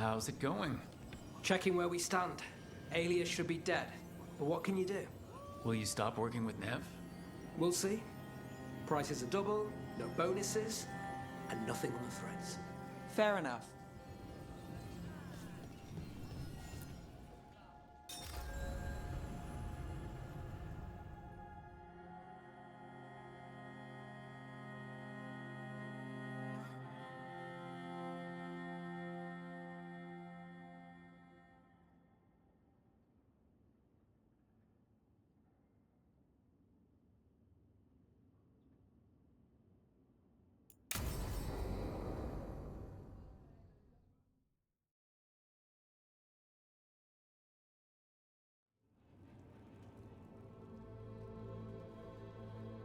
How's it going? Checking where we stand. Alias should be dead. But what can you do? Will you stop working with Nev? We'll see. Prices are double, no bonuses, and nothing on the threads. Fair enough.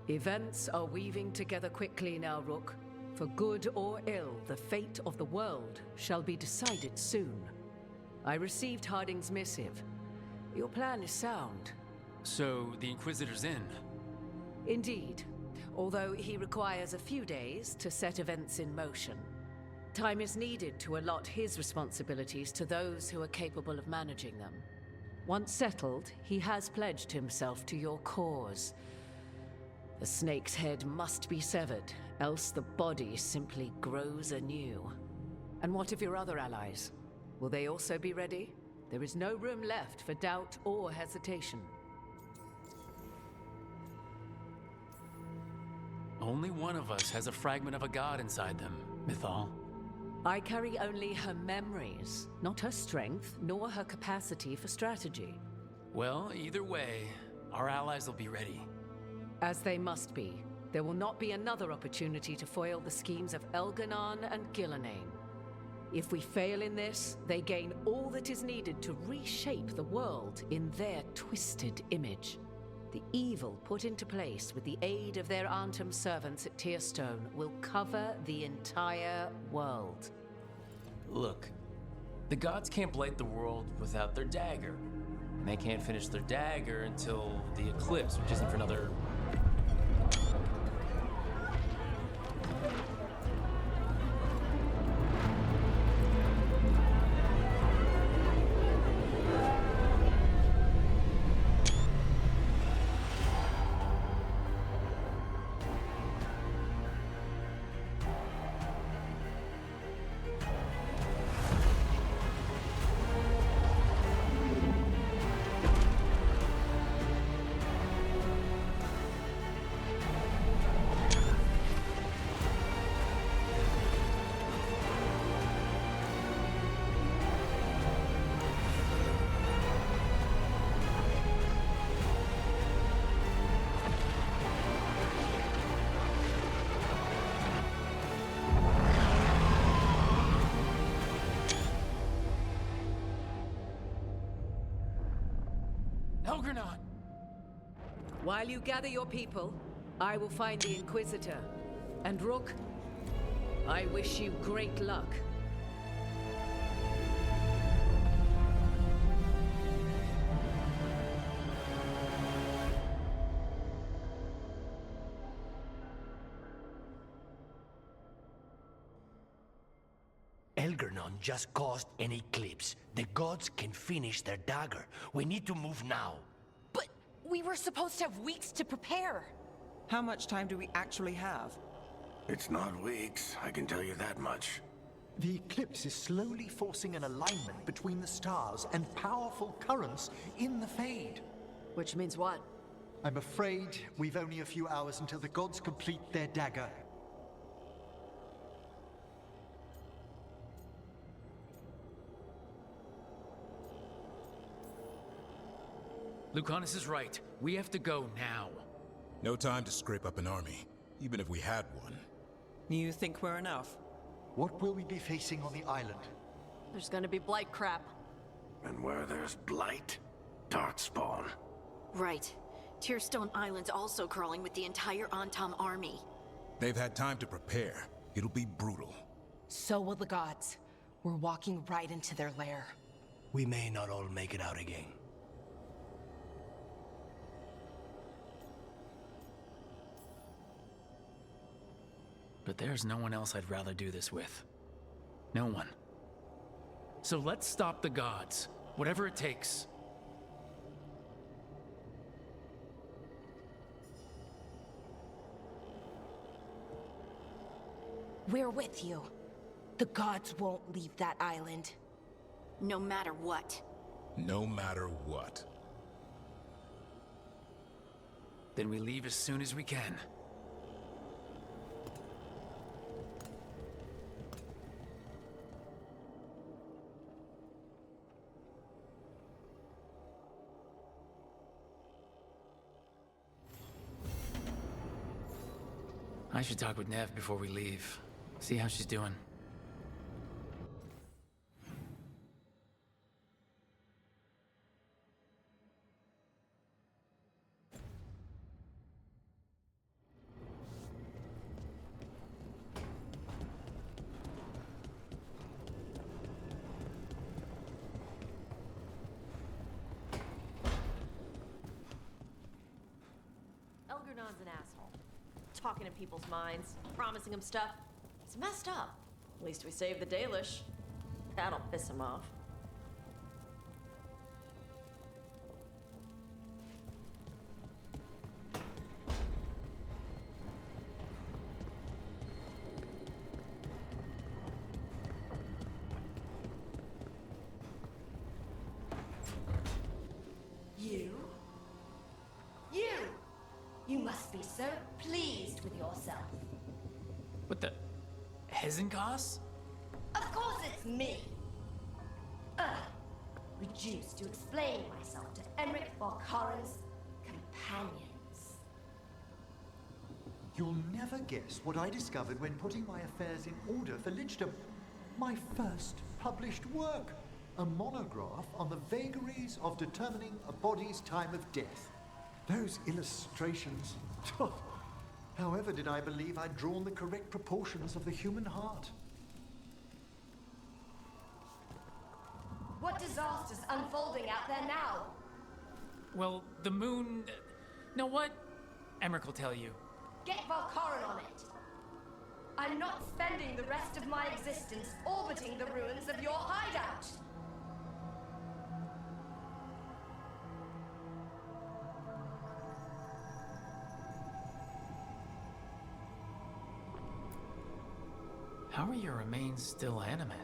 Events are weaving together quickly now, Rook. For good or ill, the fate of the world shall be decided soon. I received Harding's missive. Your plan is sound. So, the Inquisitor's in? Indeed, although he requires a few days to set events in motion. Time is needed to allot his responsibilities to those who are capable of managing them. Once settled, he has pledged himself to your cause. The snake's head must be severed, else the body simply grows anew. And what of your other allies? Will they also be ready? There is no room left for doubt or hesitation. Only one of us has a fragment of a god inside them, Mythal. I carry only her memories, not her strength, nor her capacity for strategy. Well, either way, our allies will be ready. As they must be. There will not be another opportunity to foil the schemes of Elganon and Gillenane. If we fail in this, they gain all that is needed to reshape the world in their twisted image. The evil put into place with the aid of their Arnhem servants at Tearstone will cover the entire world. Look, the gods can't blight the world without their dagger. And they can't finish their dagger until the eclipse, which isn't for another... Elganon! While you gather your people, I will find the Inquisitor. And Rook, I wish you great luck. Elganon just caused an eclipse. The gods can finish their dagger. We need to move now. But we were supposed to have weeks to prepare. How much time do we actually have? It's not weeks, I can tell you that much. The eclipse is slowly forcing an alignment between the stars and powerful currents in the Fade. Which means what? I'm afraid we've only a few hours until the gods complete their dagger. Lucanus is right. We have to go now. No time to scrape up an army, even if we had one. You think we're enough? What will we be facing on the island? There's gonna be blight crap. And where there's blight, darkspawn. Right. Tearstone Island's also crawling with the entire Antam army. They've had time to prepare. It'll be brutal. So will the gods. We're walking right into their lair. We may not all make it out again. But there's no one else I'd rather do this with. No one. So let's stop the gods, whatever it takes. We're with you. The gods won't leave that island. No matter what. No matter what. Then we leave as soon as we can. I should talk with Nev before we leave. See how she's doing. Elgernon's an asshole. Talking to people's minds, promising them stuff. It's messed up. At least we saved the Dalish. That'll piss him off. You must be so pleased with yourself. What the... Hezenkos? Of course it's me! Reduced to explain myself to Emmerich Volkaren's companions. You'll never guess what I discovered when putting my affairs in order for Lichdom. My first published work. A monograph on the vagaries of determining a body's time of death. Those illustrations. However did I believe I'd drawn the correct proportions of the human heart? What disaster's unfolding out there now? Well, the moon... Know what? Emmerich will tell you. Get Volkaren on it. I'm not spending the rest of my existence orbiting the ruins of your hideout. How are your remains still animate?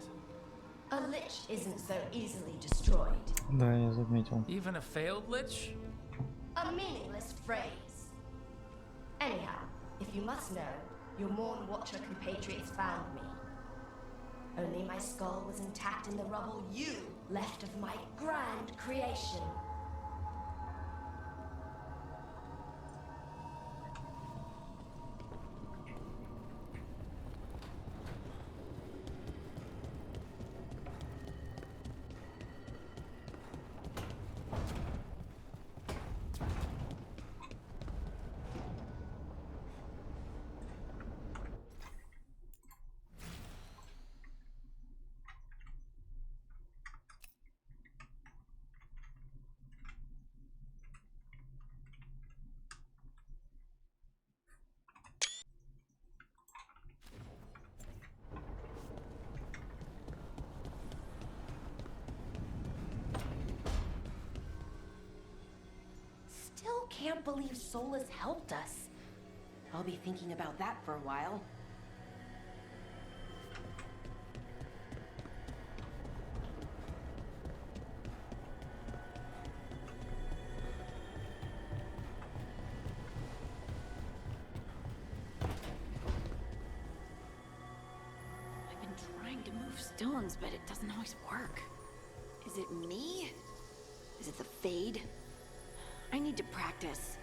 A lich isn't so easily destroyed. Да, я заметил. Even a failed lich? A meaningless phrase. Anyhow, if you must know, your Morn Watcher compatriots found me. Only my skull was intact in the rubble you left of my grand creation. Still can't believe Solus helped us. I'll be thinking about that for a while. I've been trying to move stones, but it doesn't always work. Is it me? Is it the Fade? I need to practice.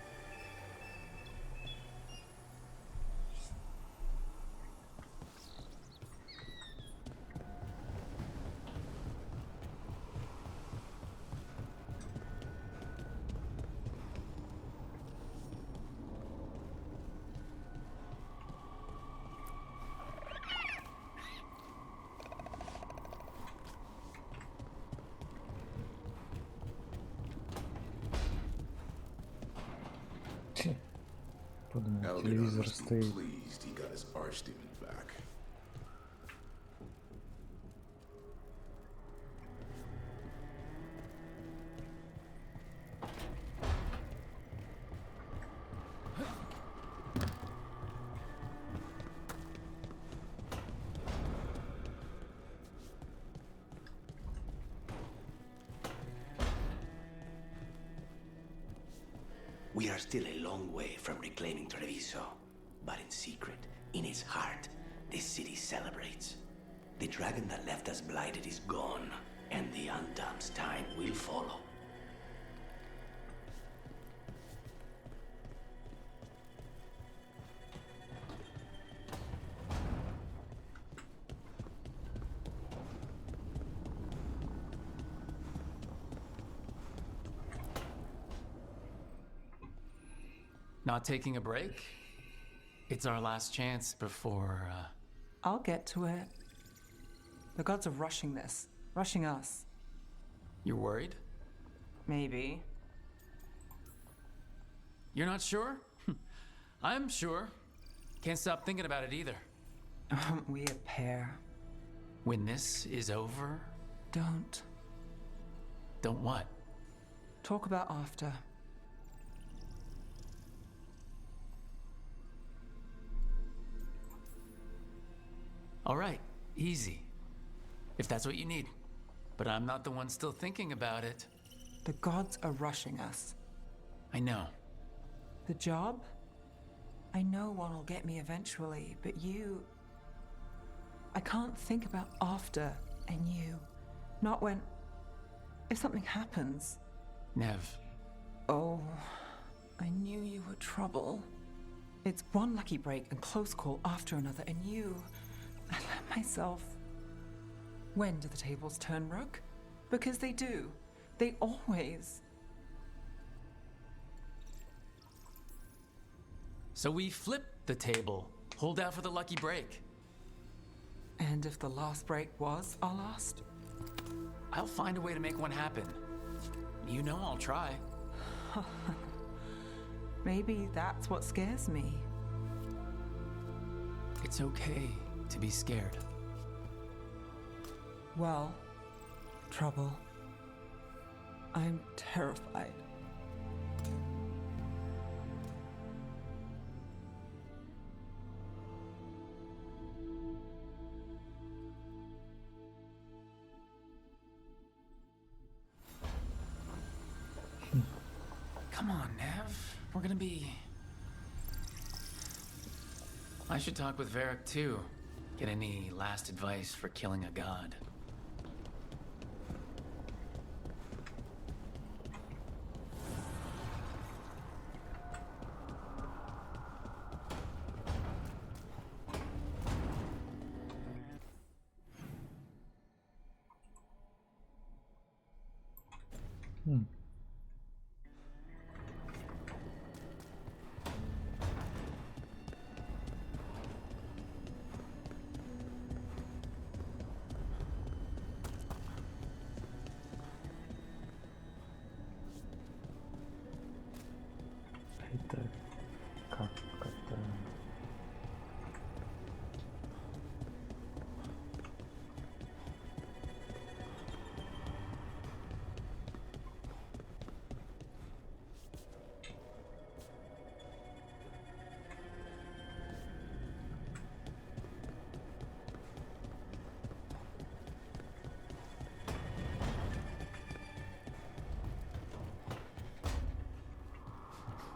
Подумал, телевизор стоит. Pleased he got his archdemon back. We are still a long way from reclaiming Treviso, but in secret, in its heart, this city celebrates. The dragon that left us blighted is gone, and the Undom's time will follow. Not taking a break? It's our last chance before, I'll get to it. The gods are rushing this. Rushing us. You're worried? Maybe. You're not sure? I'm sure. Can't stop thinking about it either. Aren't we a pair? When this is over... Don't. Don't what? Talk about after. All right, easy. If that's what you need. But I'm not the one still thinking about it. The gods are rushing us. I know. The job? I know one will get me eventually, but you... I can't think about after and you. Not when... If something happens. Nev. Oh, I knew you were trouble. It's one lucky break and close call after another, and you... I let myself... When do the tables turn, Rook? Because they do. They always... So we flip the table. Hold out for the lucky break. And if the last break was our last? I'll find a way to make one happen. You know I'll try. Maybe that's what scares me. It's okay to be scared. Well, trouble. I'm terrified. Come on, Nev. We're gonna be... I should talk with Varric too. Get any last advice for killing a god. Это как это...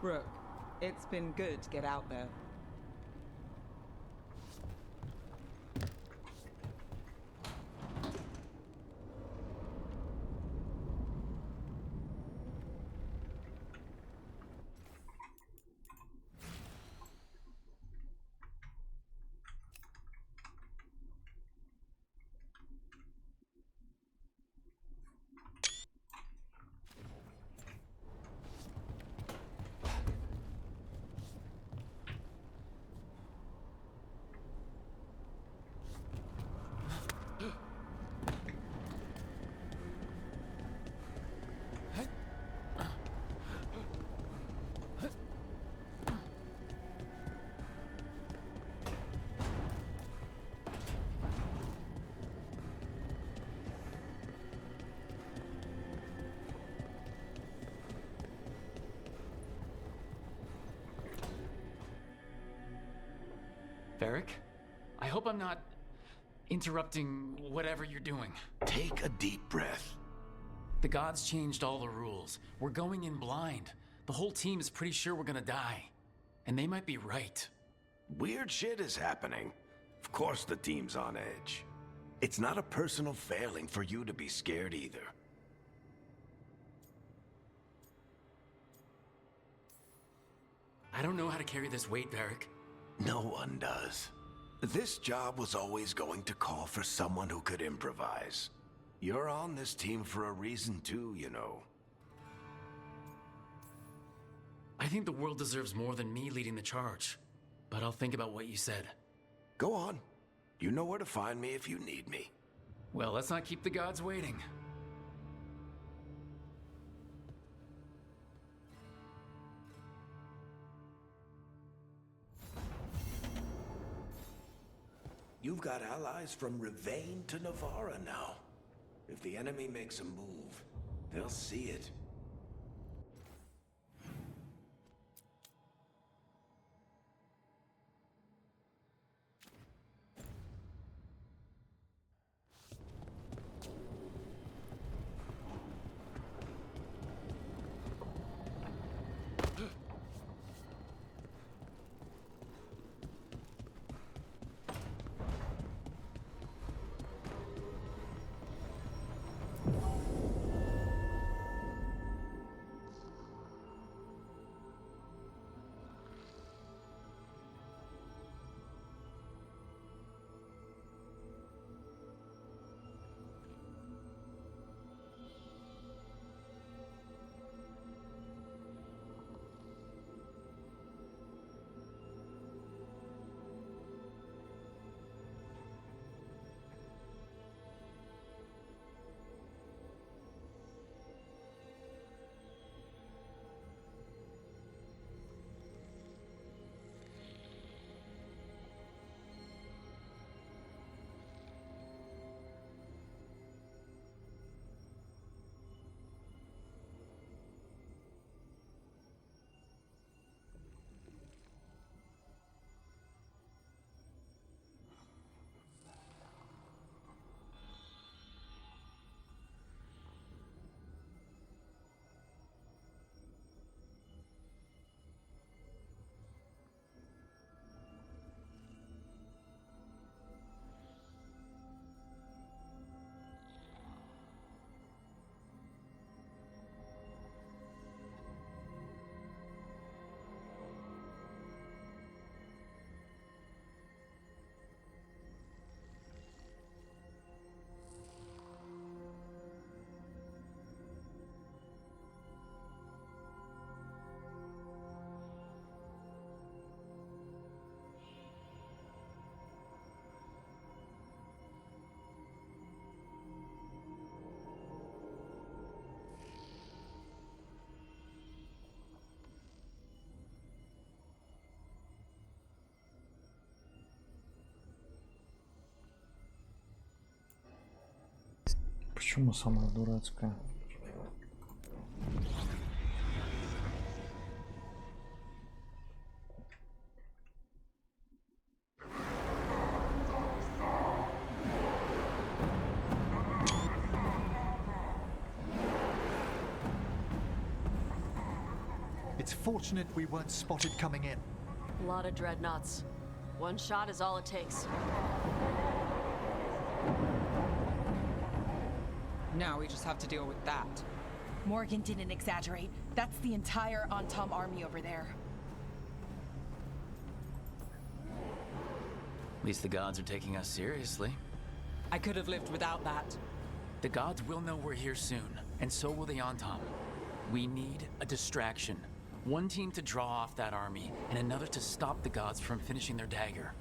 Brooke, it's been good to get out there. Varric, I hope I'm not interrupting whatever you're doing. Take a deep breath. The gods changed all the rules. We're going in blind. The whole team is pretty sure we're gonna die. And they might be right. Weird shit is happening. Of course the team's on edge. It's not a personal failing for you to be scared either. I don't know how to carry this weight, Varric. No one does. This job was always going to call for someone who could improvise. You're on this team for a reason too, you know. I think the world deserves more than me leading the charge. But I'll think about what you said. Go on. You know where to find me if you need me. Well, let's not keep the gods waiting. You've got allies from Rivain to Navarra now. If the enemy makes a move, they'll see it. Почему самая дурацкая? It's fortunate we weren't spotted coming in. A lot of dreadnoughts. One shot is all it takes. Now we just have to deal with that. Morgan didn't exaggerate. That's the entire Antom army over there. At least the gods are taking us seriously. I could have lived without that. The gods will know we're here soon, and so will the Antom. We need a distraction. One team to draw off that army, and another to stop the gods from finishing their dagger.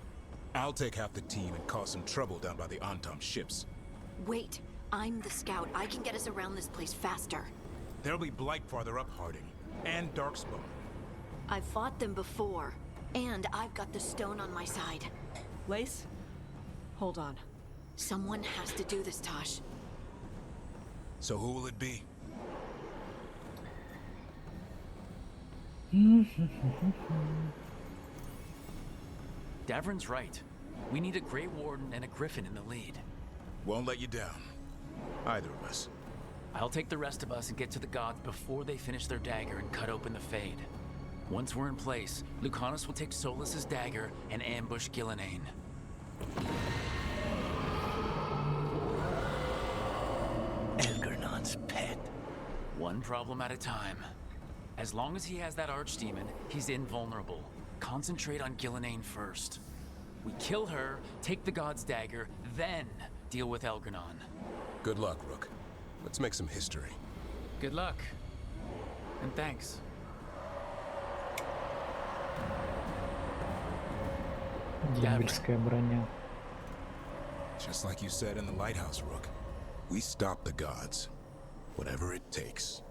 I'll take half the team and cause some trouble down by the Antom ships. Wait, I'm the scout. I can get us around this place faster. There'll be Blight farther up, Harding, and Darkspawn. I've fought them before, and I've got the stone on my side. Lace? Hold on. Someone has to do this, Tosh. So who will it be? Davrin's right. We need a Grey Warden and a Griffin in the lead. Won't let you down. Either of us. I'll take the rest of us and get to the gods before they finish their dagger and cut open the Fade. Once we're in place, Lucanus will take Solus's dagger and ambush Gillenane. Elgernon's pet. One problem at a time. As long as he has that archdemon, he's invulnerable. Concentrate on Gillenane first. We kill her, take the god's dagger, then deal with Elgernon. Good luck, Rook. Let's make some history. Good luck. And thanks. Дембельская броня. Just like you said in the lighthouse, Rook. We stop the gods. Whatever it takes.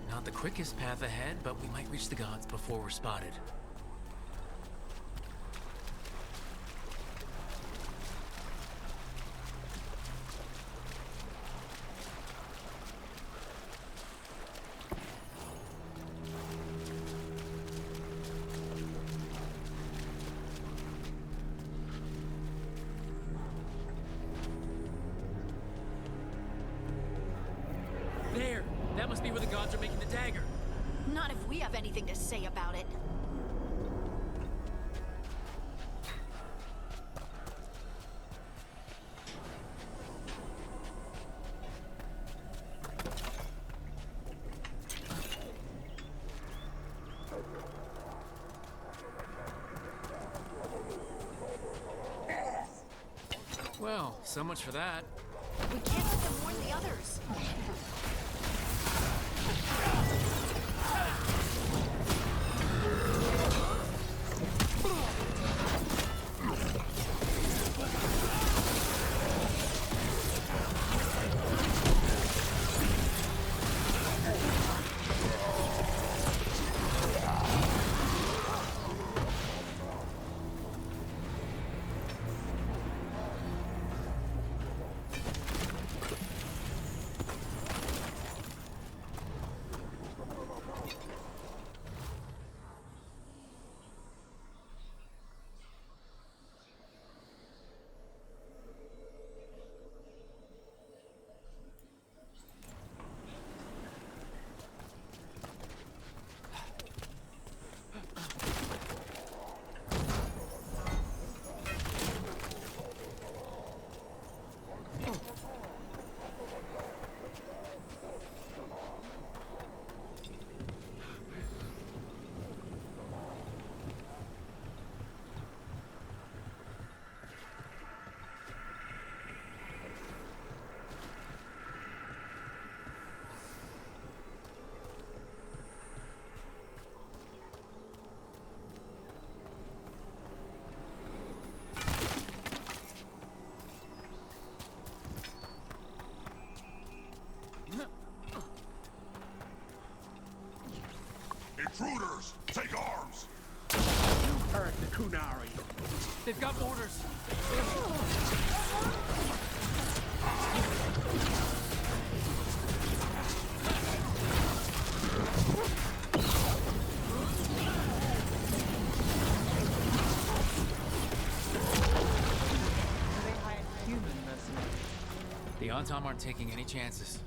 Not the quickest path ahead, but we might reach the gods before we're spotted. There! That must be where the gods are making the dagger. Not if we have anything to say about it. Well, so much for that. We can't let them warn the others. Intruders, take arms! You heard the Kunari. They've got orders. The Antom aren't taking any chances.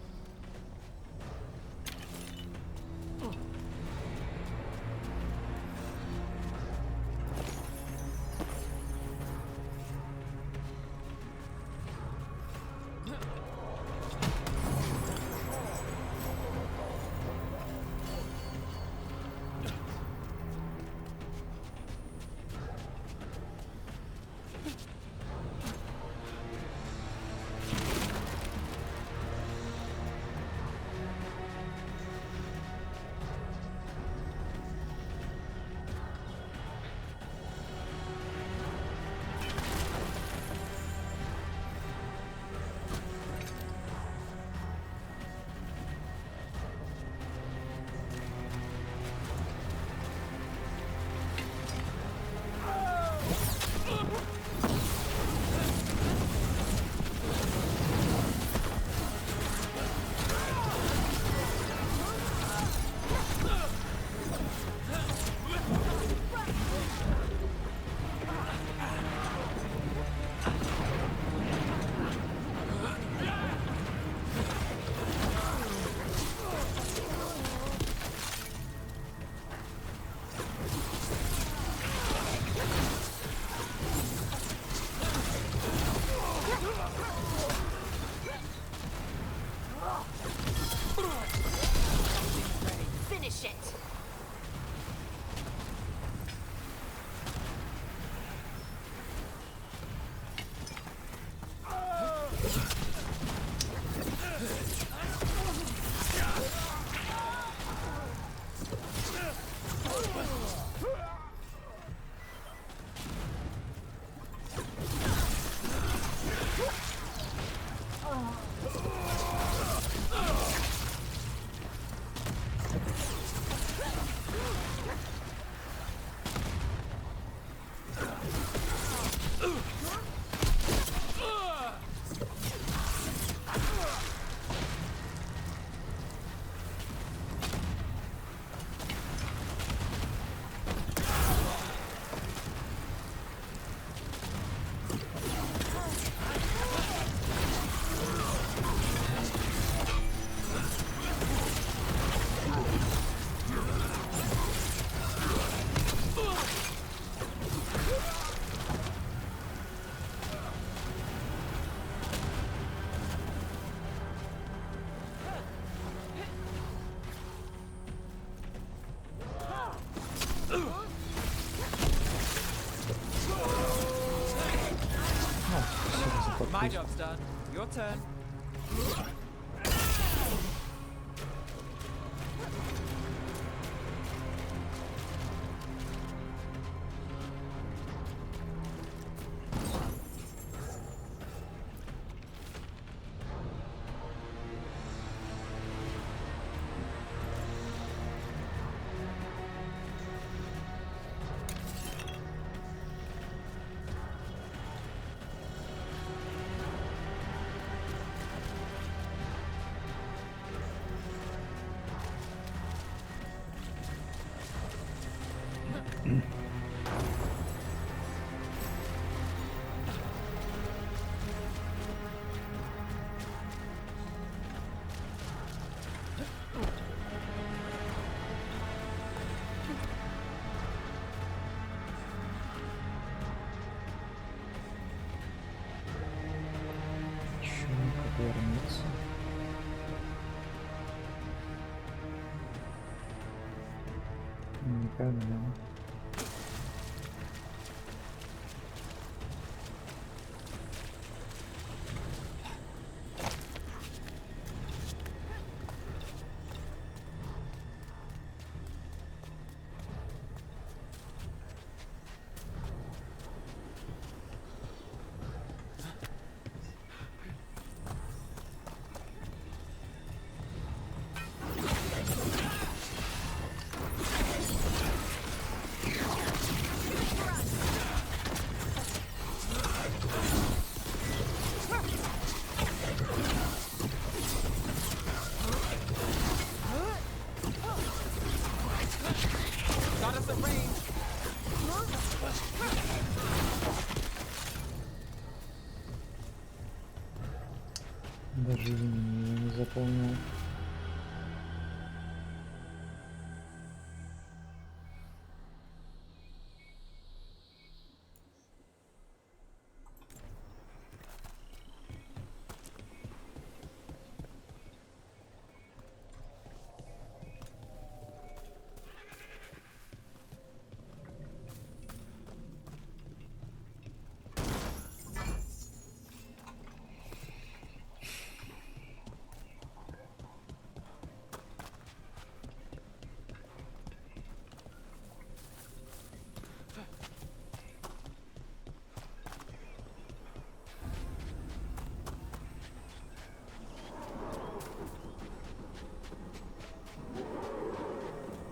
My job's done. Your turn. Еще как вернуться. Никогда. Got us at range. Даже имени я не запомнил.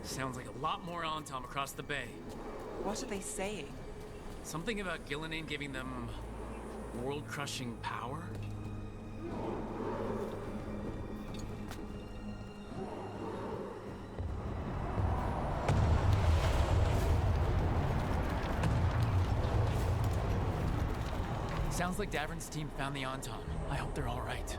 Sounds like a lot more Antom across the bay. What are they saying? Something about Gillenane giving them world-crushing power? Sounds like Davern's team found the Antom. I hope they're all right.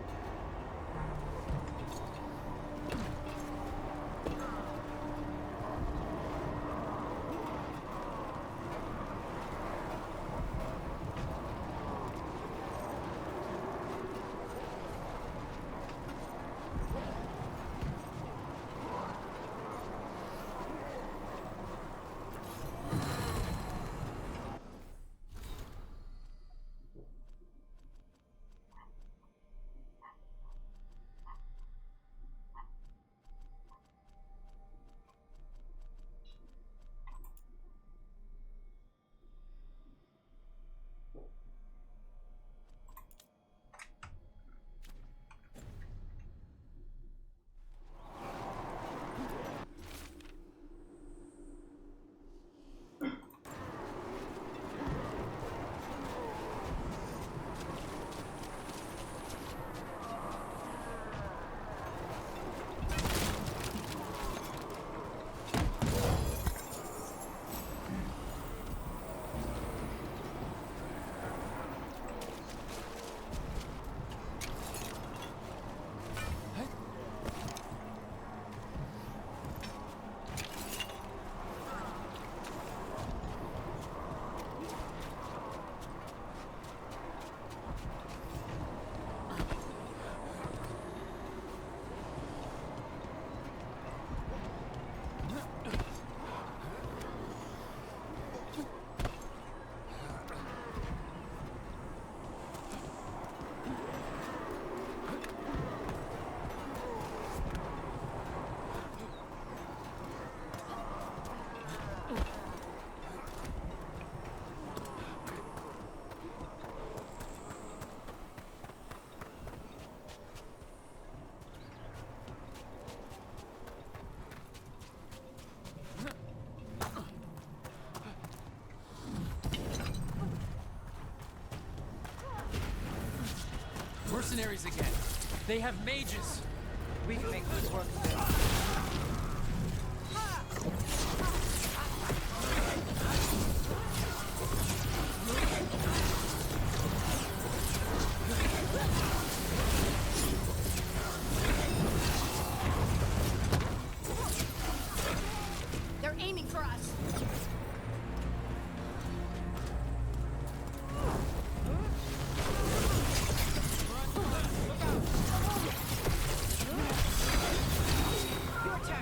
mercenaries again. They have mages. We can make this work a bit. They're aiming for us. Your turn.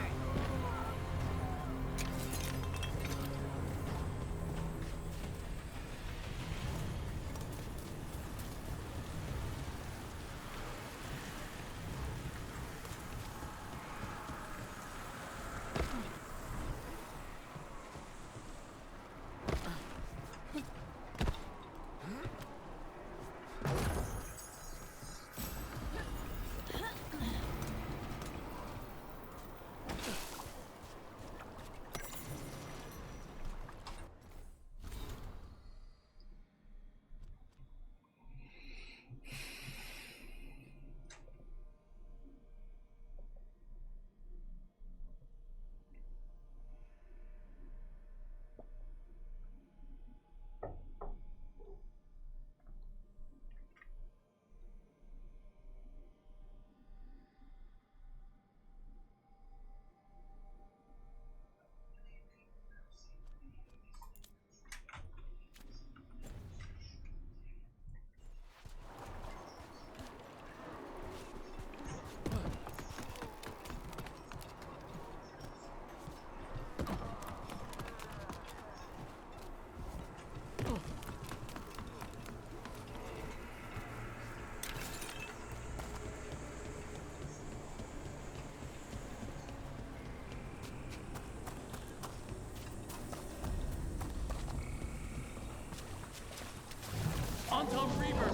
Anton Reaver!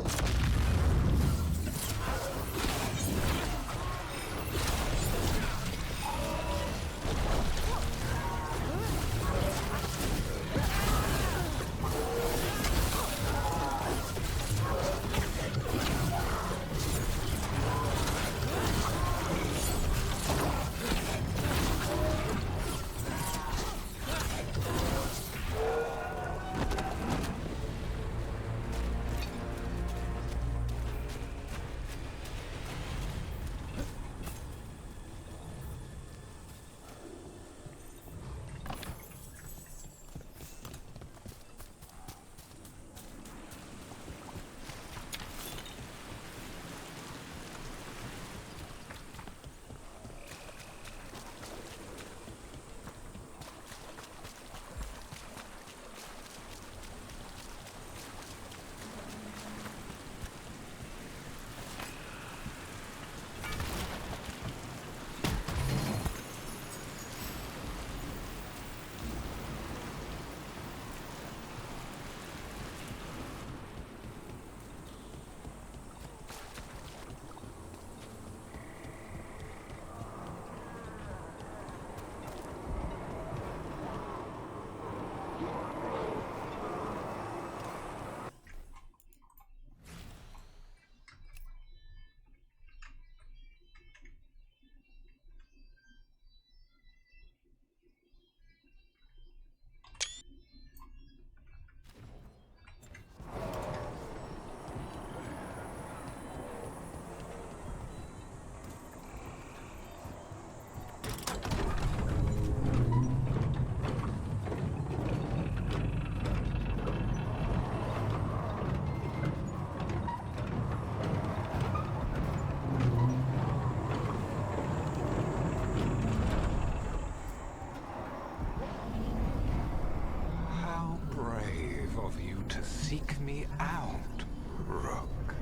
Seek me out, Rook.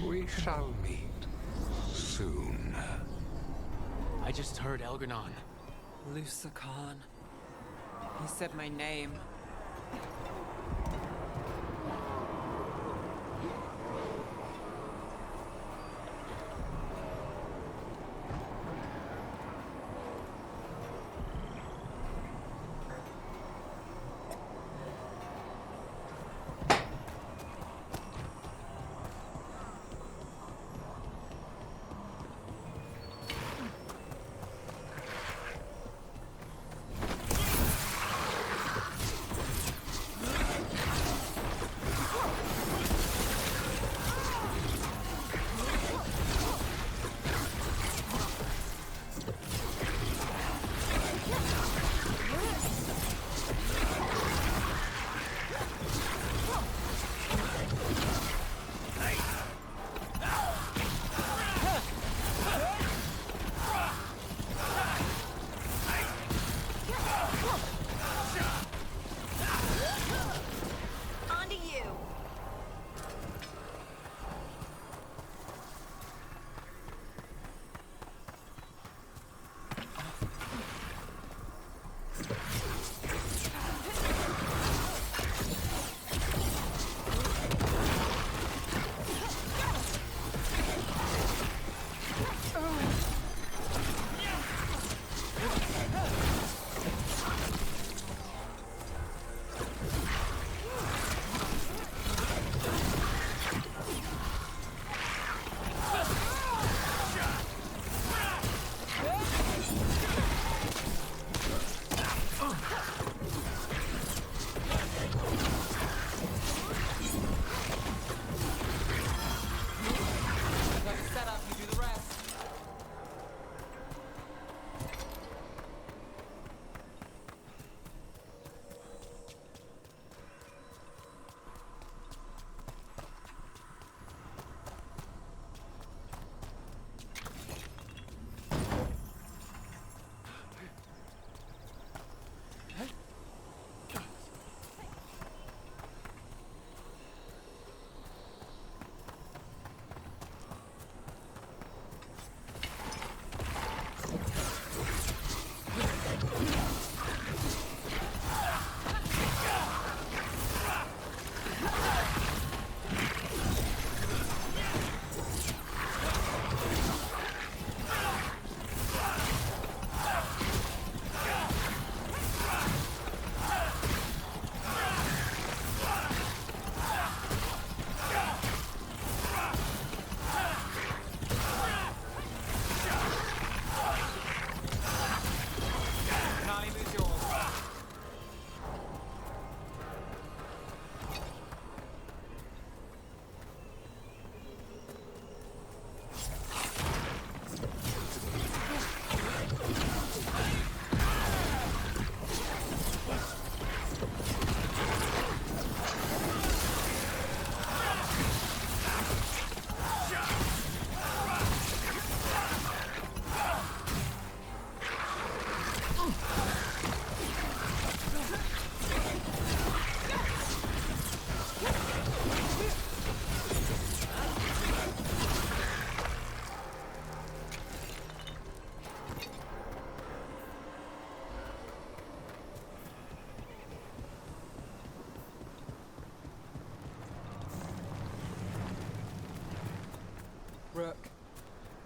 We shall meet soon. I just heard Elgranon. Lucican. He said my name.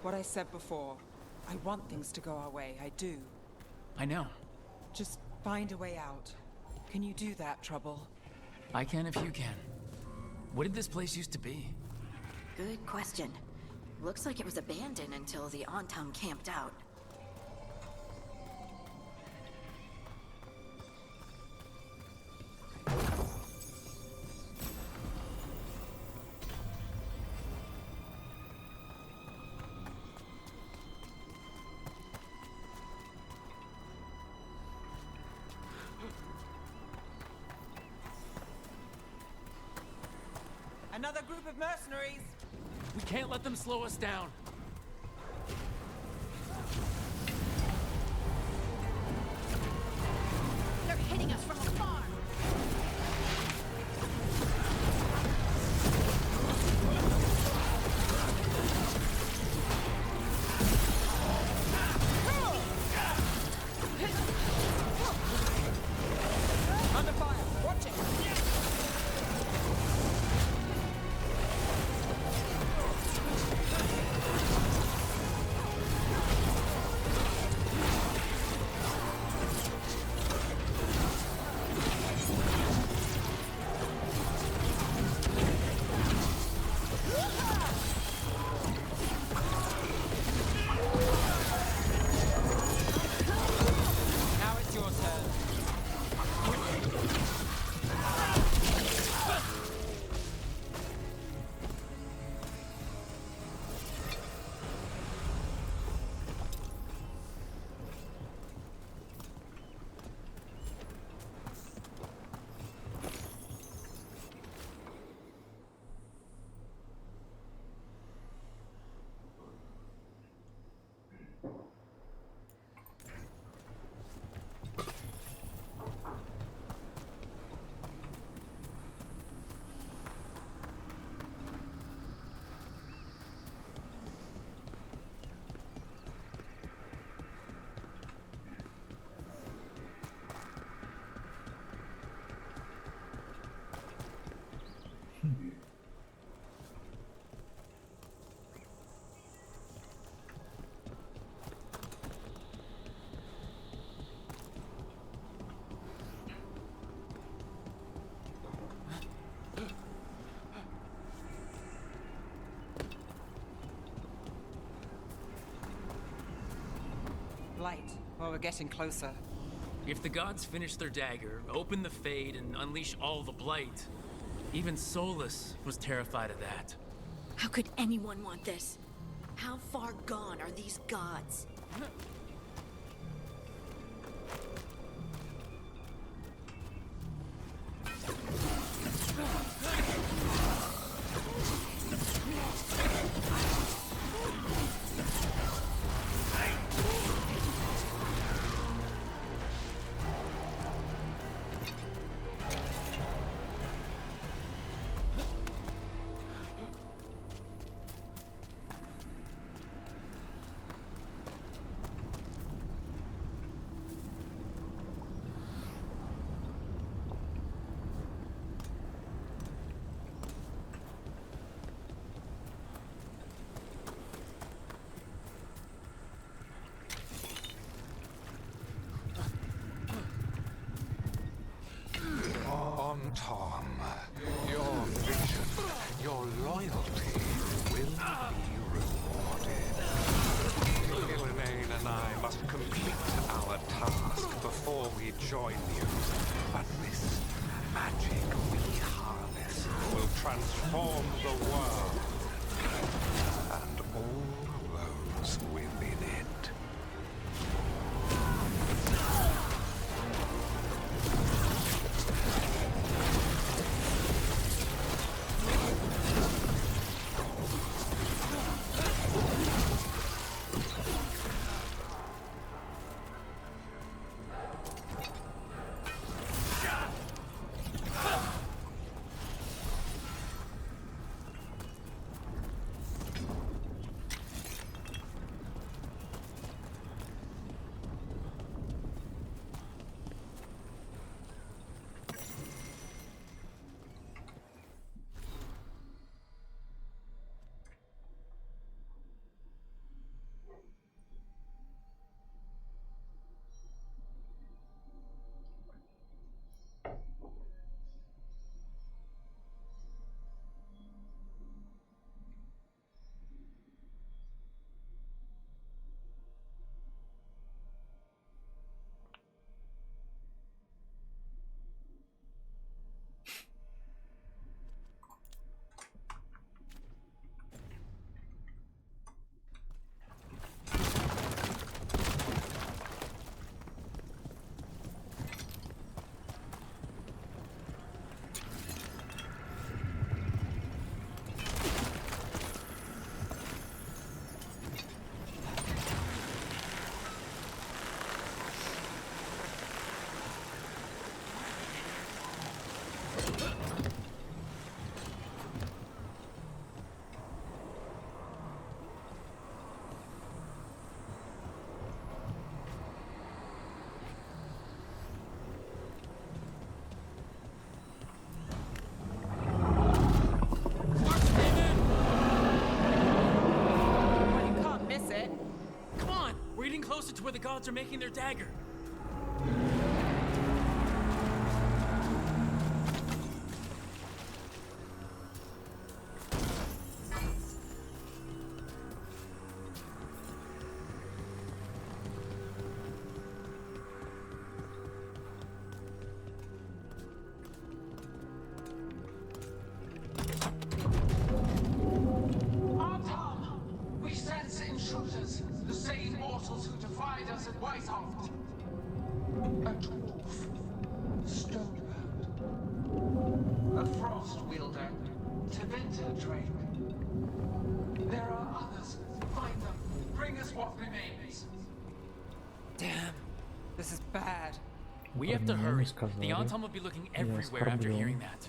What I said before. I want things to go our way, I do. I know. Just find a way out. Can you do that, Trouble? I can if you can. What did this place used to be? Good question. Looks like it was abandoned until the Antam camped out. Another group of mercenaries! We can't let them slow us down. They're hitting us from afar! Under fire! Watch it! Now it's your turn. Light. Well, we're getting closer. If the gods finish their dagger, open the Fade, and unleash all the blight, even Solus was terrified of that. How could anyone want this? How far gone are these gods? Tom, your vision, your loyalty will be rewarded. Elaine and I must complete our task before we join you. But this magic we harness will transform the world and all those within it. getting closer to where the gods are making their dagger. We sense intruders, the same mortals who defied us at Whitehaft. A dwarf, stonebound, a frost wielder, Tevinter Drake. There are others. Find them. Bring us what remains. Damn, this is bad. We have to hurry. The Anton will be looking everywhere after hearing that.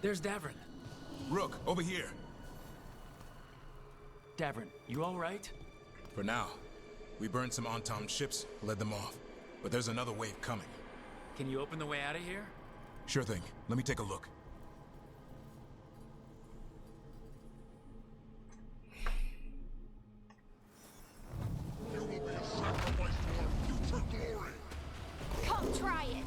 There's Davrin. Rook, over here. Davrin, you all right? For now. We burned some Anton ships, led them off. But there's another wave coming. Can you open the way out of here? Sure thing. Let me take a look. Come try it.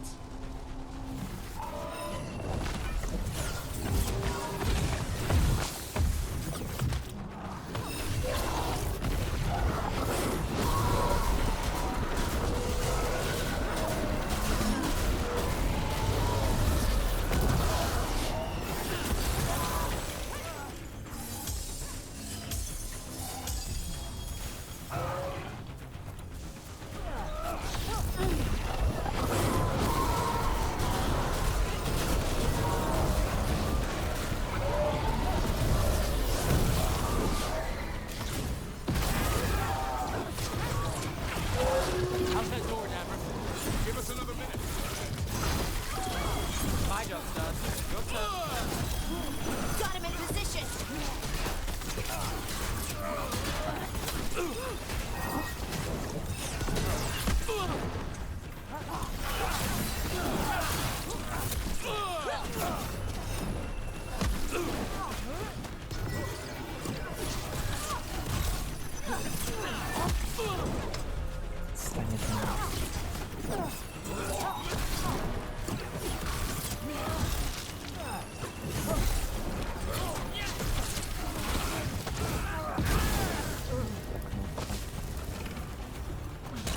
How's that door, Davrin? Give us another minute. My job's done. Your turn. Got him in position.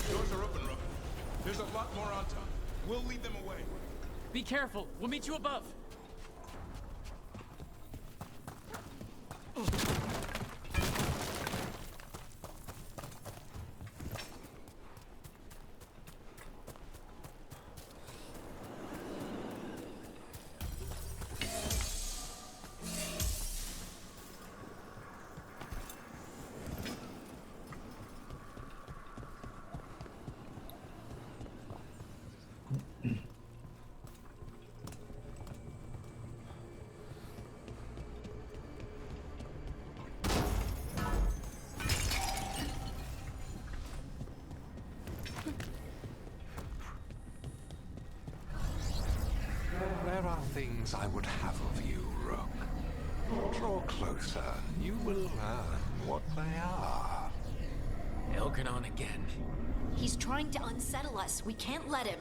Doors are open, Rook. There's a lot more Anton. We'll lead them away. Be careful. We'll meet you above. There are things I would have of you, Rook. Draw closer. You will learn what they are. Elkanon again. He's trying to unsettle us. We can't let him.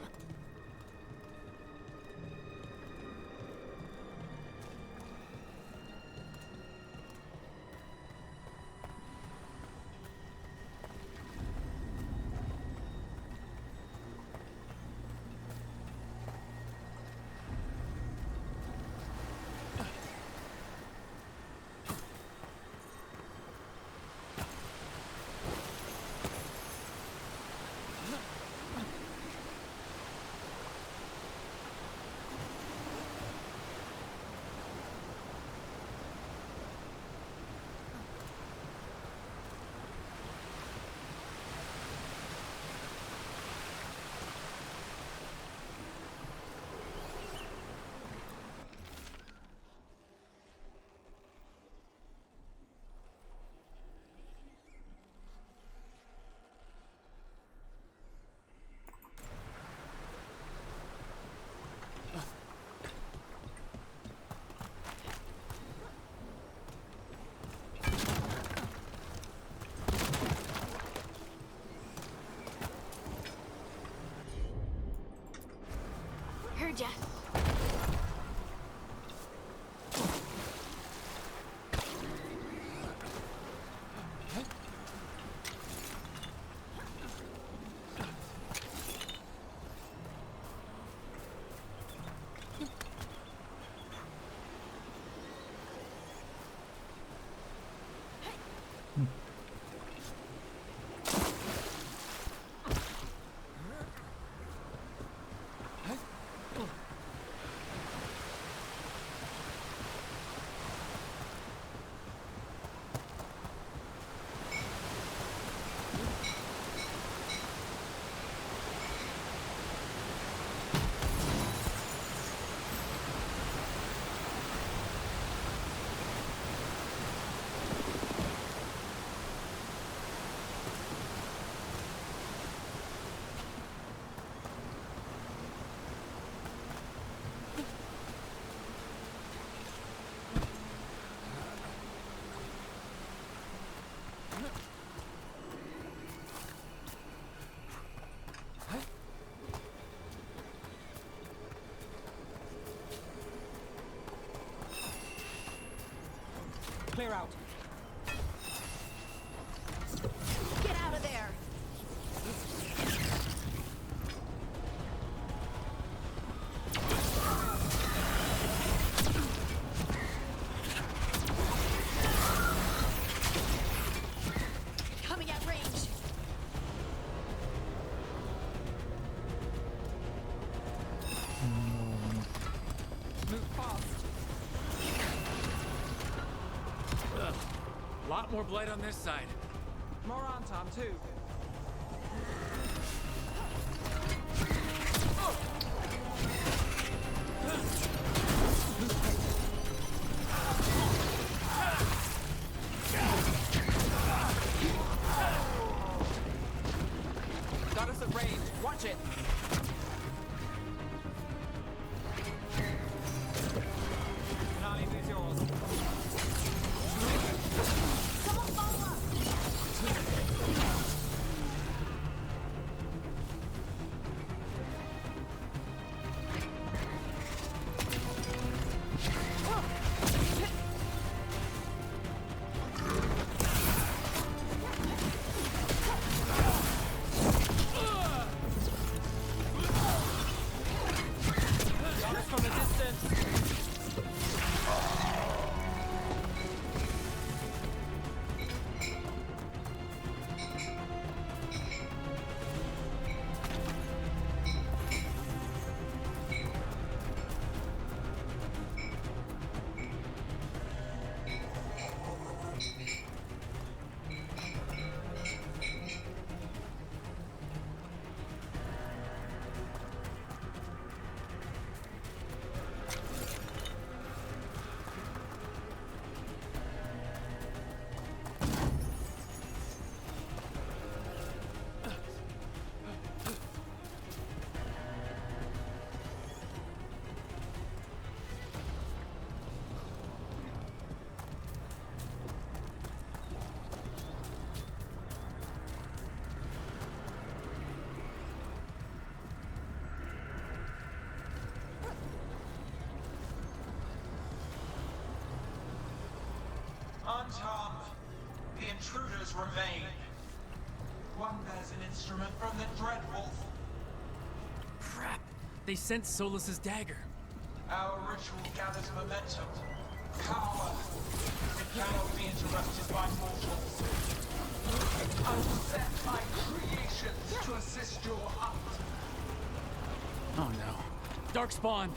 Clear out. Get out of there! Coming at range. Move fast. Lot more blight on this side. More Anton, too. Got us at range. Watch it. Finale is yours. Someone follow up! Got us from a distance. Tom, the intruders remain. One bears an instrument from the Dreadwolf. Crap. They sent Solus's dagger. Our ritual gathers momentum. Power. It cannot be interrupted by mortals. I will set my creations to assist your hunt. Oh no. Darkspawn!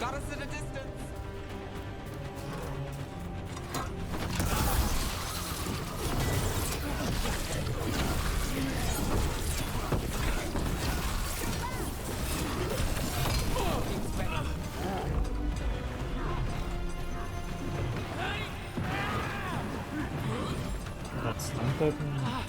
Got us at a distance. Отстань от меня.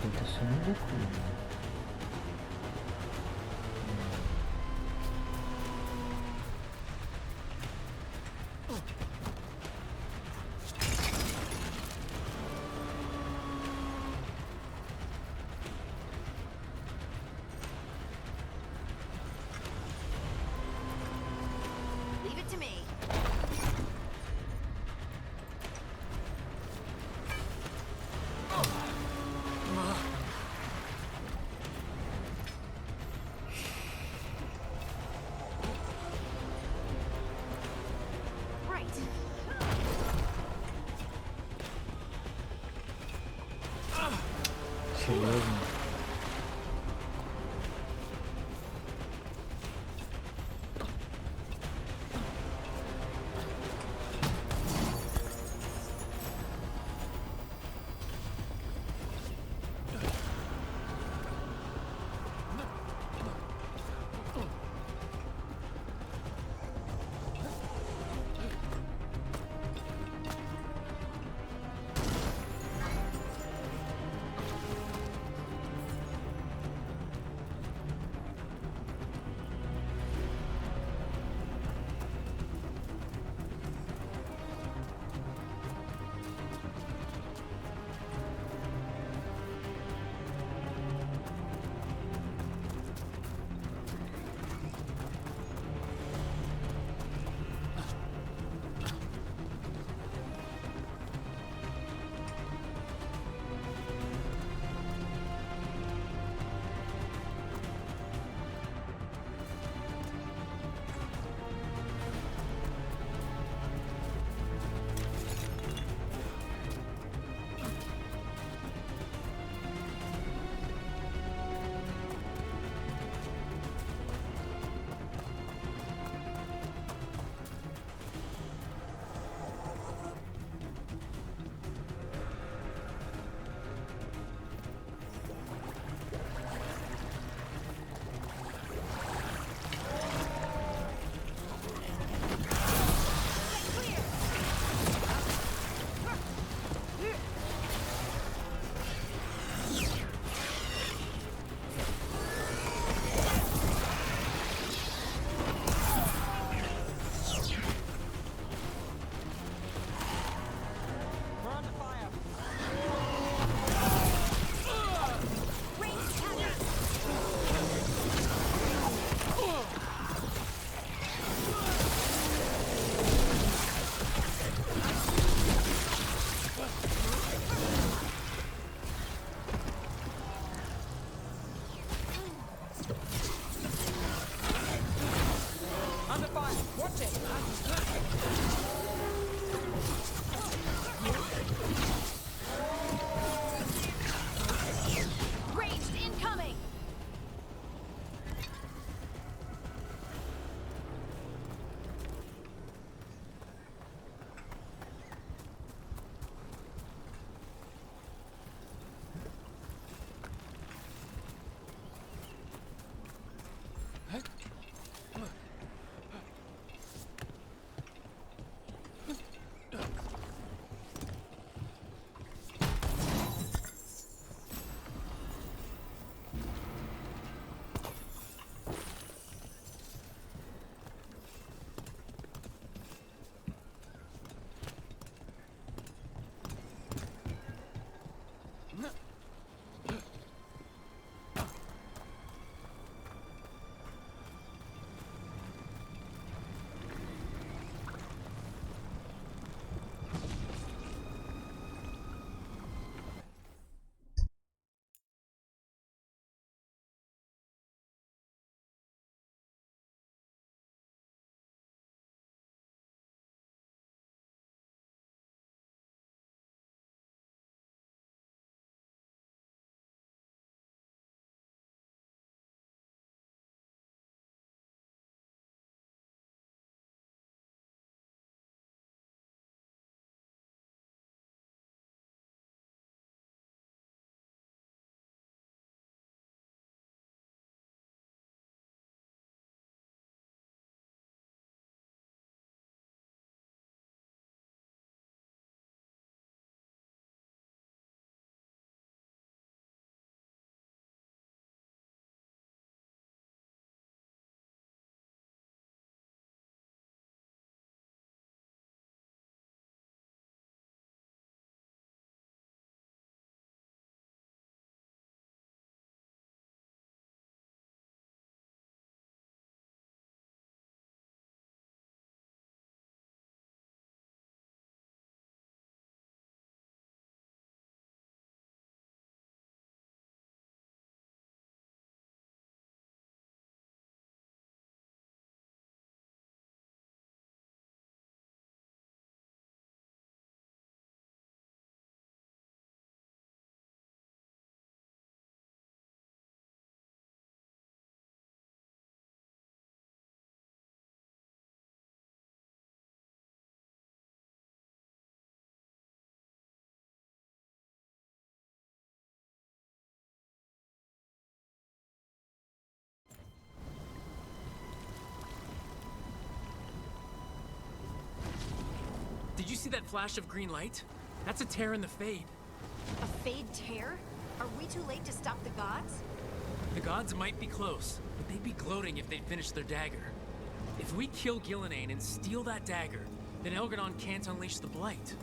Это сундук. Железный. see that flash of green light? That's a tear in the Fade. A Fade tear? Are we too late to stop the gods? The gods might be close, but they'd be gloating if they'd finished their dagger. If we kill Gillenane and steal that dagger, then Elgadon can't unleash the Blight.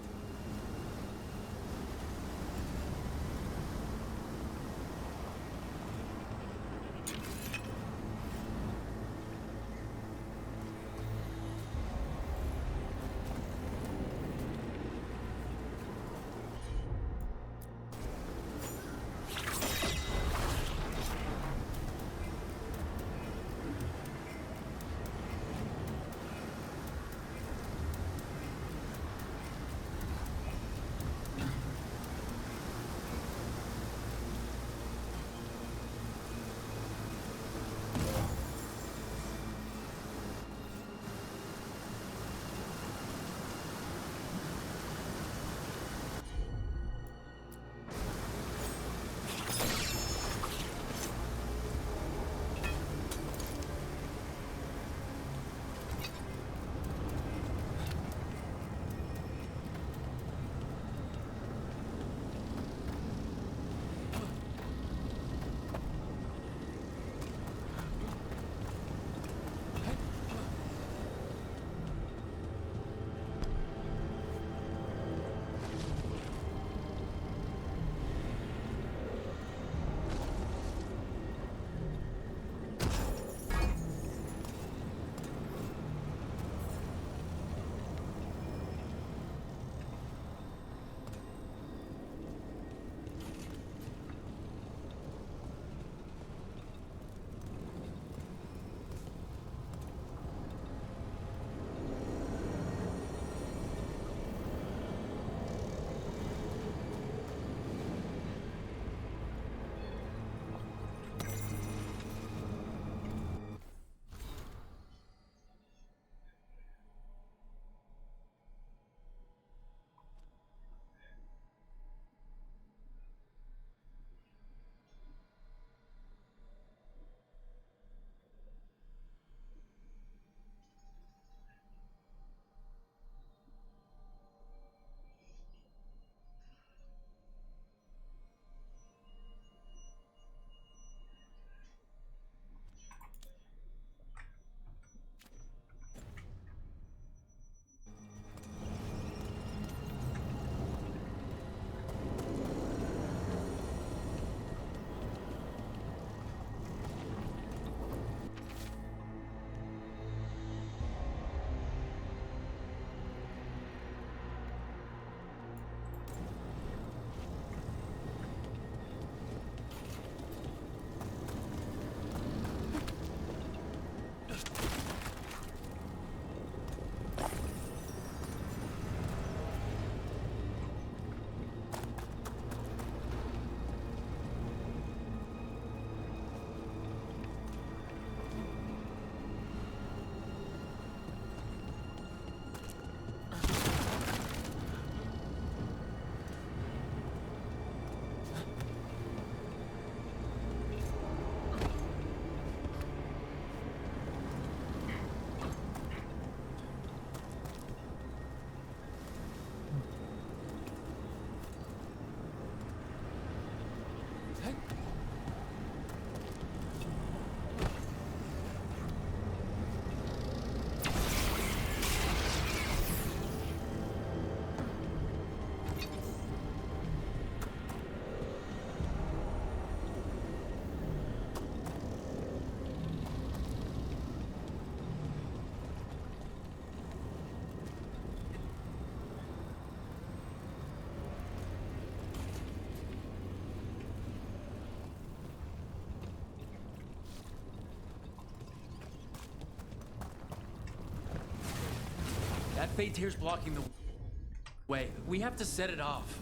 That Fade tear's blocking the way. We have to set it off.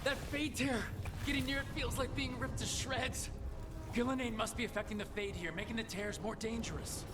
That Fade tear! Getting near it feels like being ripped to shreds. Gillenane must be affecting the Fade here, making the tears more dangerous.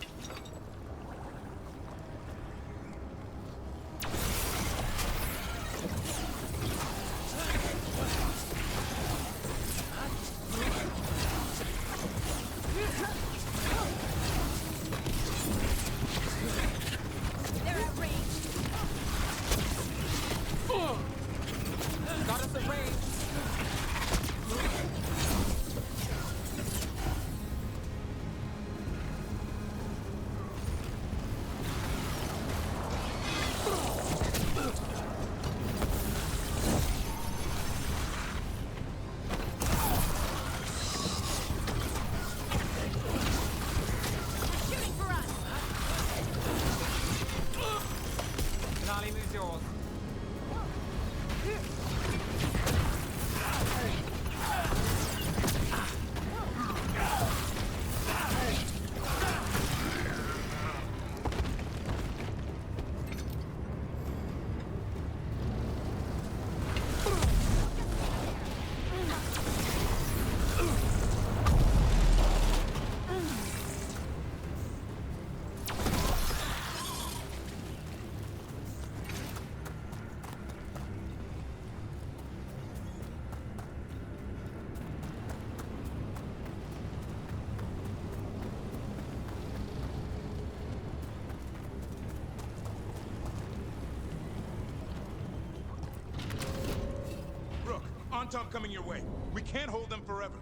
Anton coming your way. We can't hold them forever.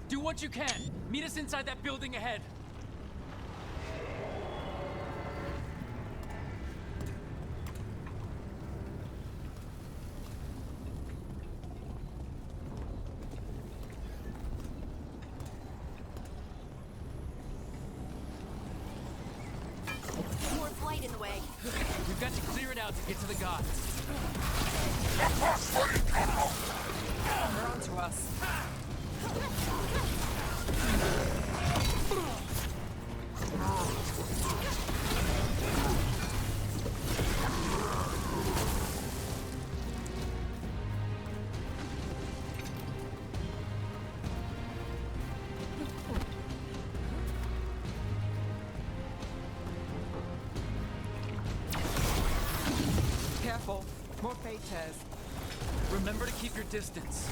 Do what you can. Meet us inside that building ahead. More flight in the way. We've got to clear it out to get to the gods. They're on to us. Careful. More fade tears. Remember to keep your distance.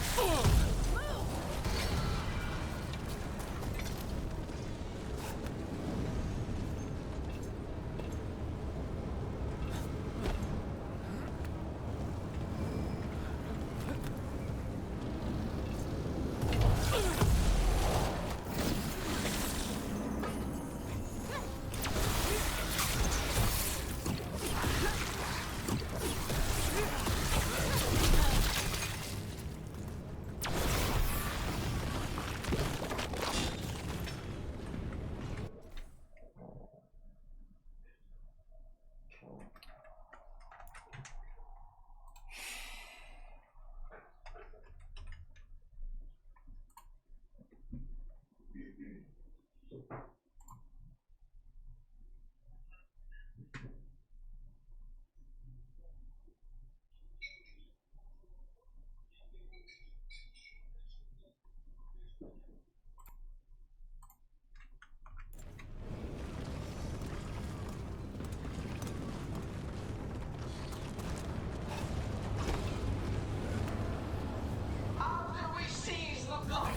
After we seize the light,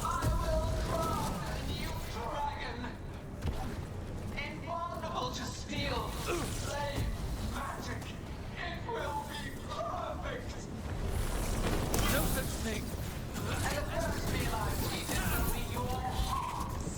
I will crown a new dragon. Invulnerable to steel, flame, magic. It will be perfect. No such thing. And the first meal I eat will be your hearts.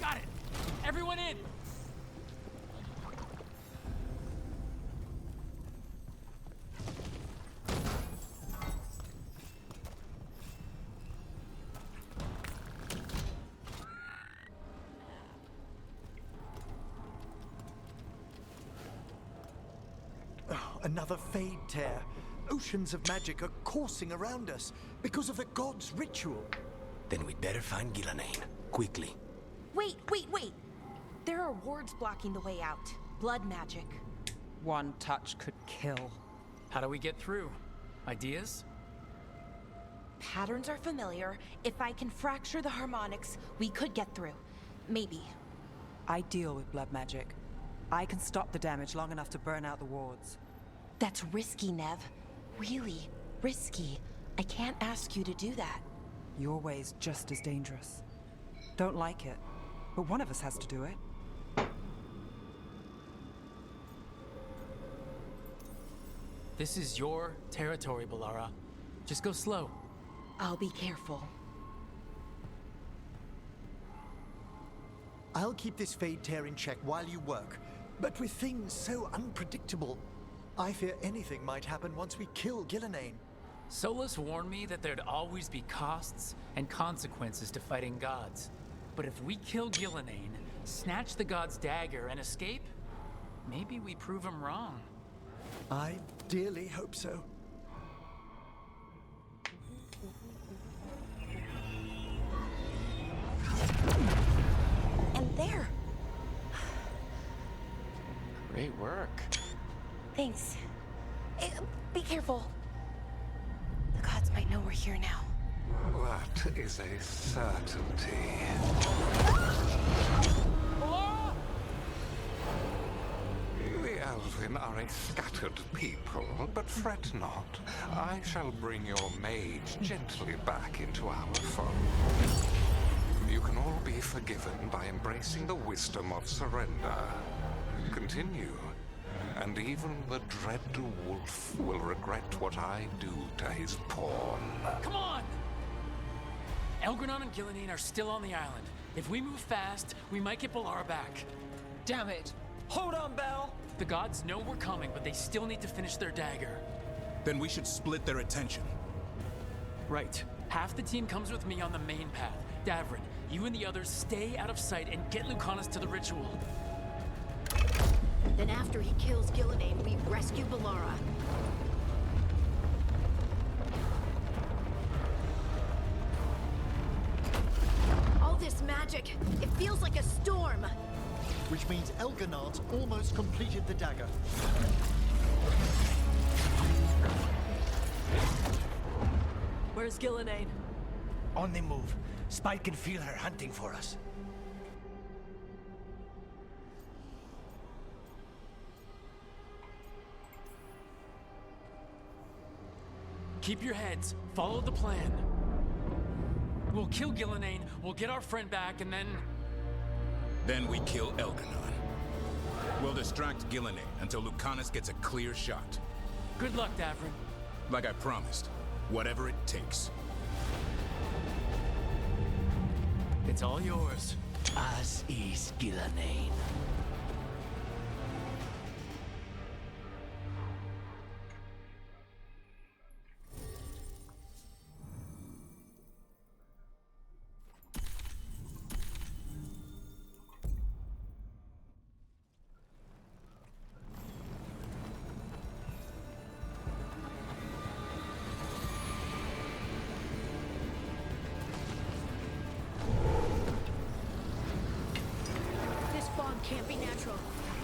Got it. Everyone in. Another fade tear. Oceans of magic are coursing around us because of the god's ritual. Then we'd better find Ghilanane. Quickly. Wait. There are wards blocking the way out. Blood magic. One touch could kill. How do we get through? Ideas? Patterns are familiar. If I can fracture the harmonics, we could get through. Maybe. I deal with blood magic. I can stop the damage long enough to burn out the wards. That's risky, Nev. Really risky. I can't ask you to do that. Your way's just as dangerous. Don't like it, but one of us has to do it. This is your territory, Balara. Just go slow. I'll be careful. I'll keep this Fade tear in check while you work. But with things so unpredictable, I fear anything might happen once we kill Gillenane. Solus warned me that there'd always be costs and consequences to fighting gods. But if we kill Gillenane, snatch the god's dagger, and escape, maybe we prove him wrong. I dearly hope so. And there. Great work. Thanks. Be careful. The gods might know we're here now. That is a certainty. The Elven are a scattered people, but fret not. I shall bring your mage gently back into our fold. You can all be forgiven by embracing the wisdom of surrender. Continue, and even the dread wolf will regret what I do to his pawn. Come on! Elgranon and Gillenane are still on the island. If we move fast, we might get Balara back. Damn it! Hold on, Belle! The gods know we're coming, but they still need to finish their dagger. Then we should split their attention. Right. Half the team comes with me on the main path. Davrin, you and the others stay out of sight and get Lucanus to the ritual. Then after he kills Gillenane, we rescue Balara. All this magic, it feels like a storm. Which means Elganard's almost completed the dagger. Where's Gillenane? On the move. Spike can feel her hunting for us. Keep your heads. Follow the plan. We'll kill Gillenane, we'll get our friend back, and then... Then we kill Elganon. We'll distract Gillenane until Lucanus gets a clear shot. Good luck, Davrin. Like I promised, whatever it takes. It's all yours. As is Gillenane. Can't be natural.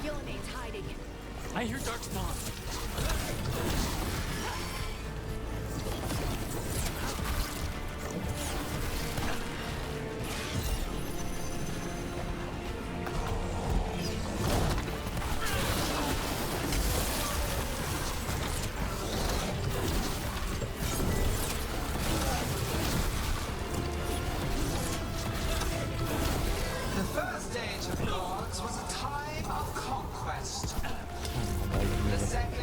Gillenane's hiding. I hear Darkspawn. The second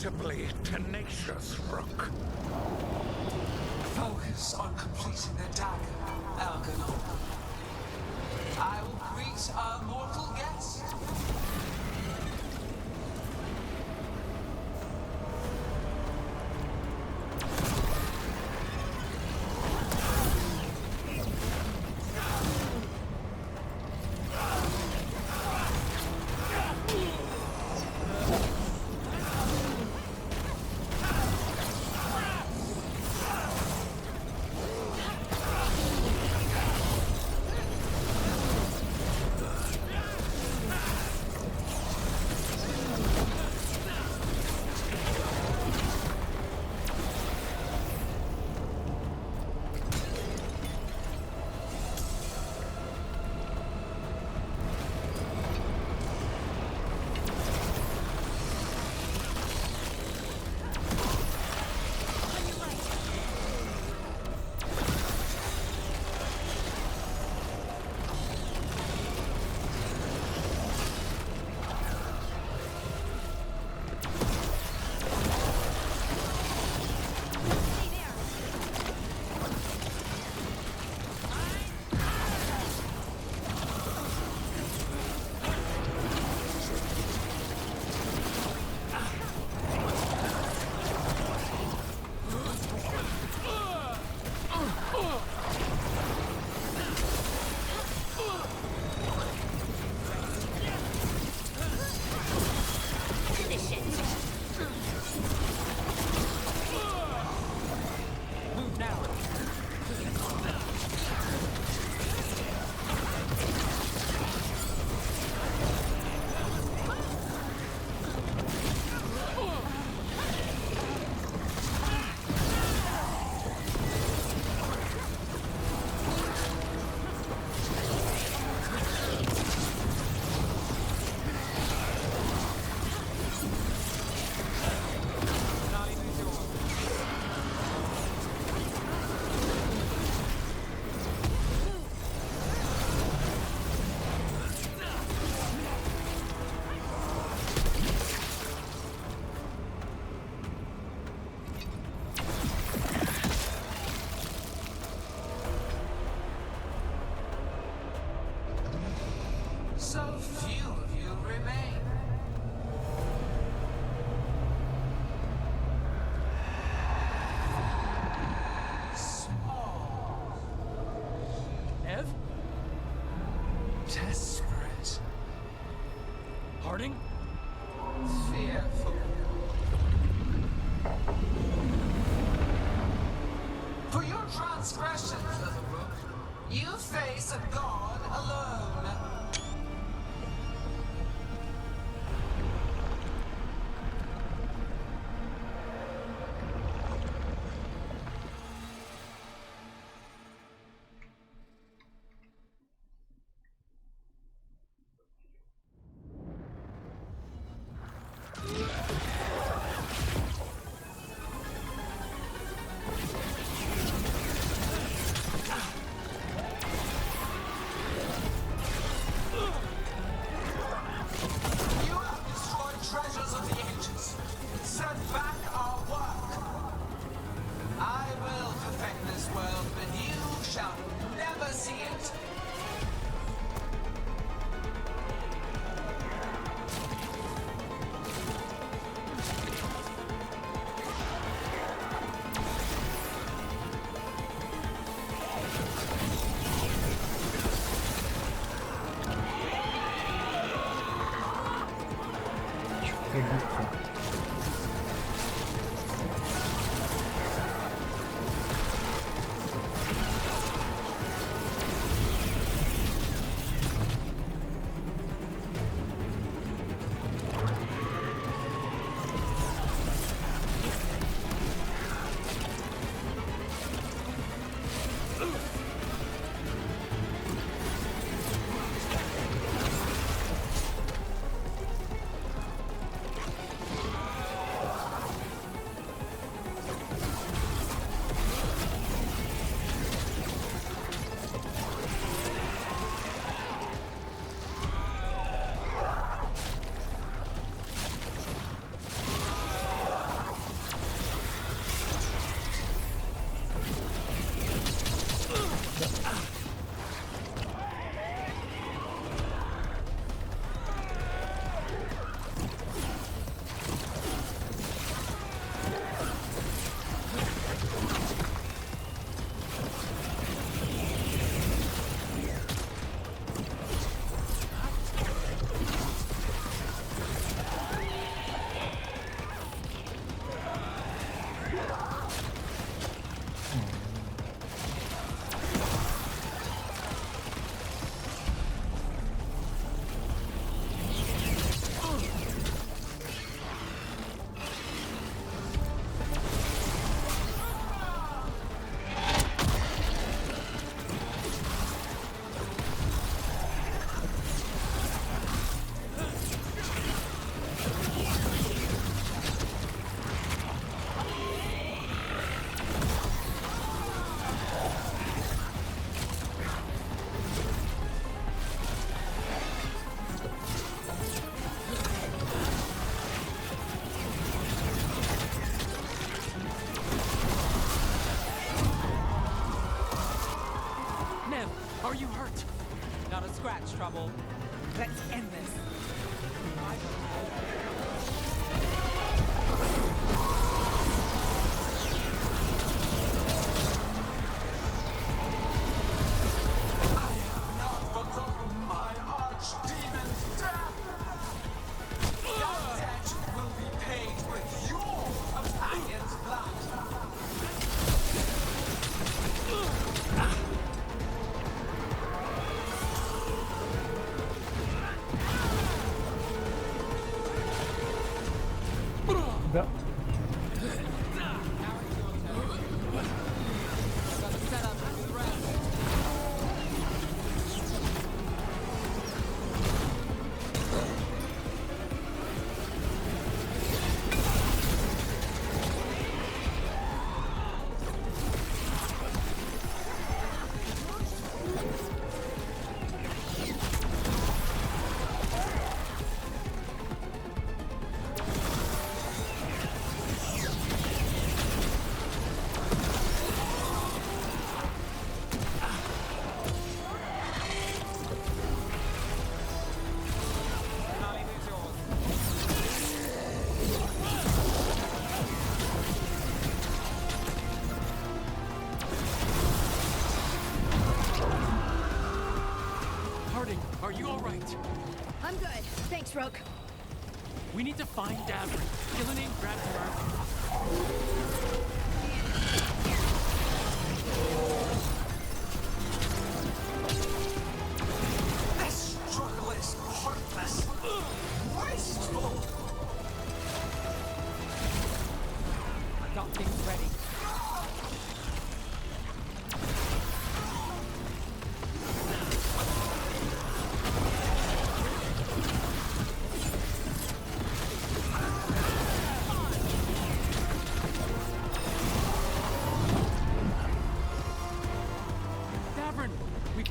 incredibly tenacious, Rook. Focus on completing the dagger, Algernon. I will greet our mortal guest. So few of you remain. Small. Ev? Desperate. Harding? Fearful. For your transgressions, Little Rook, you face a god alone. trouble. Let's end this. My archdemon's death! Your debt will be paid with your companion's blood! Да. Are you alright? I'm good. Thanks, Rook. We need to find Davin. Gillenane grabbed her. This struggle is heartless, wasteful. I got things ready.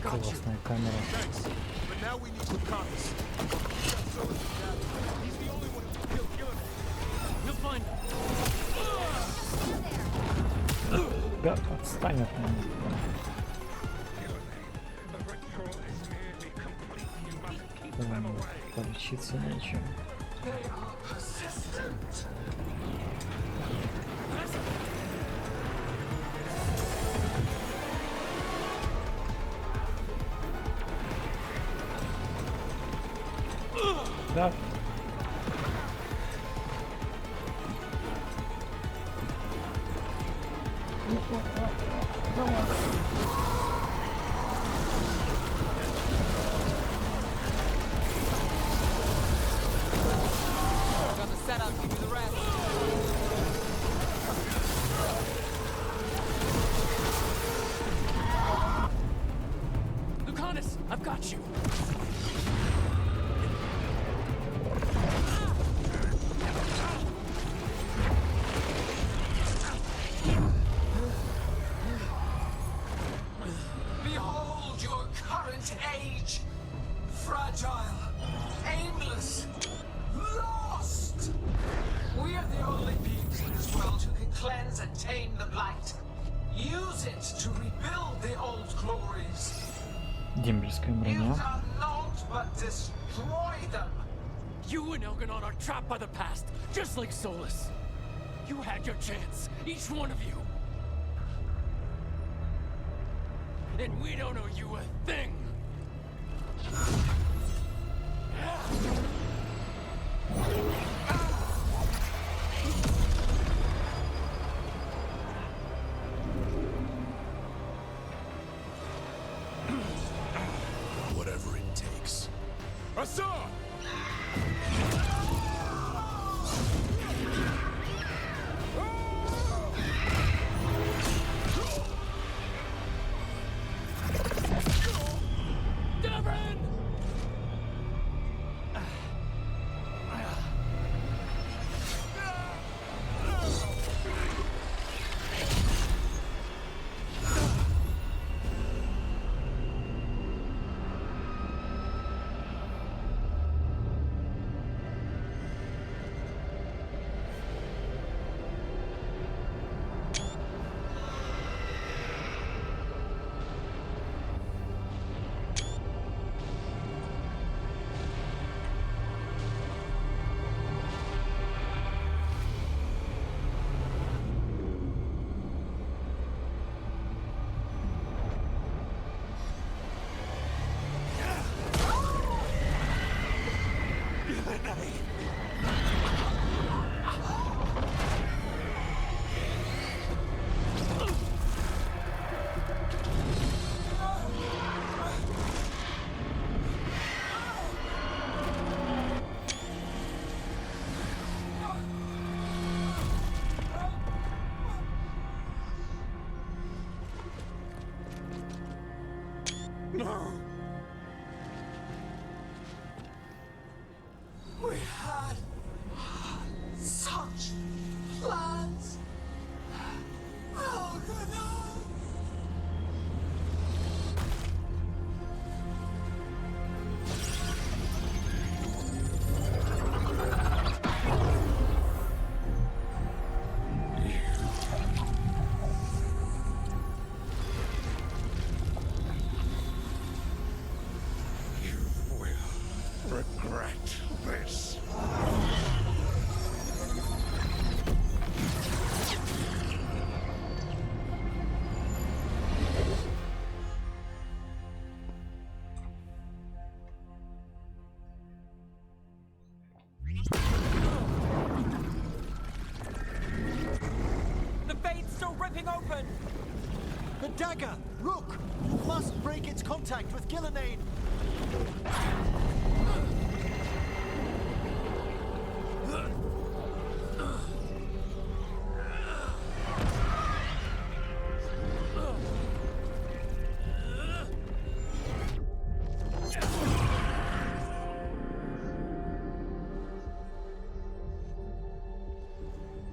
Классная камера. But now we need Lucanus. He's the only one who can kill Gillenane. We'll find him. Да, отстань от меня. Полечиться нечем. Да. Got the setup, give me the rest. Lucanus, I've got you. Behold your current age. Fragile, aimless, lost. We are the only beings in this world who can cleanse and tame the blight. Use it to rebuild the old glories. Дембельская You броня. cannot but destroy them. You and Elganon are trapped by the past, just like Solus. You had your chance, each one of you. And we don't owe you a thing. Whatever it takes. Assad! Davin! We had such plans. Oh, good. Regret this. The Fade's still ripping open! The dagger! Rook! You must break its contact with Gillenane!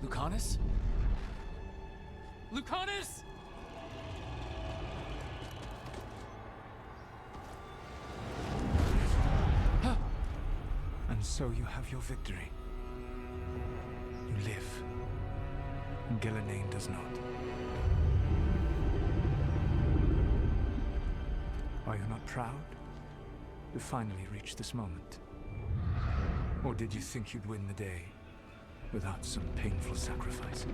Lucanus? Lucanus! And so you have your victory. You live. And Gillenane does not. Are you not proud to finally reach this moment? Or did you think you'd win the day without some painful sacrifice?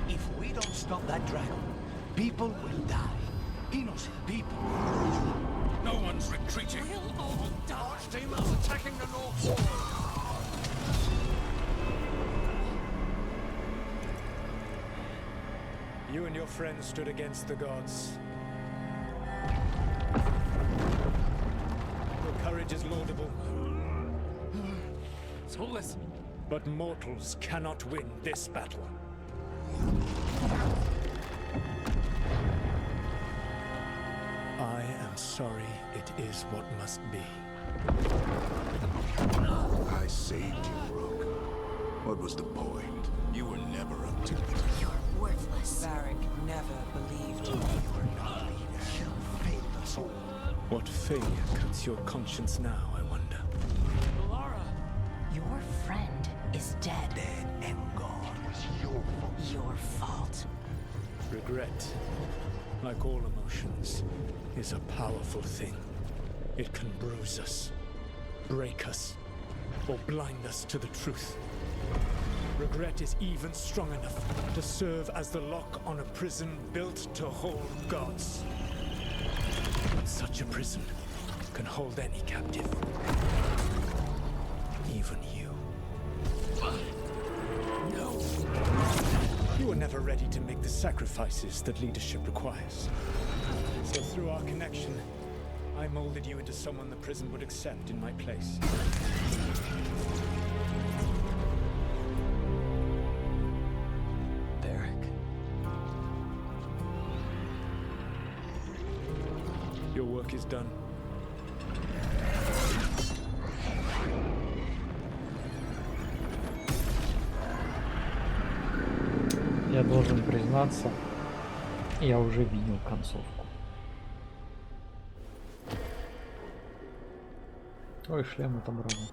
If we don't stop that dragon, people will die. Innocent people. No one's retreating. We'll all die. Demons attacking the North Wall. You and your friends stood against the gods. Your courage is laudable. Soulless. But mortals cannot win this battle. I am sorry, it is what must be. I saved you, Rook. What was the point? You were never up to it. You're worthless. Varric never believed you. Failed us all. What failure cuts your conscience now, I wonder? Lara! Your friend is dead. Dead and gone. It was your fault. Your fault. Regret, like all emotions, is a powerful thing. It can bruise us, break us, or blind us to the truth. Regret is even strong enough to serve as the lock on a prison built to hold gods. Such a prison can hold any captive. Even you. No! You were never ready to make the sacrifices that leadership requires. So through our connection, I molded you into someone the prison would accept in my place. Varric. Your work is done. Я должен признаться, я уже видел концовку. Ой, шлем отобрали.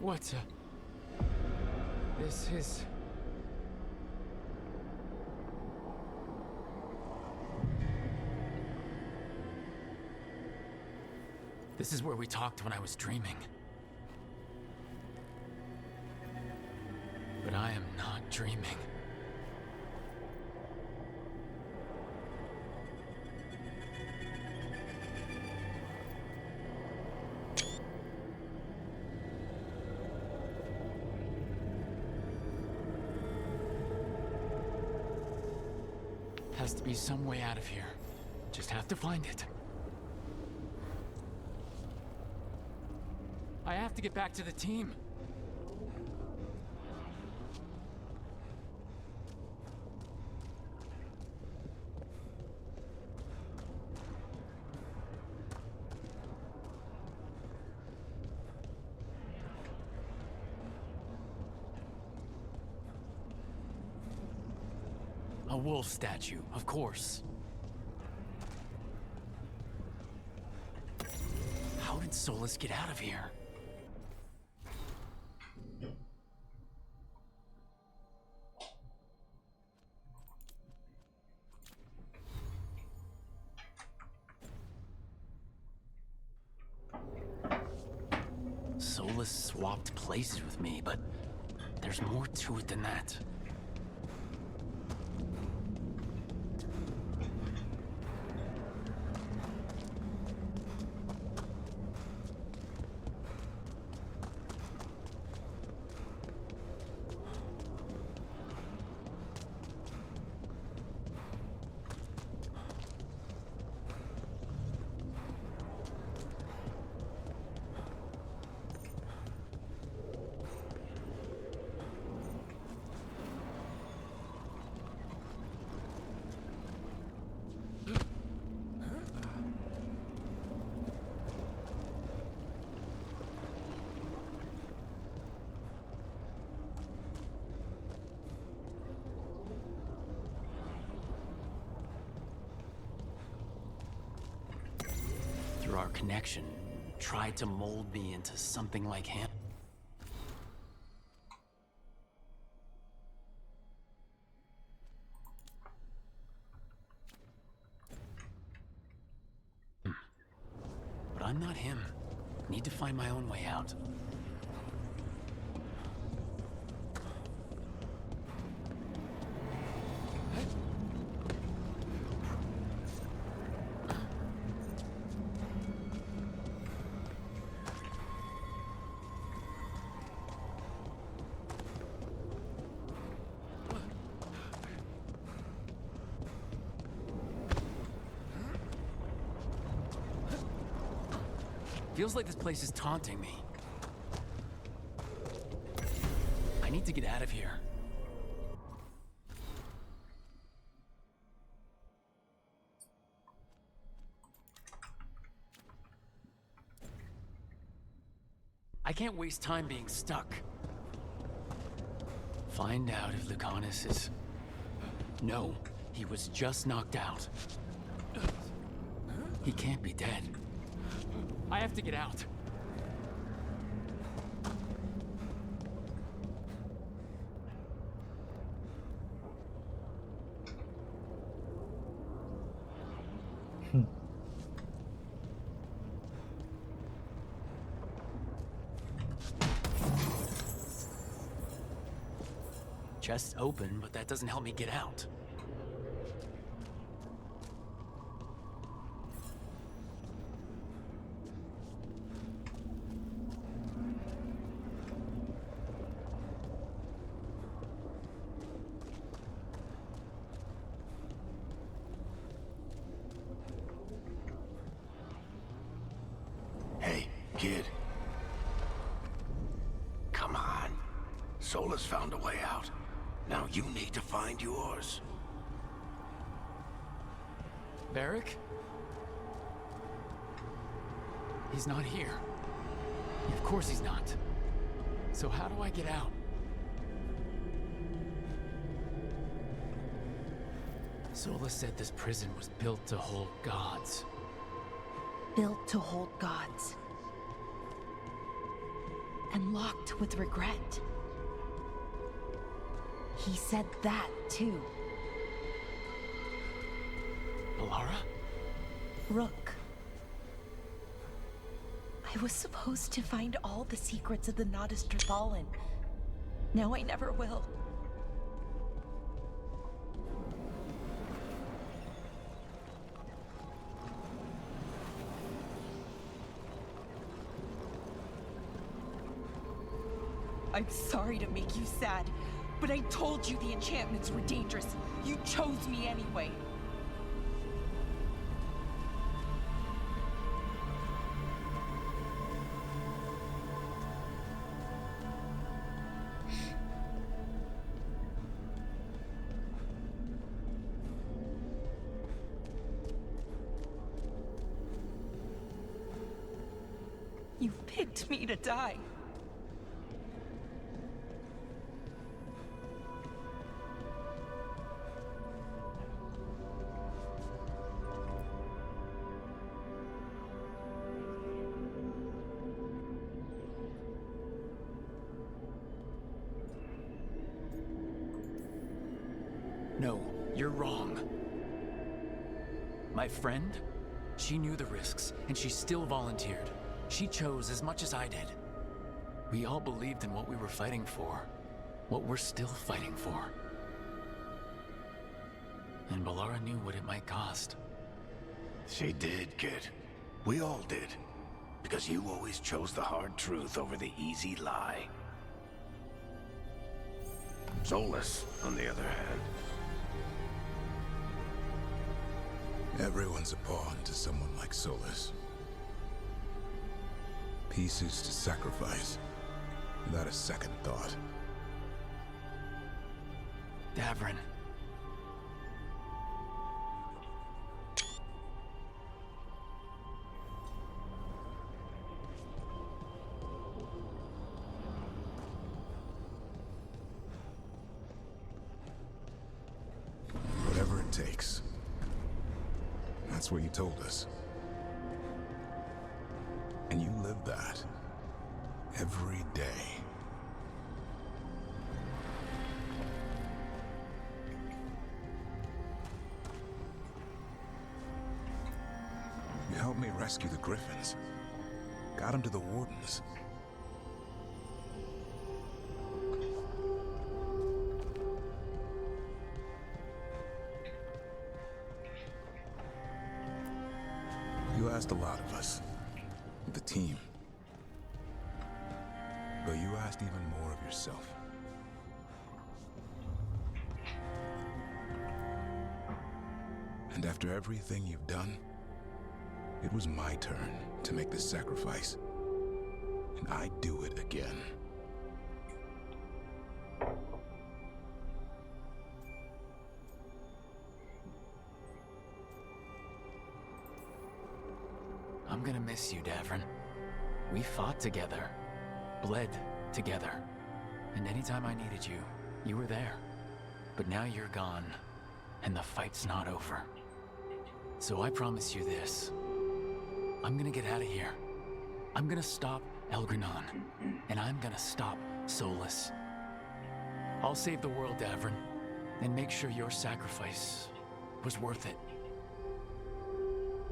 What? This is... This is where we talked when I was dreaming. But I am not dreaming. Has to be some way out of here. Just have to find it. I have to get back to the team. A wolf statue, of course. How did Solus get out of here? Solus swapped places with me, but there's more to it than that. Through our connection, tried to mold me into something like him. But I'm not him. Need to find my own way out. Feels like this place is taunting me. I need to get out of here. I can't waste time being stuck. Find out if Lucanus is... No, he was just knocked out. He can't be dead. I have to get out. Chest's open, but that doesn't help me get out. Hey, kid. Come on. Solus found a way out. Now you need to find yours. Barrick? He's not here. Of course he's not. So how do I get out? Solus said this prison was built to hold gods. Built to hold gods. And locked with regret. He said that, too. Alara? Rook. I was supposed to find all the secrets of the Nodus Trithallan. Now I never will. I'm sorry to make you sad, but I told you the enchantments were dangerous. You chose me anyway. You picked me to die. No, you're wrong. My friend, she knew the risks, and she still volunteered. She chose as much as I did. We all believed in what we were fighting for, what we're still fighting for. And Balara knew what it might cost. She did, kid. We all did. Because you always chose the hard truth over the easy lie. Solus, on the other hand. Everyone's a pawn to someone like Solus. Pieces to sacrifice, without a second thought. Davrin. Whatever it takes. That's what you told us. And you live that every day. You helped me rescue the Griffins. Got them to the Wardens. You asked a lot of us. The team. But you asked even more of yourself. And after everything you've done, it was my turn to make this sacrifice. And I'd do it again. I'm gonna miss you, Davrin. We fought together, bled together, and anytime I needed you, you were there. But now you're gone, and the fight's not over. So I promise you this. I'm gonna get out of here. I'm gonna stop Elgranon, and I'm gonna stop Solus. I'll save the world, Davrin, and make sure your sacrifice was worth it.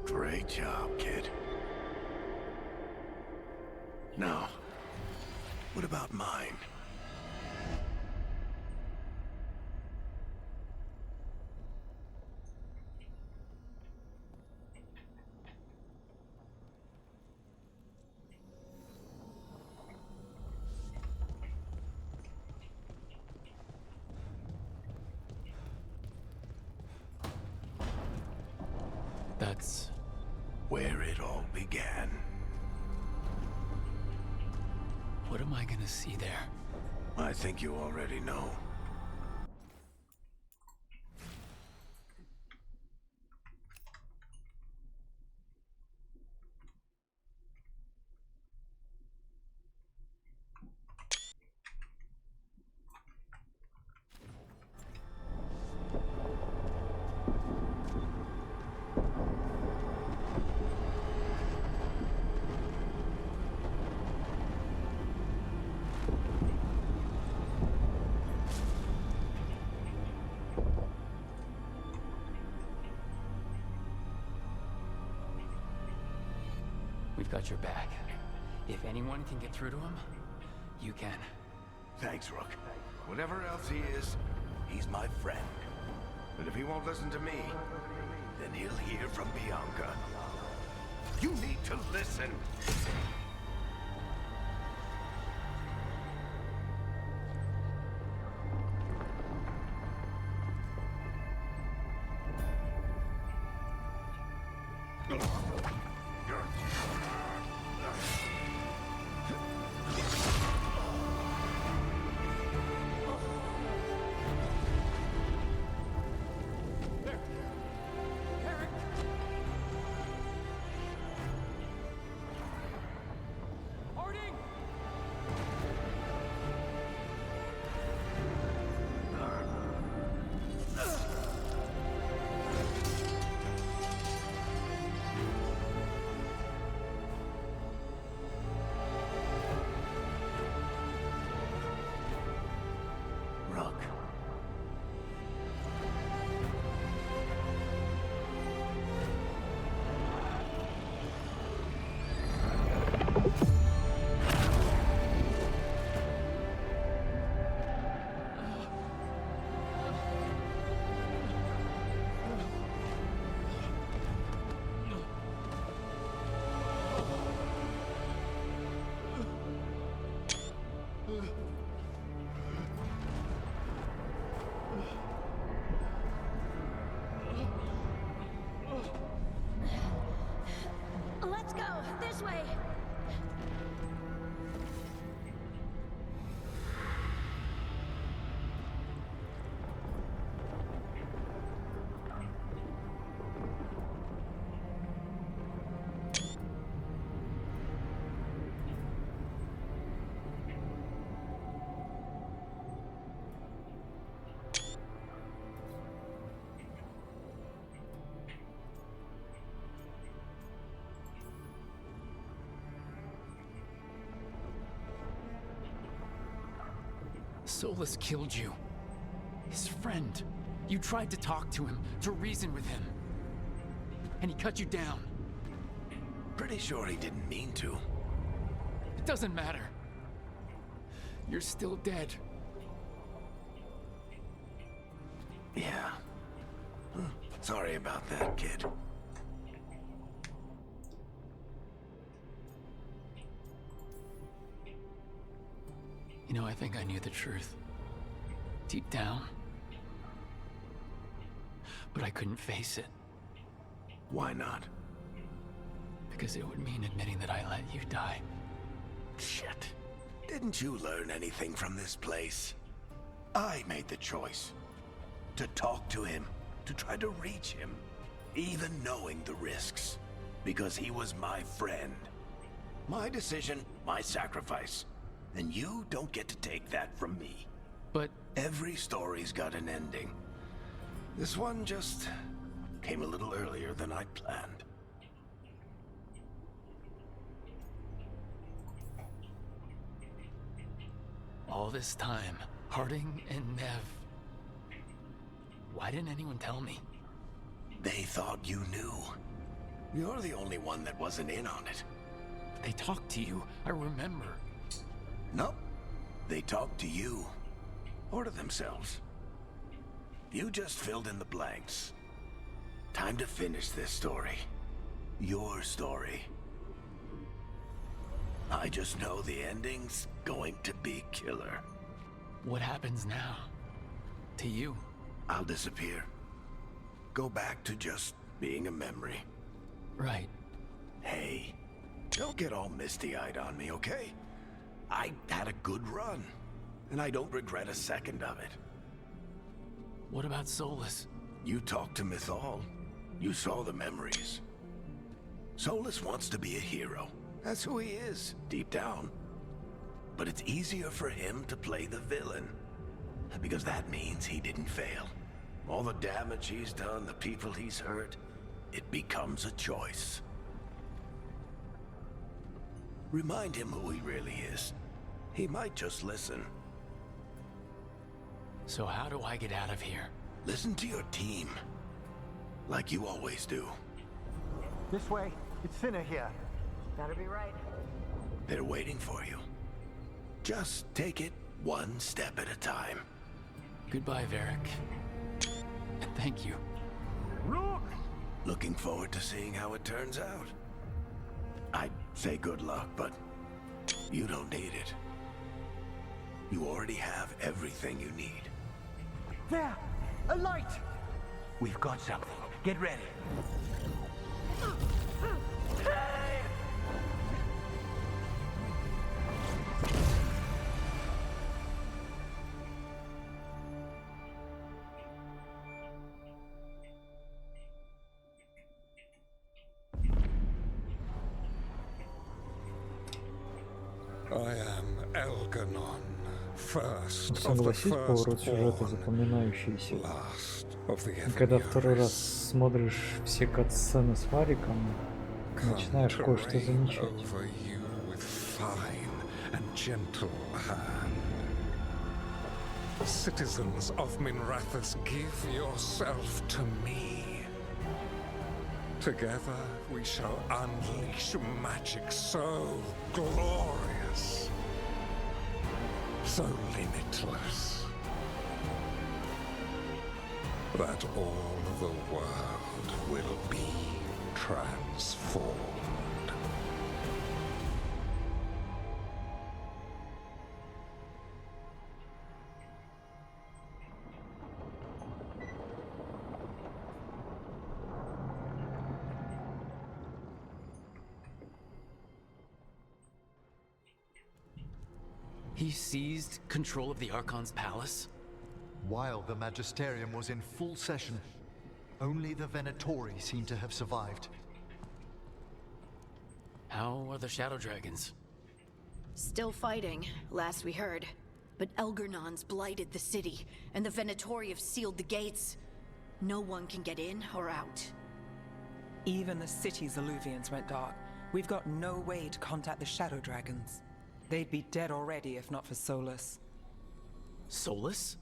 Great job, kid. Now, what about mine? That's where it all began. What am I gonna see there? I think you already know. We've got your back. If anyone can get through to him, you can. Thanks, Rook. Whatever else he is, he's my friend. And if he won't listen to me, then he'll hear from Bianca. You need to listen! Let's go! This way! Solus killed you. His friend. You tried to talk to him, to reason with him. And he cut you down. Pretty sure he didn't mean to. It doesn't matter. You're still dead. Yeah. Sorry about that, kid. You know, I think I knew the truth. Deep down. But I couldn't face it. Why not? Because it would mean admitting that I let you die. Shit. Didn't you learn anything from this place? I made the choice. To talk to him, to try to reach him, even knowing the risks. Because he was my friend. My decision, my sacrifice. And you don't get to take that from me. But every story's got an ending. This one just came a little earlier than I'd planned. all this time, Harding and Nev. Why didn't anyone tell me? They thought you knew. You're the only one that wasn't in on it. But they talked to you, I remember. Nope. They talked to you. Or to themselves. You just filled in the blanks. Time to finish this story. Your story. I just know the ending's going to be killer. What happens now? To you? I'll disappear. Go back to just being a memory. Right. Hey, don't get all misty-eyed on me, okay? I had a good run, and I don't regret a second of it. What about Solus? You talked to Mythal. You saw the memories. Solus wants to be a hero. That's who he is, deep down. But it's easier for him to play the villain. Because that means he didn't fail. All the damage he's done, the people he's hurt, it becomes a choice. Remind him who he really is. He might just listen. So how do I get out of here? Listen to your team. Like you always do. This way. It's thinner here. Better be right. They're waiting for you. Just take it one step at a time. Goodbye, Varric. And thank you. Looking forward to seeing how it turns out. I'd say good luck, but you don't need it. You already have everything you need. There! A light! We've got something. Get ready. I am Elganon, first of the Согласись, поворот сюжета firstborn, запоминающийся. last of the И когда второй раз Evangelist. смотришь все катсцены с Вариком, начинаешь Come to кое-что reign замечать. over you with fine and gentle hand. Citizens of Minrathous, give yourself to me. Together we shall unleash magic so glorious, so limitless, that all the world will be transformed. He seized control of the Archon's palace? While the Magisterium was in full session, only the Venatori seem to have survived. How are the Shadow Dragons? Still fighting, last we heard. But Elgernon's blighted the city, and the Venatori have sealed the gates. No one can get in or out. Even the city's Illuvians went dark. We've got no way to contact the Shadow Dragons. They'd be dead already if not for Solus. Solus?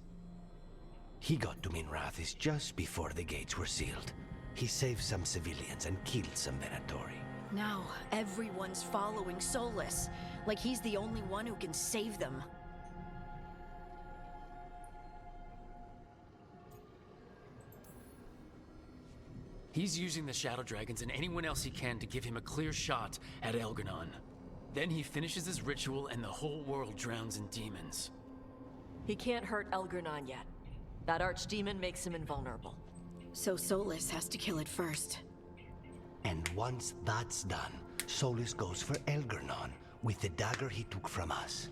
He got to Minrathous just before the gates were sealed. He saved some civilians and killed some Venatori. Now, everyone's following Solus, like he's the only one who can save them. He's using the Shadow Dragons and anyone else he can to give him a clear shot at Elgernon. Then he finishes his ritual and the whole world drowns in demons. He can't hurt Elgernon yet. That archdemon makes him invulnerable. So Solus has to kill it first. And once that's done, Solus goes for Elgernon with the dagger he took from us.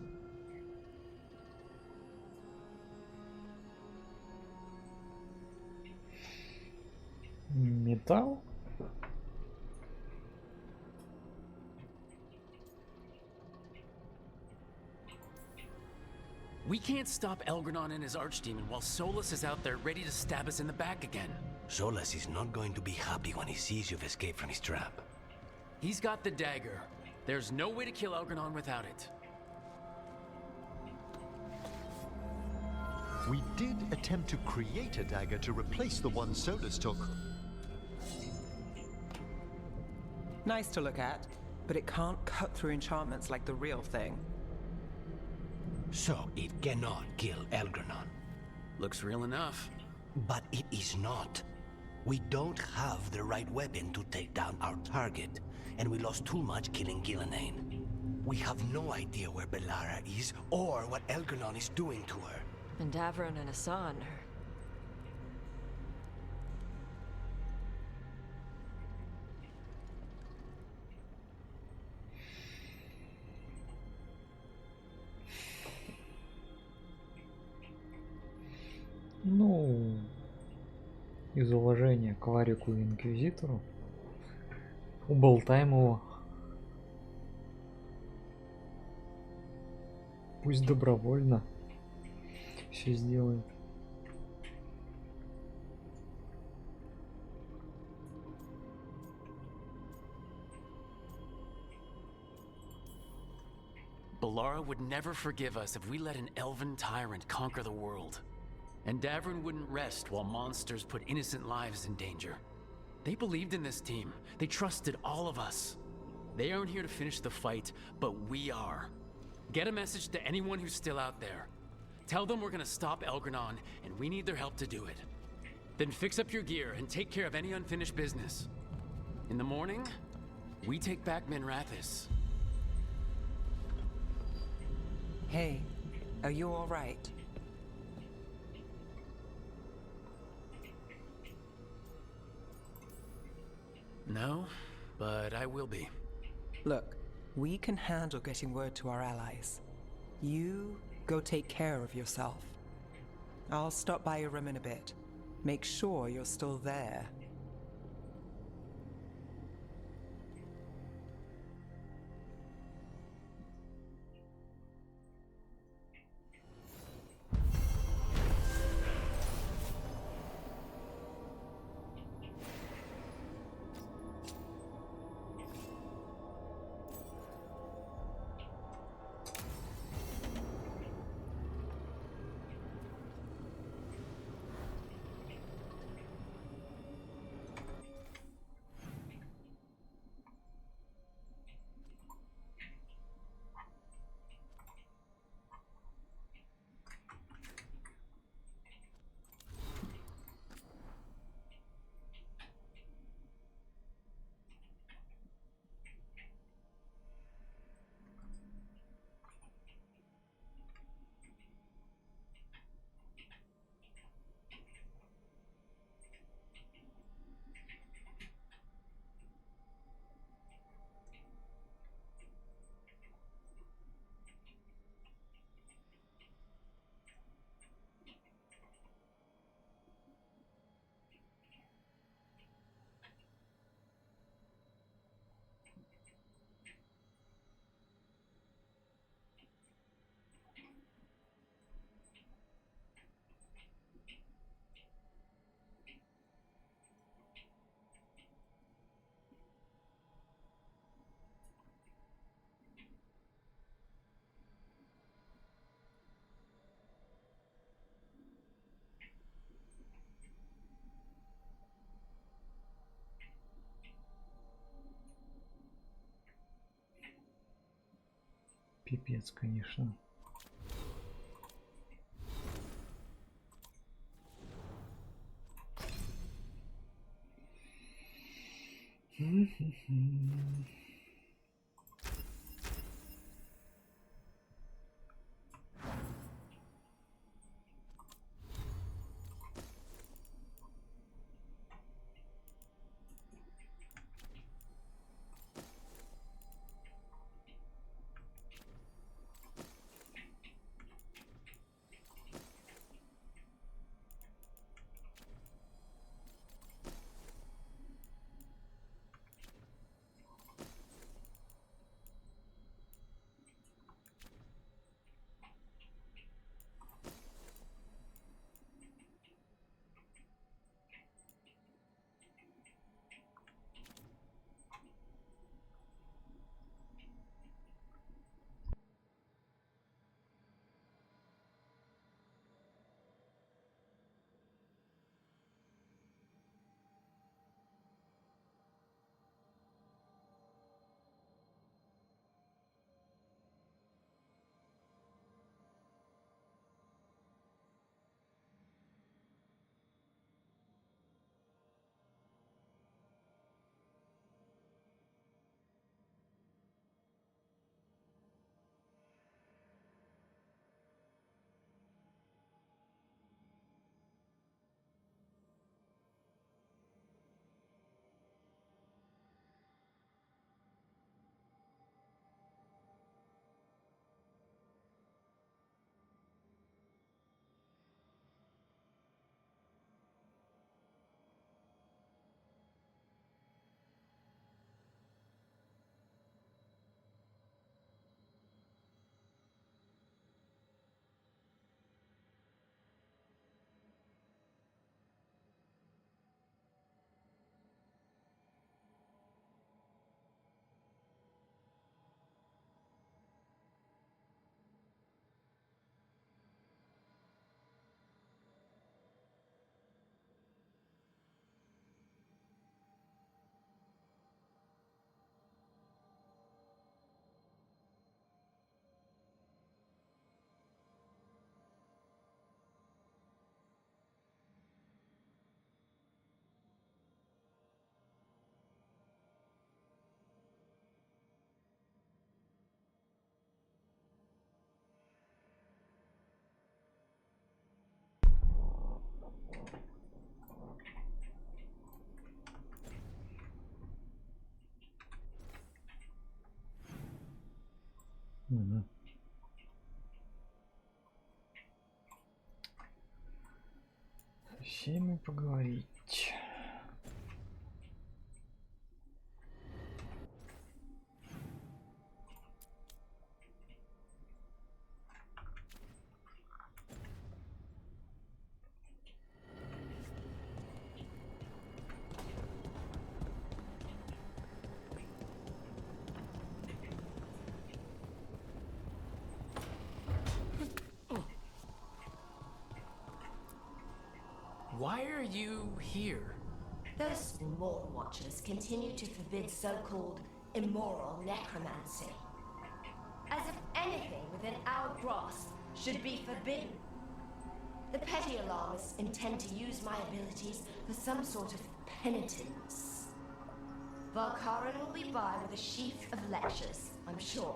Металл? We can't stop Elgernon and his archdemon while Solus is out there ready to stab us in the back again. Solus is not going to be happy when he sees you've escaped from his trap. He's got the dagger. There's no way to kill Elgernon without it. We did attempt to create a dagger to replace the one Solus took. Nice to look at, but it can't cut through enchantments like the real thing. So it cannot kill Elgernon. Looks real enough. But it is not. We don't have the right weapon to take down our target, and we lost too much killing Gillenane. We have no idea where Bellara is or what Elgernon is doing to her. And Davron and Hassan are... Ну, из уважения к Варику и Инквизитору уболтаем его. Пусть добровольно все сделает. Bellara would never forgive us if we let an elven tyrant conquer the world. And Davron wouldn't rest while monsters put innocent lives in danger. They believed in this team. They trusted all of us. They aren't here to finish the fight, but we are. Get a message to anyone who's still out there. Tell them we're gonna stop Elgranon, and we need their help to do it. Then fix up your gear and take care of any unfinished business. In the morning, we take back Minrathis. Hey, are you all right? No, but I will be. Look, we can handle getting word to our allies. You go take care of yourself. I'll stop by your room in a bit. Make sure you're still there. Пипец, конечно. Всеми поговорить. Why are you here? Those Morn Watchers continue to forbid so-called immoral necromancy. As if anything within our grasp should be forbidden. The petty alarmists intend to use my abilities for some sort of penitence. Valkaran will be by with a sheaf of lectures, I'm sure.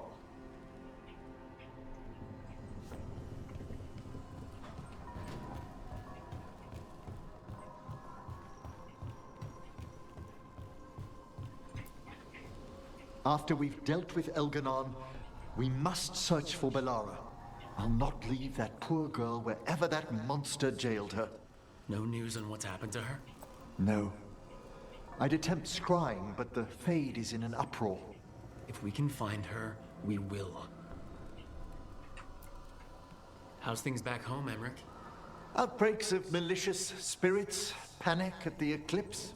After we've dealt with Elganon, we must search for Bellara. I'll not leave that poor girl wherever that monster jailed her. No news on what's happened to her? No. I'd attempt scrying, but the Fade is in an uproar. If we can find her, we will. How's things back home, Emmerich? Outbreaks of malicious spirits, panic at the eclipse.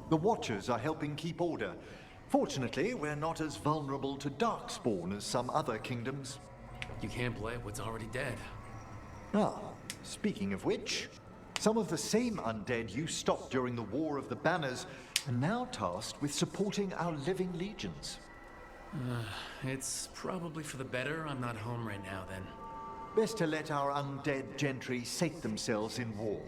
The Watchers are helping keep order. Fortunately, we're not as vulnerable to Darkspawn as some other kingdoms. You can't blame what's already dead. Ah, speaking of which, some of the same undead you stopped during the War of the Banners are now tasked with supporting our living legions. It's probably for the better I'm not home right now, then. Best to let our undead gentry sate themselves in war.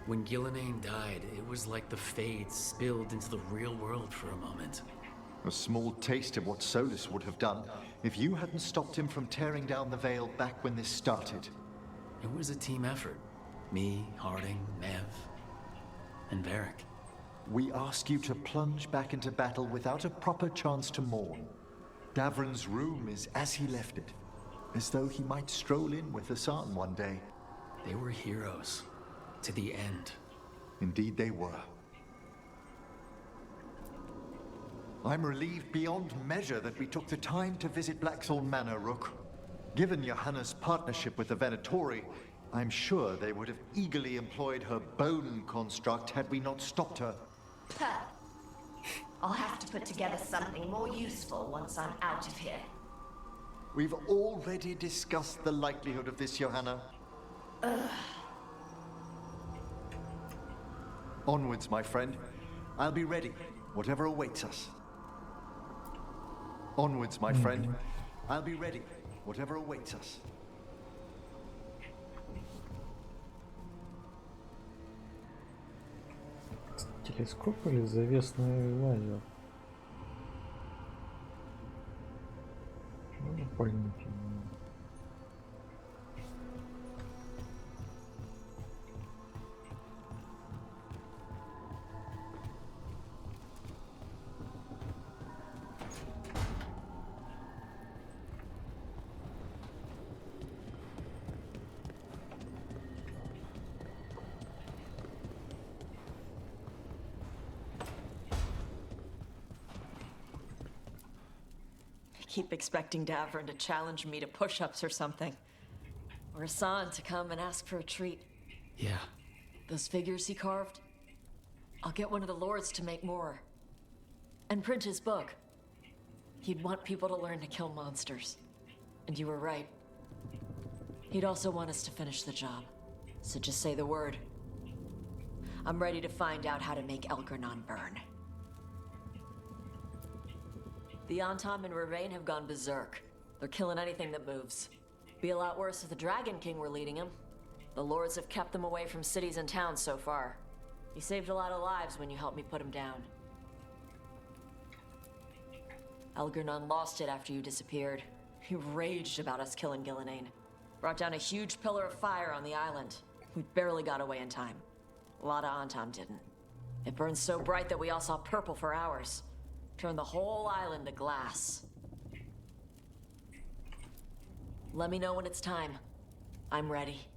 When Gillenane died, it was like the Fade spilled into the real world for a moment. A small taste of what Solus would have done if you hadn't stopped him from tearing down the Veil back when this started. It was a team effort. Me, Harding, Nev, and Varric. We ask you to plunge back into battle without a proper chance to mourn. Davron's room is as he left it, as though he might stroll in with Hassan one day. They were heroes. To the end. Indeed they were. I'm relieved beyond measure that we took the time to visit Blackthorn Manor, Rook. Given Johanna's partnership with the Venatori, I'm sure they would have eagerly employed her bone construct had we not stopped her. I'll have to put together something more useful once I'm out of here. We've already discussed the likelihood of this, Johanna. Onwards, my friend. I'll be ready, whatever awaits us. Onwards, my friend. I'll be ready, whatever awaits us. Телескоп или завесный лазер? Ну, напальники. Keep expecting Davron to challenge me to push-ups or something. Or Hassan to come and ask for a treat. Yeah. Those figures he carved? I'll get one of the lords to make more. And print his book. He'd want people to learn to kill monsters. And you were right. He'd also want us to finish the job. So just say the word. I'm ready to find out how to make Elgranon burn. The Antam and Ravain have gone berserk. They're killing anything that moves. Be a lot worse if the Dragon King were leading them. The lords have kept them away from cities and towns so far. You saved a lot of lives when you helped me put him down. Elgranon lost it after you disappeared. He raged about us killing Gillenane. Brought down a huge pillar of fire on the island. We barely got away in time. A lot of Antam didn't. It burned so bright that we all saw purple for hours. Turned the whole island to glass. Let me know when it's time. I'm ready.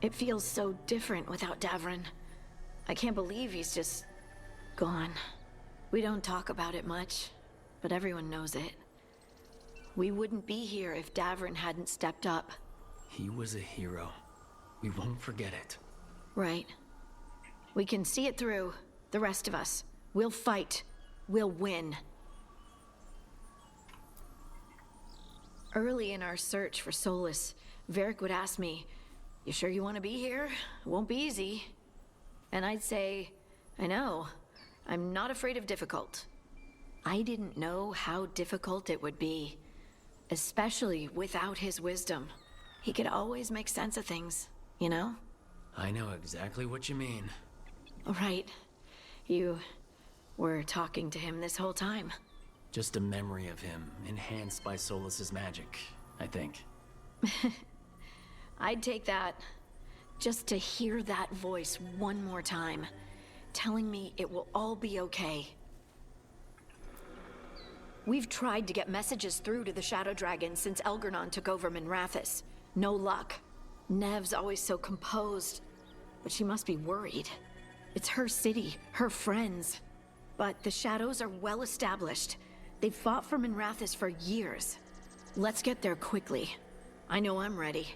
It feels so different without Davrin. I can't believe he's just gone. We don't talk about it much, but everyone knows it. We wouldn't be here if Davrin hadn't stepped up. He was a hero. We won't forget it. Right. We can see it through, the rest of us. We'll fight. We'll win. Early in our search for Solus, Varric would ask me, "You sure you want to be here? It won't be easy." And I'd say, "I know. I'm not afraid of difficult." I didn't know how difficult it would be, especially without his wisdom. He could always make sense of things, you know? I know exactly what you mean. Right. You were talking to him this whole time. Just a memory of him, enhanced by Solus's magic, I think. I'd take that. Just to hear that voice one more time, telling me it will all be okay. We've tried to get messages through to the Shadow Dragon since Elgernon took over Minrathous. No luck. Nev's always so composed, but she must be worried. It's her city, her friends. But the Shadows are well established. They've fought for Minrathous for years. Let's get there quickly. I know I'm ready.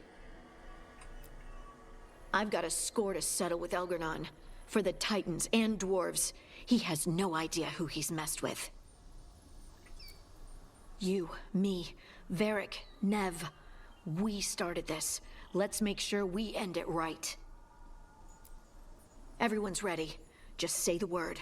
I've got a score to settle with Elgernon. For the Titans and Dwarves. He has no idea who he's messed with. You, me, Varric, Nev. We started this. Let's make sure we end it right. Everyone's ready. Just say the word.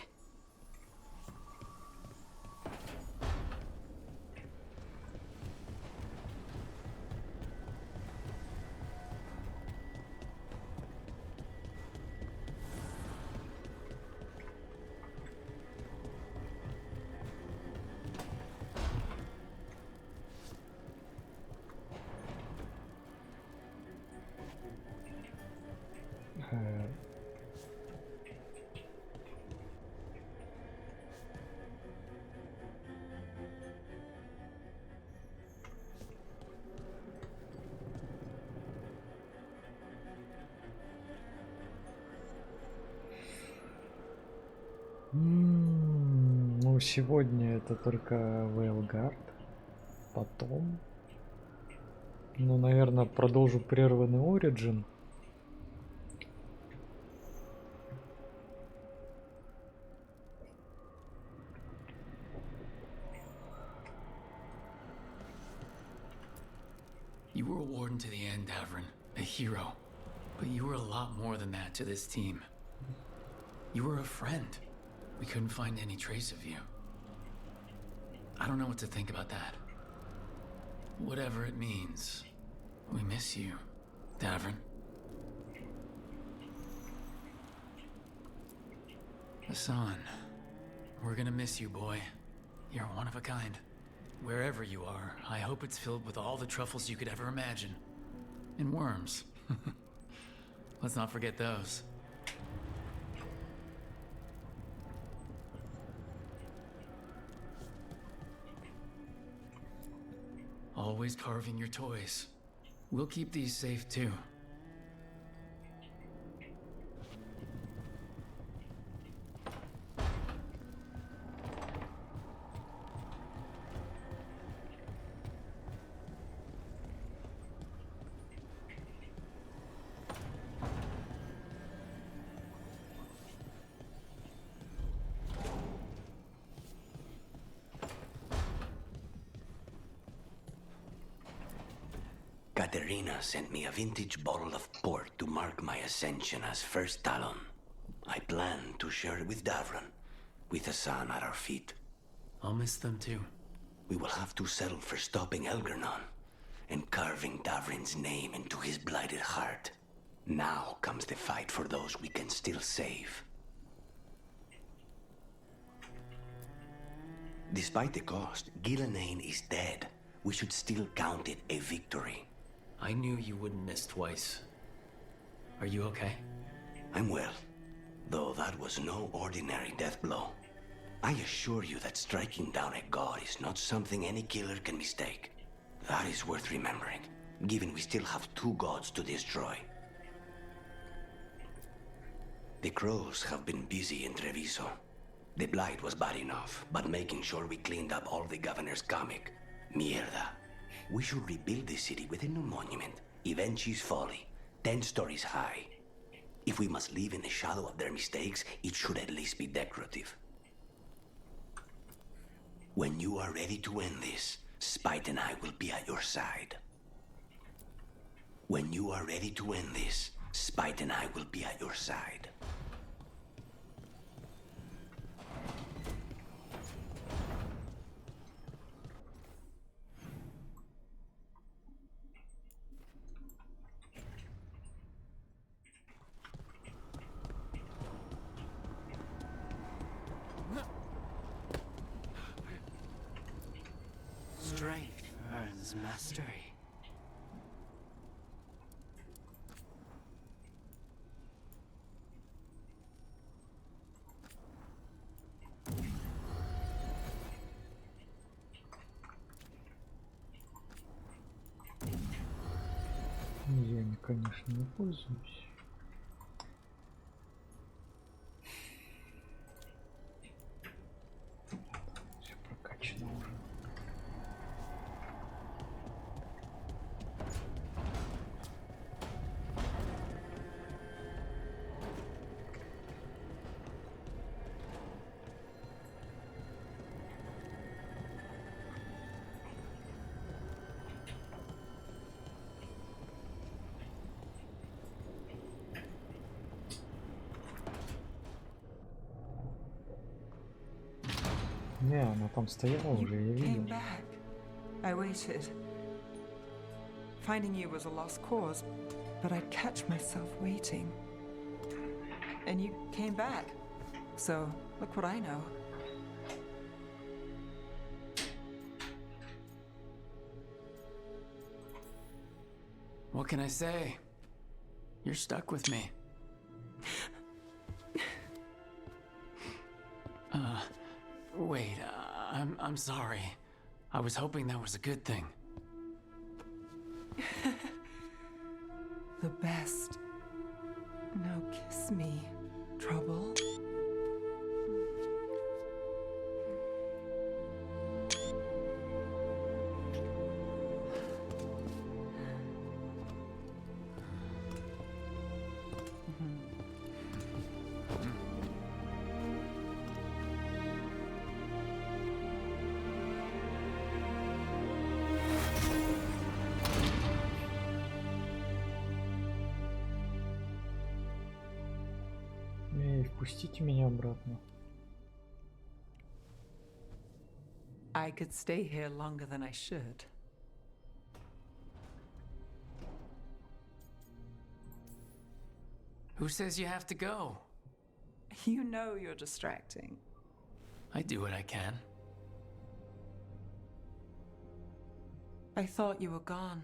Ну, сегодня это только Вейлгард. Потом... Ну, наверное, продолжу прерванный Origin. You were a warden to the end, Davrin. A hero. But you were a lot more than that to this team. You were a friend. We couldn't find any trace of you. I don't know what to think about that. Whatever it means, we miss you, Davrin. Hassan, we're gonna miss you, boy. You're one of a kind. Wherever you are, I hope it's filled with all the truffles you could ever imagine. And worms. Let's not forget those. Always carving your toys. We'll keep these safe too. Katerina sent me a vintage bottle of port to mark my ascension as First Talon. I plan to share it with Davron, with the sun at our feet. I'll miss them too. We will have to settle for stopping Elgernon and carving Davrin's name into his blighted heart. Now comes the fight for those we can still save. Despite the cost, Ghilanane is dead. We should still count it a victory. I knew you wouldn't miss twice. Are you okay? I'm well, though that was no ordinary death blow. I assure you that striking down a god is not something any killer can mistake. That is worth remembering, given we still have 2 gods to destroy. The crows have been busy in Treviso. The blight was bad enough, but making sure we cleaned up all the governor's comic. Mierda. We should rebuild the city with a new monument, Evenchi's Folly, 10 stories high. If we must live in the shadow of their mistakes, it should at least be decorative. When you are ready to end this, Spite and I will be at your side. When you are ready to end this, Spite and I will be at your side. Strength earns mastery. Я ими, конечно, не пользуюсь. Все прокачано уже. Не, она там стояла уже, я Came видел. back. I waited. Finding you was a lost cause, but I'd catch myself waiting. And you came back. So, look what I know. What can I say? You're stuck with me. Wait, I'm sorry. I was hoping that was a good thing. The best. Now kiss me, trouble. И впустите меня обратно. I could stay here longer than I should. Who says you have to go? You know you're distracting. I do what I can. I thought you were gone.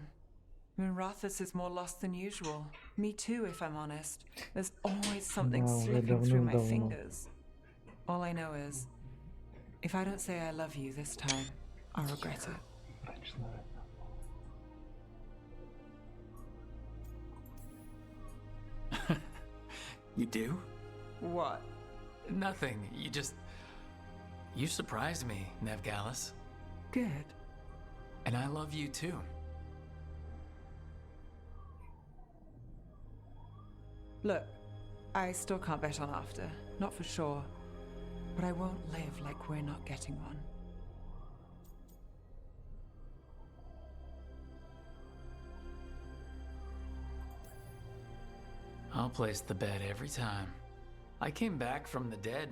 I mean, Rathus is more lost than usual. Me too, if I'm honest. There's always something Да, уже slipping through my давным-давно. fingers. All I know is, if I don't say I love you this time, I'll regret it. Точно. You do? What? Nothing. You surprised me, Nevgalis. Good. And I love you too. Look, I still can't bet on after. Not for sure. But I won't live like we're not getting one. I'll place the bet every time. I came back from the dead.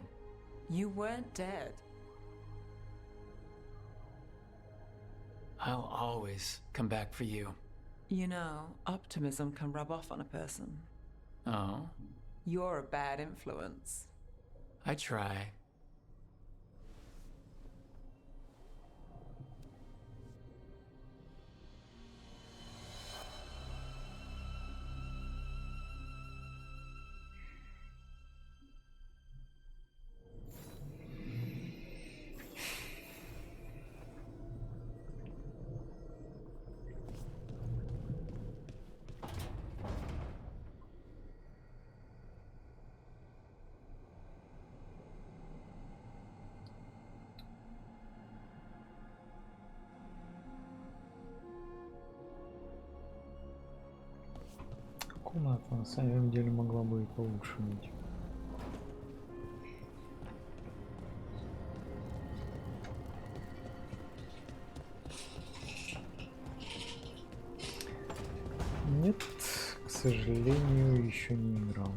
You weren't dead. I'll always come back for you. You know, optimism can rub off on a person. Oh? You're a bad influence. I try. Комната на самом деле могла бы и получше быть. Нет, к сожалению, еще не играл.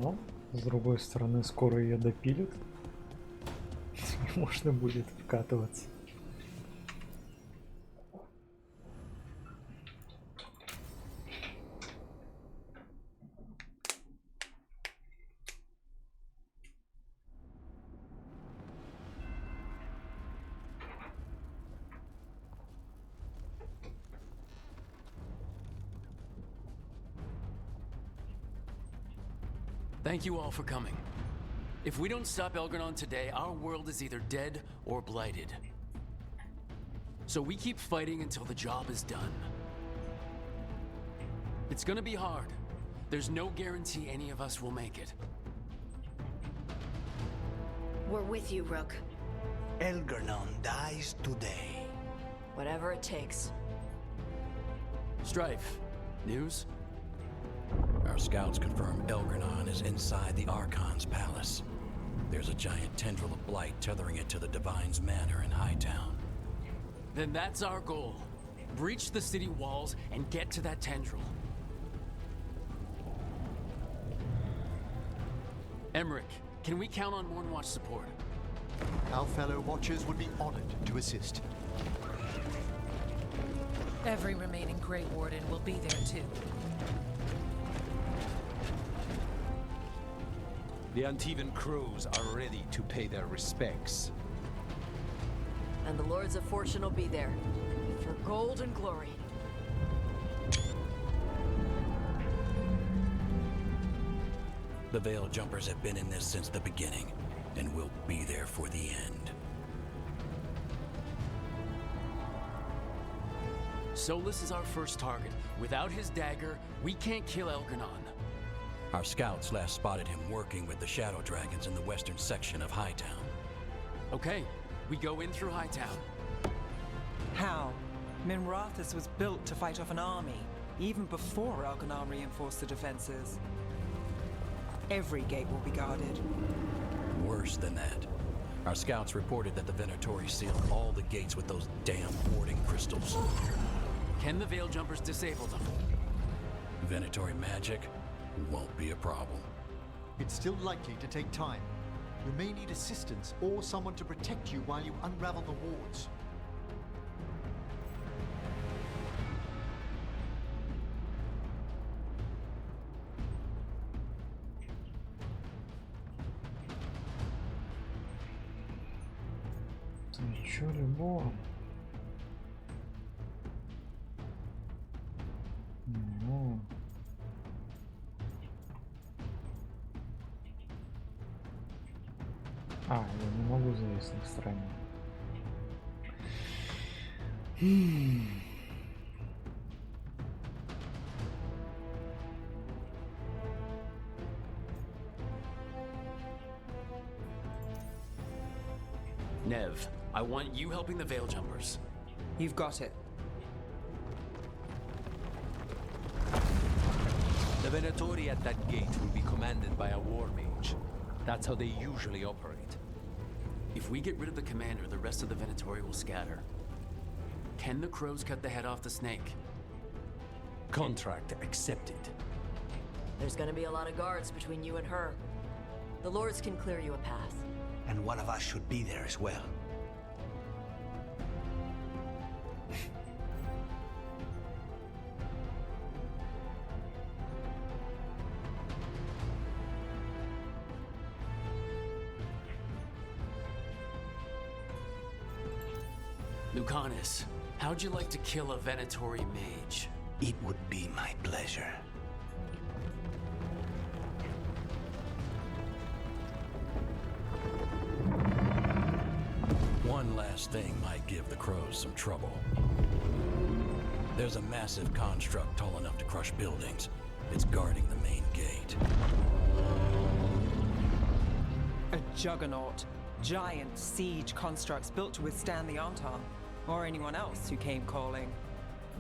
Но, с другой стороны, скоро ее допилят. И можно будет вкатываться. Thank you all for coming. If we don't stop Elgernon today, our world is either dead or blighted. So we keep fighting until the job is done. It's gonna be hard. There's no guarantee any of us will make it. We're with you, Rook. Elgernon dies today. Whatever it takes. Strife, news? Our scouts confirm Elgernon is inside the Archon's palace. There's a giant tendril of blight tethering it to the Divine's manor in Hightown. Then that's our goal. Breach the city walls and get to that tendril. Emmerich, can we count on Mornwatch support? Our fellow Watchers would be honored to assist. Every remaining Grey Warden will be there too. The Antivan crews are ready to pay their respects. And the Lords of Fortune will be there. For gold and glory. The Veil Jumpers have been in this since the beginning, and will be there for the end. Solus is our first target. Without his dagger, we can't kill Elgernon. Our scouts last spotted him working with the Shadow Dragons in the western section of Hightown. Okay, we go in through Hightown. How? Minrathous was built to fight off an army, even before Elgernon reinforced the defenses. Every gate will be guarded. Worse than that. Our scouts reported that the Venatori sealed all the gates with those damn warding crystals. Can the Veil Jumpers disable them? Venatori magic won't be a problem. It's still likely to take time. You may need assistance or someone to protect you while you unravel the wards. Ничего любого. Ну. Я не могу зависеть в стране. Nev, I want you helping the Veil Jumpers. You've got it. The Venatori at that gate will be commanded by a war mage. That's how they usually operate. If we get rid of the commander, the rest of the Venatori will scatter. Can the crows cut the head off the snake? Contract accepted. There's gonna be a lot of guards between you and her. The Lords can clear you a path. And one of us should be there as well. Lucanus, how'd you like to kill a Venatori mage? It would be my pleasure. One last thing might give the crows some trouble. There's a massive construct tall enough to crush buildings. It's guarding the main gate. A juggernaut. Giant siege constructs built to withstand the Antar. Or anyone else who came calling.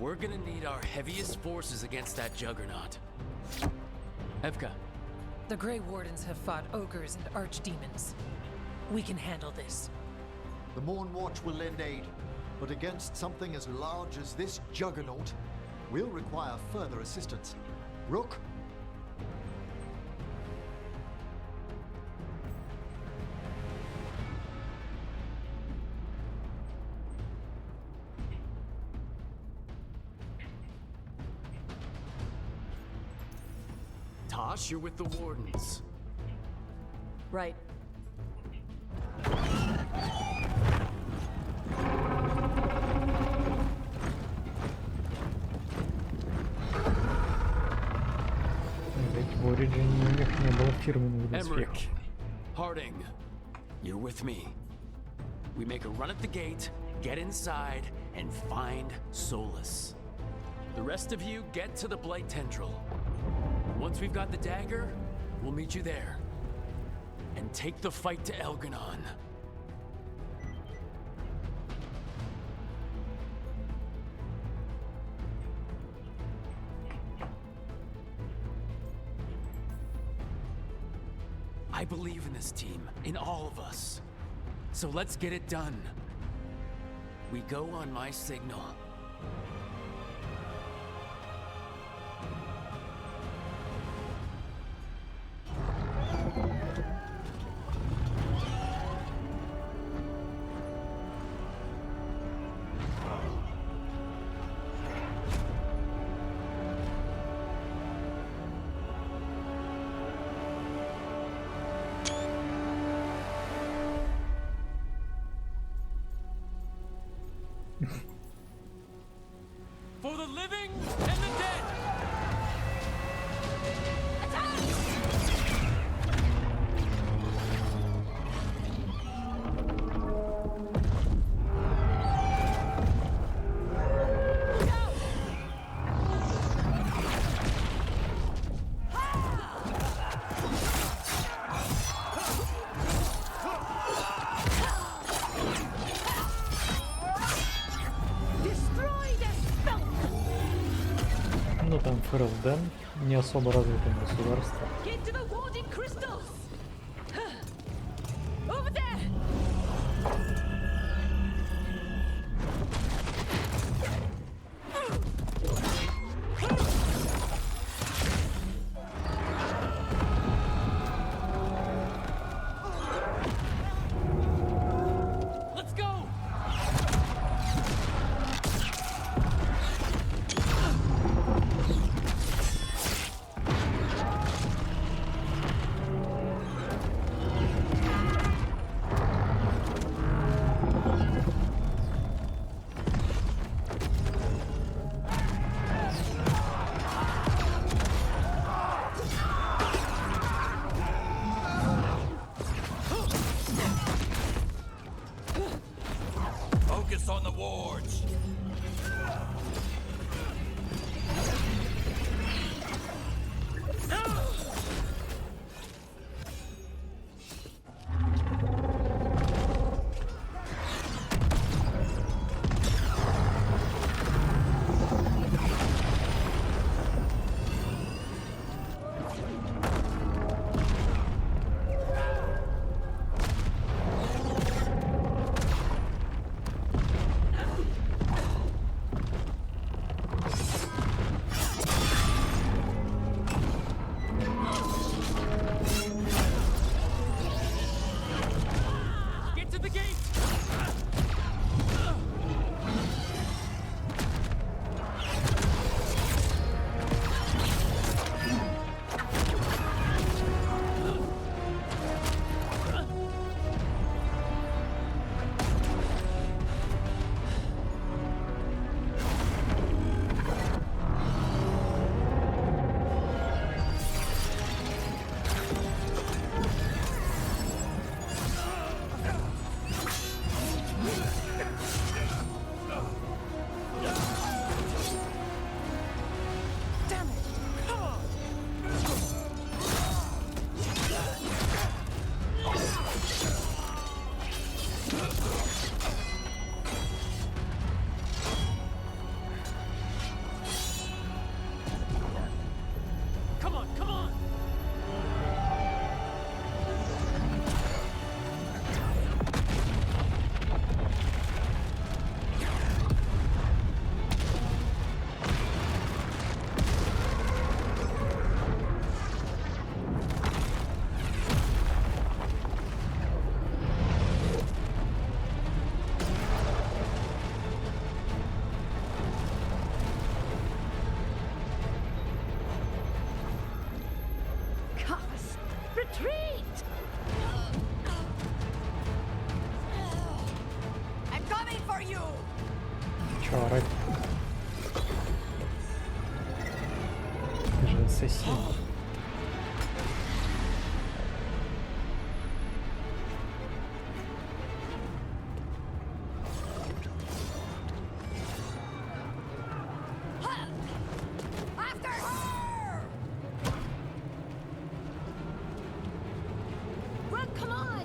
We're gonna need our heaviest forces against that juggernaut. Evka. The Grey Wardens have fought ogres and archdemons. We can handle this. The Morn Watch will lend aid, but against something as large as this juggernaut, we'll require further assistance. Rook? Tosh, you're with the Wardens. Right. Ведь в Origin у них не было фирменных доспехов. Emmerich, Harding, you're with me. We make a run at the gate, get inside, and find Solus. The rest of you get to the Blight Tendril. Once we've got the dagger, we'll meet you there. And take the fight to Elgranon. I believe in this team, in all of us. So let's get it done. We go on my signal. For the living and the dead! Ну там ФРЛД не особо развитое государство. Get to the warding crystals! Over there! Let's go! Focus on the wards. Retreat! I'm coming for you! Чё орать? Ты же ассасин. After her! Run, come on!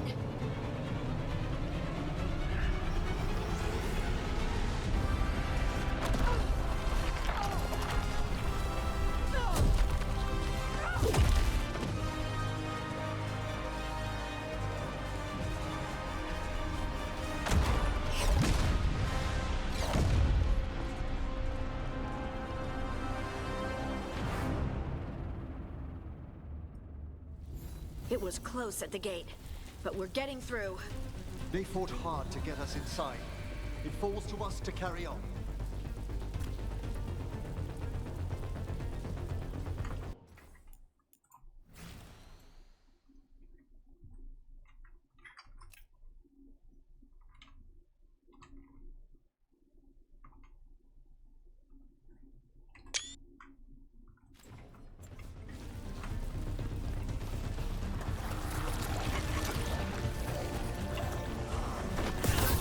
It was close at the gate, but we're getting through. They fought hard to get us inside. It falls to us to carry on.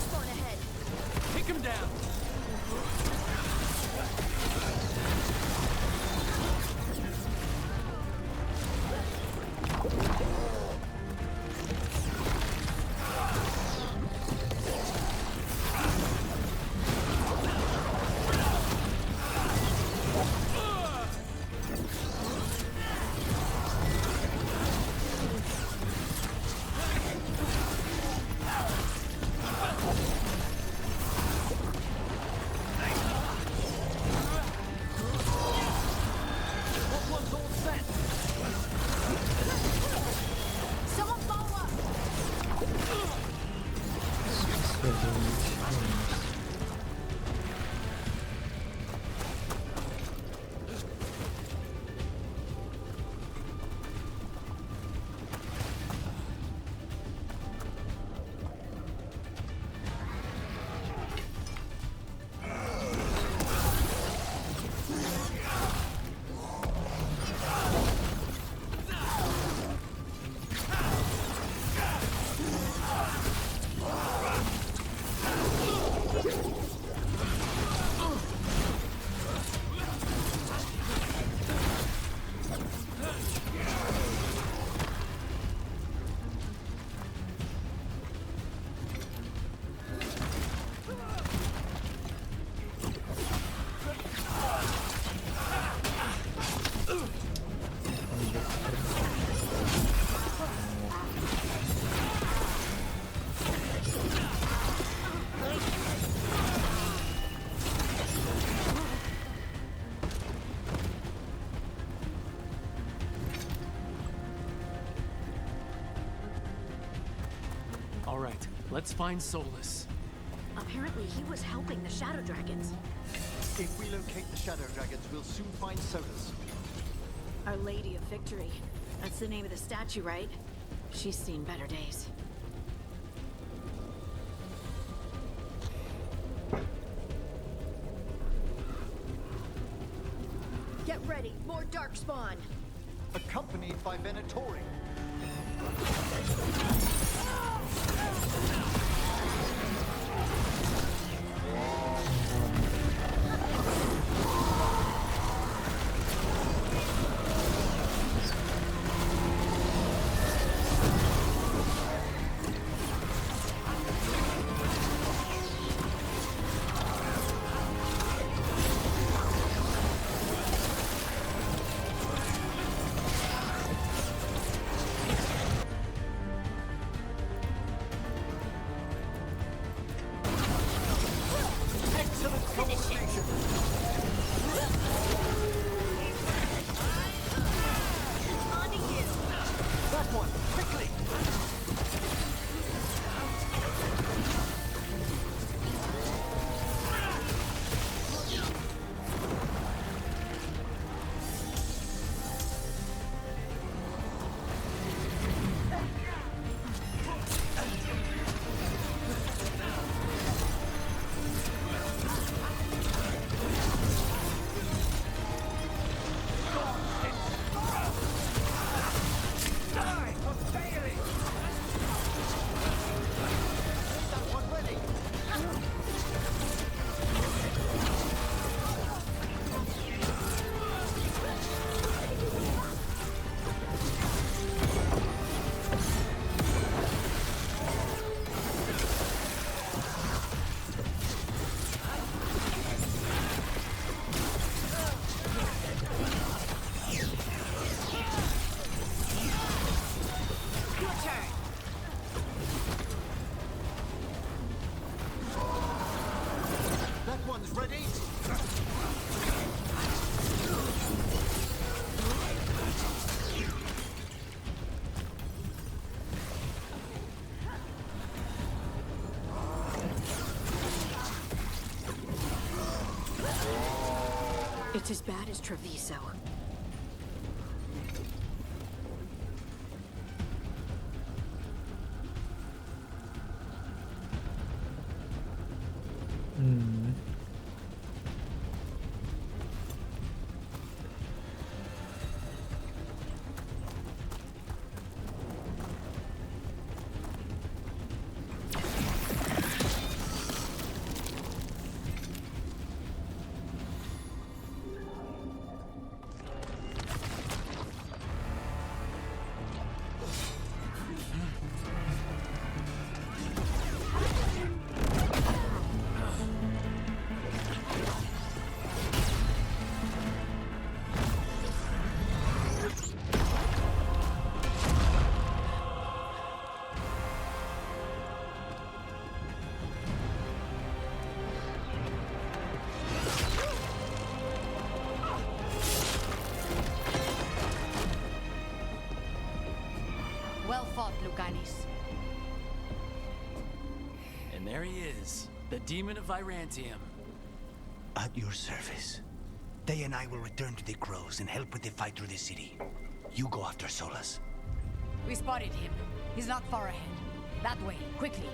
Spawn ahead. Take him down! Someone follow up! All right, let's find Solus. Apparently, he was helping the Shadow Dragons. If we locate the Shadow Dragons, we'll soon find Solus. Our Lady of Victory. That's the name of the statue, right? She's seen better days. Get ready, more Darkspawn! Accompanied by Venatori. Excellent It's as bad as Treviso. Well fought, Lucanis. And there he is, the demon of Virantium. At your service. They and I will return to the Crows and help with the fight through the city. You go after Solus. We spotted him. He's not far ahead. That way, quickly.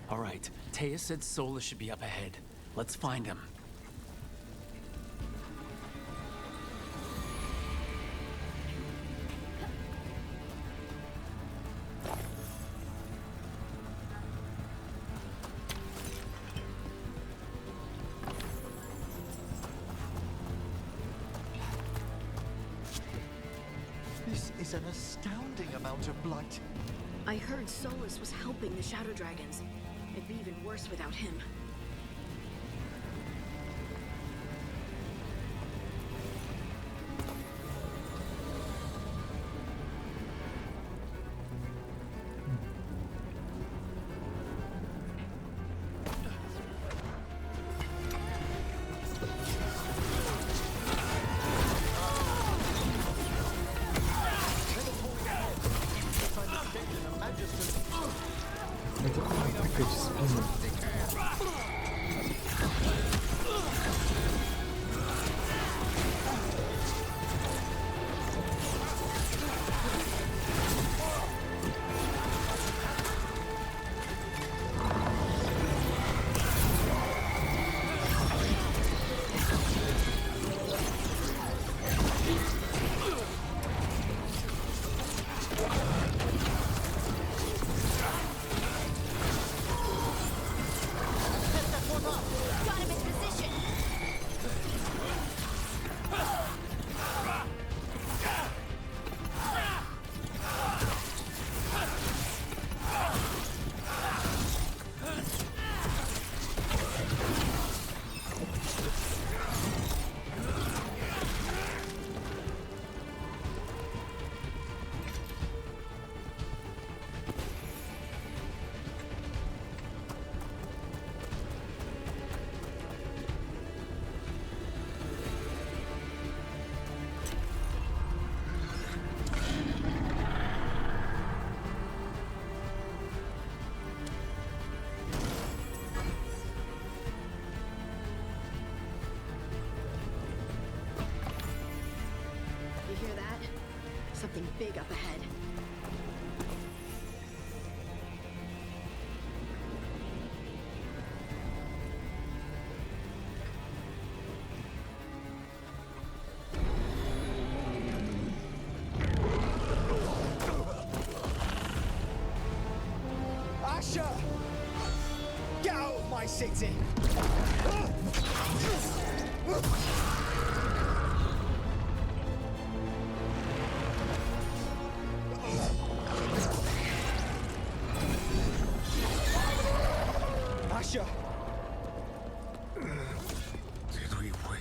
All right, Taya said Solus should be up ahead. Let's find him. This is an astounding amount of blight. I heard Solus was helping the Shadow Dragons. It'd be even worse without him. Это как тыкать в спину. Something big up ahead. Asher! Get out of my city! Asher! Did we win?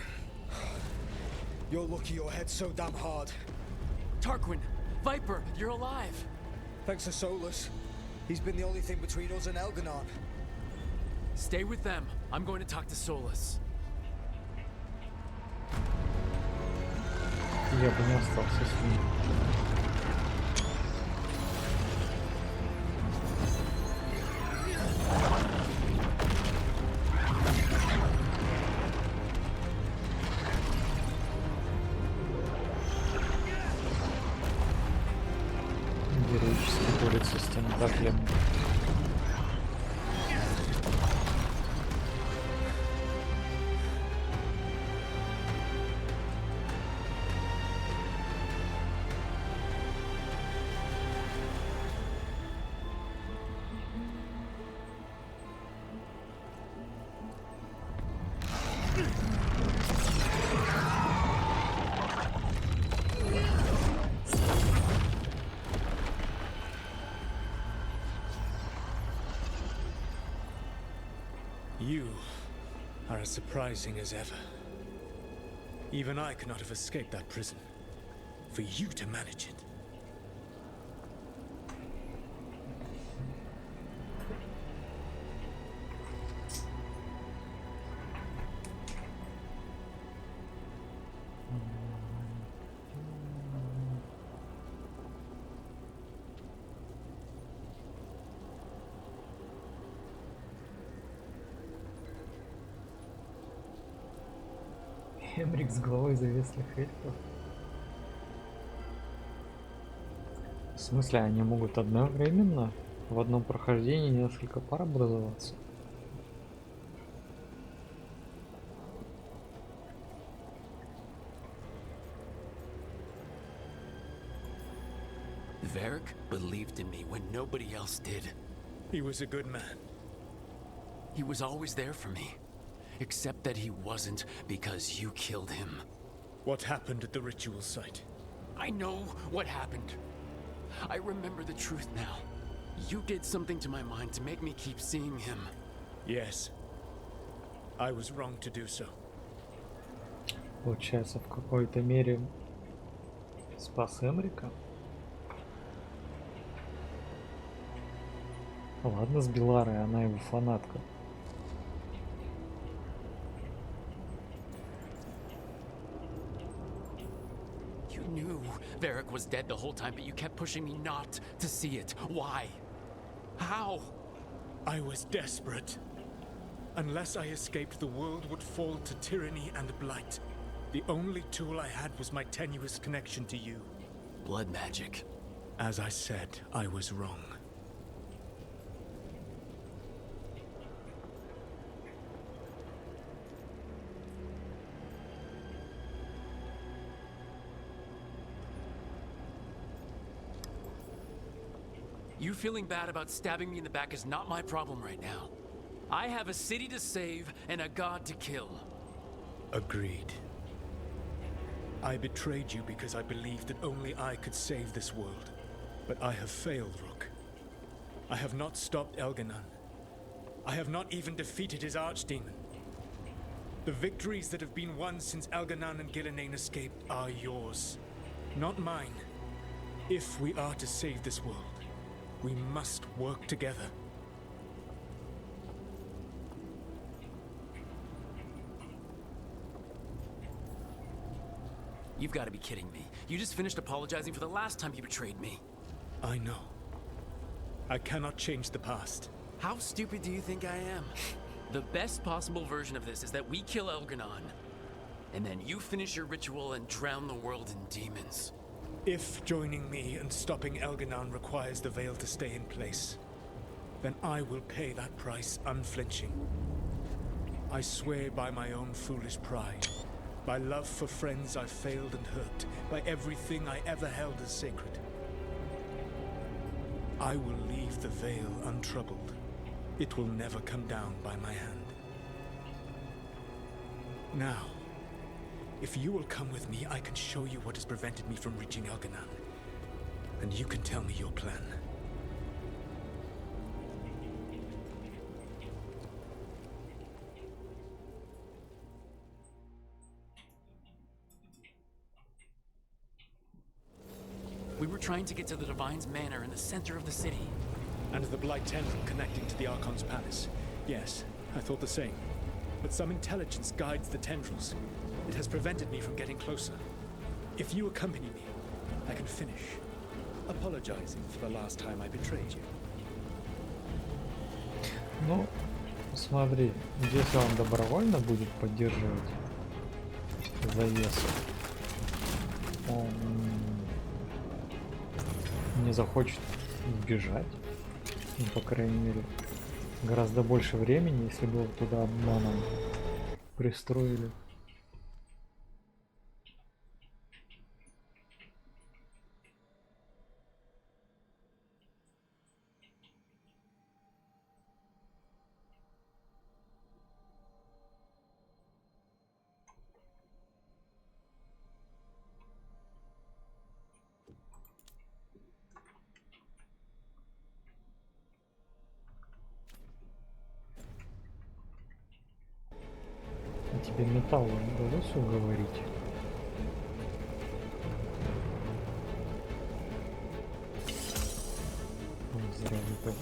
You're lucky your head's so damn hard. Tarquin! Viper! You're alive! Thanks to Solus. He's been the only thing between us and Elganon. Stay with them. I'm going to talk to Solus. Я бы не остался с ним. You are as surprising as ever. Even I could not have escaped that prison. For you to manage it. Хемрик с головой завесных эльфов. В смысле, они могут одновременно в одном прохождении несколько пар образоваться? Varric believed in me when nobody else did. He was a good man. He was always there for me. Except that he wasn't, because you killed him. What happened at the ritual site? I know what happened. I remember the truth now. You did something to my mind to make me keep seeing him. Yes. I was wrong to do so. Получается, в какой-то мере спас Эмрика. Ладно, с Беларой, она его фанатка. You knew Varric was dead the whole time, but you kept pushing me not to see it. Why? How? I was desperate. Unless I escaped, the world would fall to tyranny and blight. The only tool I had was my tenuous connection to you. Blood magic. As I said, I was wrong. You feeling bad about stabbing me in the back is not my problem right now. I have a city to save and a god to kill. Agreed. I betrayed you because I believed that only I could save this world. But I have failed, Rook. I have not stopped Elganon. I have not even defeated his archdemon. The victories that have been won since Elganon and Gillenane escaped are yours, not mine. If we are to save this world, we must work together. You've got to be kidding me. You just finished apologizing for the last time you betrayed me. I know. I cannot change the past. How stupid do you think I am? The best possible version of this is that we kill Elganon, and then you finish your ritual and drown the world in demons. If joining me and stopping Elganon requires the veil to stay in place, then I will pay that price unflinching. I swear by my own foolish pride, by love for friends I failed and hurt, by everything I ever held as sacred. I will leave the veil untroubled. It will never come down by my hand. Now, if you will come with me, I can show you what has prevented me from reaching Elganon. And you can tell me your plan. We were trying to get to the Divine's Manor in the center of the city. And the Blight Tendril connecting to the Archon's palace. Yes, I thought the same. But some intelligence guides the tendrils. It has prevented me from getting closer. If you accompany me, I can finish apologizing for the last time I betrayed you. Ну, смотри, если он добровольно будет поддерживать завесу, он не захочет сбежать, ну, по крайней мере, гораздо больше времени, если бы его туда обманом пристроили. Тебе металл удалось уговорить? Ой, зря выпал.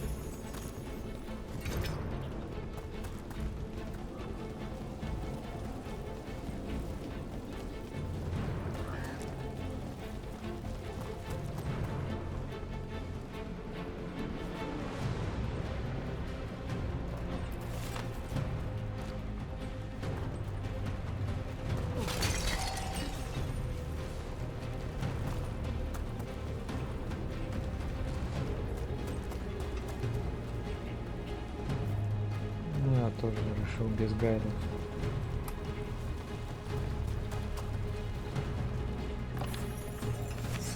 Я тоже решил без гайдов.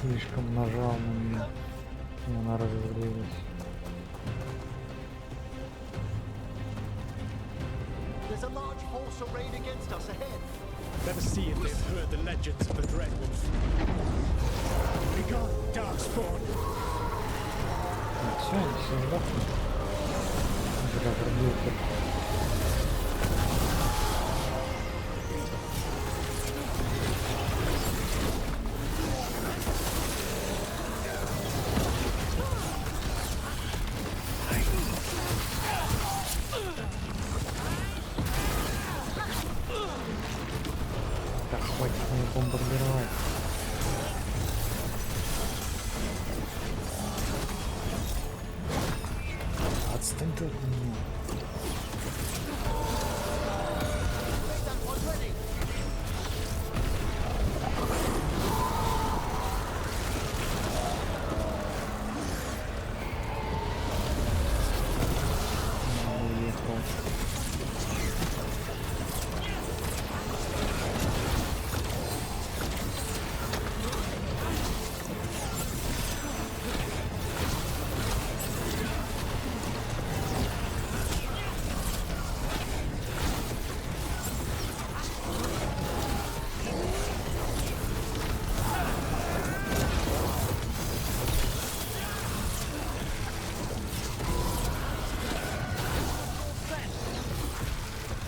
Слишком нажал на нее, и она разозлилась. There's a large force arrayed against us ahead. Let us see if they've heard the legends of the Dread Wolf. Begone, Darkspawn! Все, все сдохли. Зря пробил только. Так, хватит меня бомбардировать. Отстань ты от меня. Уехал.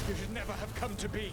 You should never have come to be.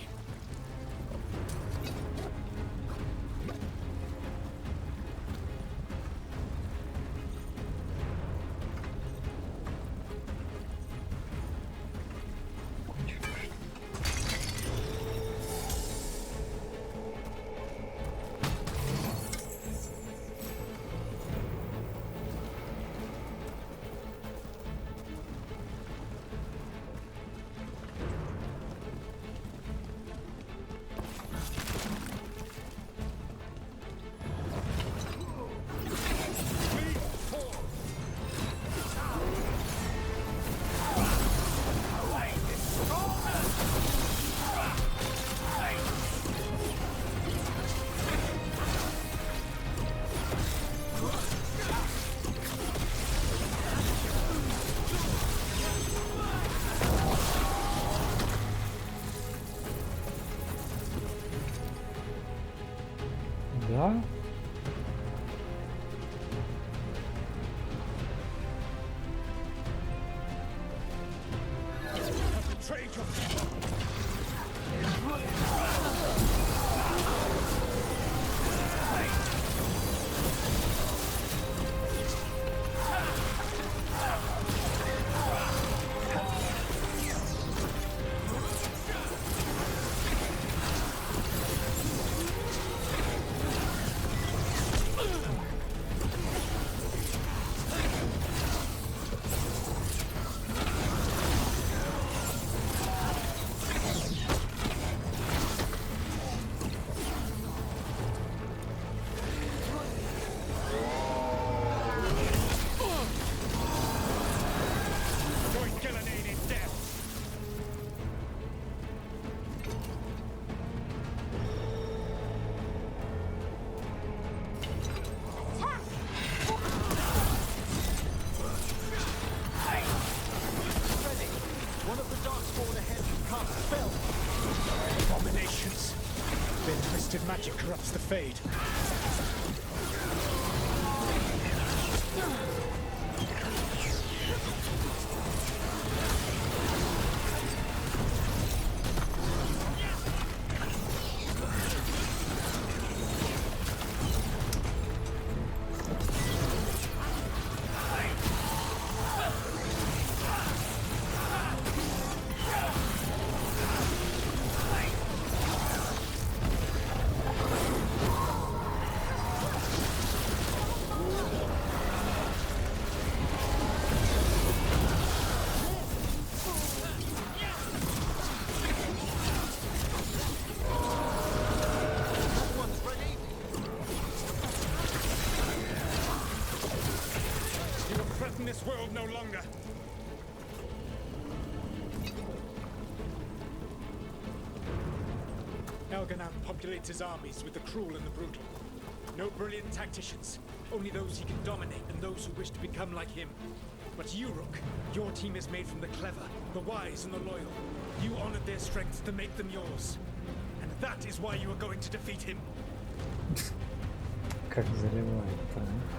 Да? Abominations. Their twisted magic corrupts the Fade. Elganon populates his armies with the cruel and the brutal. No brilliant tacticians, only those he can dominate and those who wish to become like him. But you, Rook, your team is made from the clever, the wise, and the loyal. You honored their strengths to make them yours. And that is why you are going to defeat him. Как заливает-то, а?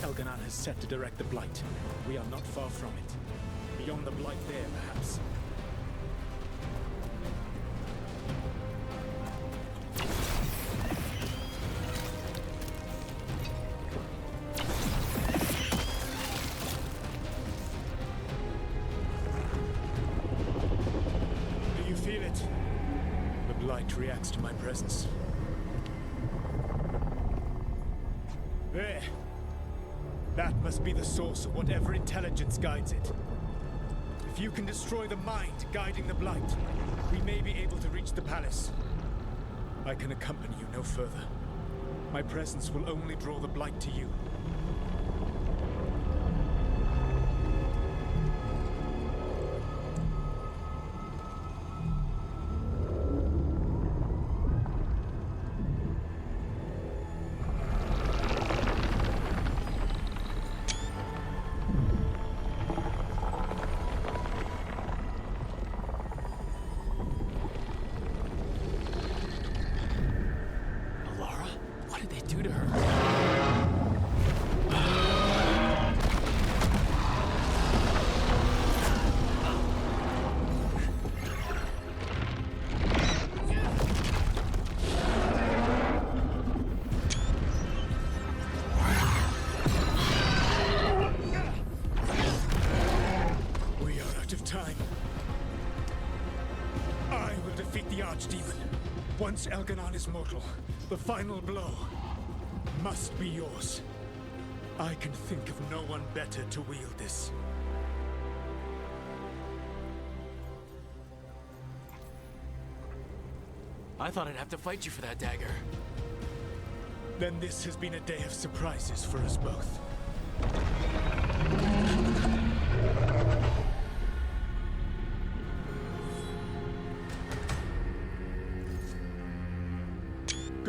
Elganon has set to direct the Blight. We are not far from it. Beyond the Blight there, perhaps. Do you feel it? The Blight reacts to my presence. There. That must be the source of whatever intelligence guides it. If you can destroy the mind guiding the Blight, we may be able to reach the palace. I can accompany you no further. My presence will only draw the Blight to you. Once Elganon is mortal, the final blow must be yours. I can think of no one better to wield this. I thought I'd have to fight you for that dagger. Then this has been a day of surprises for us both.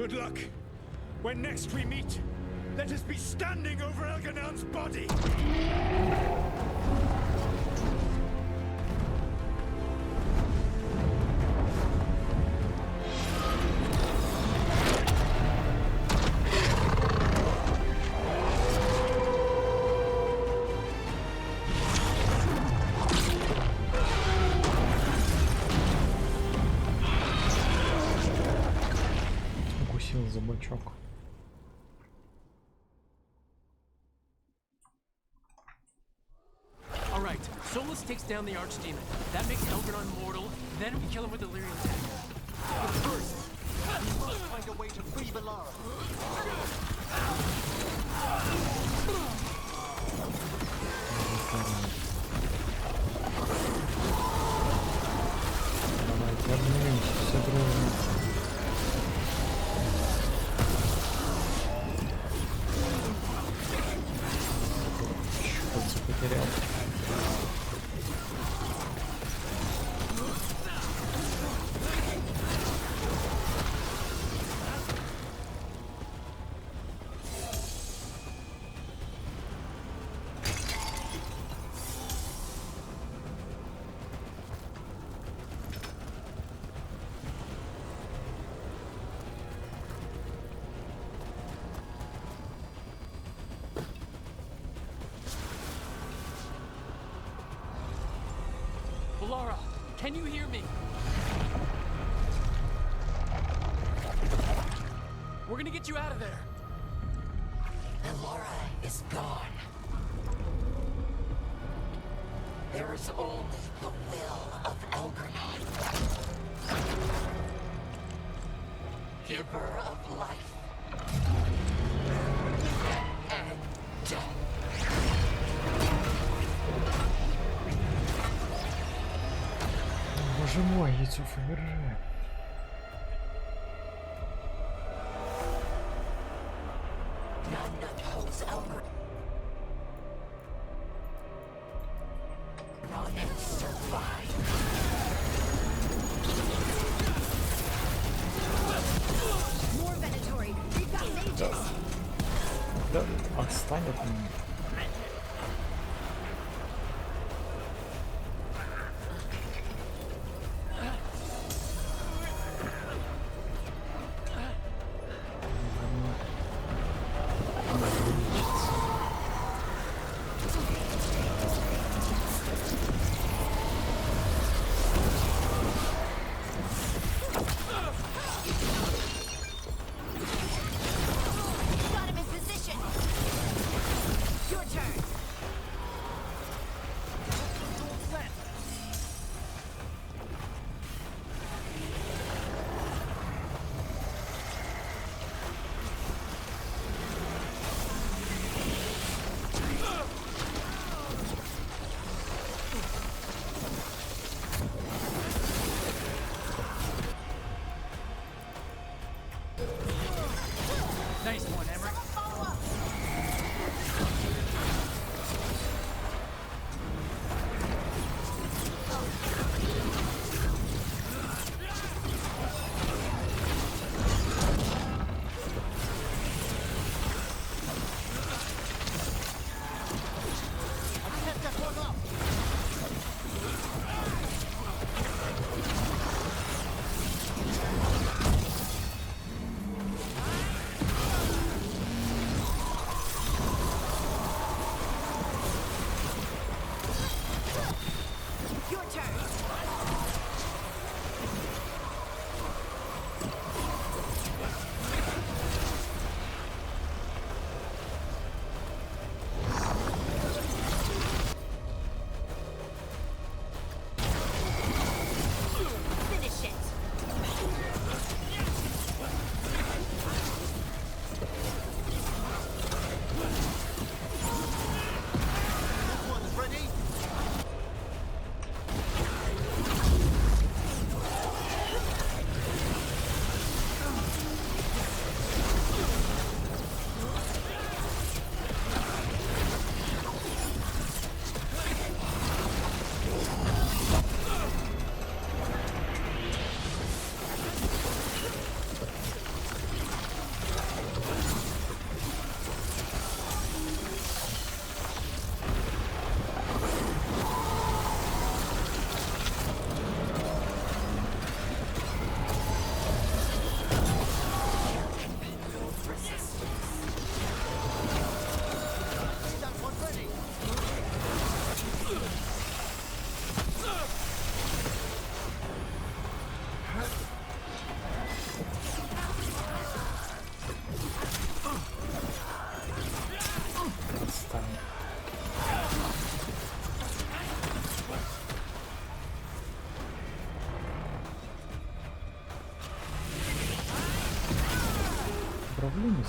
Good luck. When next we meet, let us be standing over Elganon's body. Укусил за бочок. Alright, Solus takes down the Archdemon. That makes Elgarnon mortal, then we kill him with Delirium Dagger. But first, we must find a way to free Valara. Давайте обнимемся все дружно. Что-то потерял. Valara, can you hear me? We're gonna get you out of there. Valara is gone. There is only the will of Elgarnon. Giver of life and death. Боже мой, яйцо Фаберже. None oppose Elgarnon and survive. More Venatori. We've got mages. Да, отстань от меня.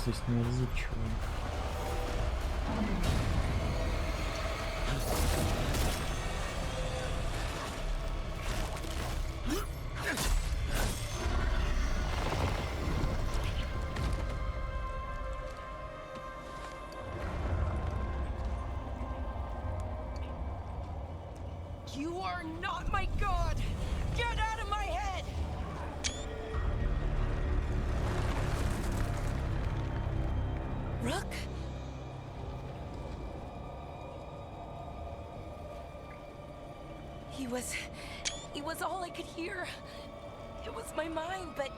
здесь неотзывчивый. You are not my god! Get out of my head! Rook? He was all I could hear. It was my mind, but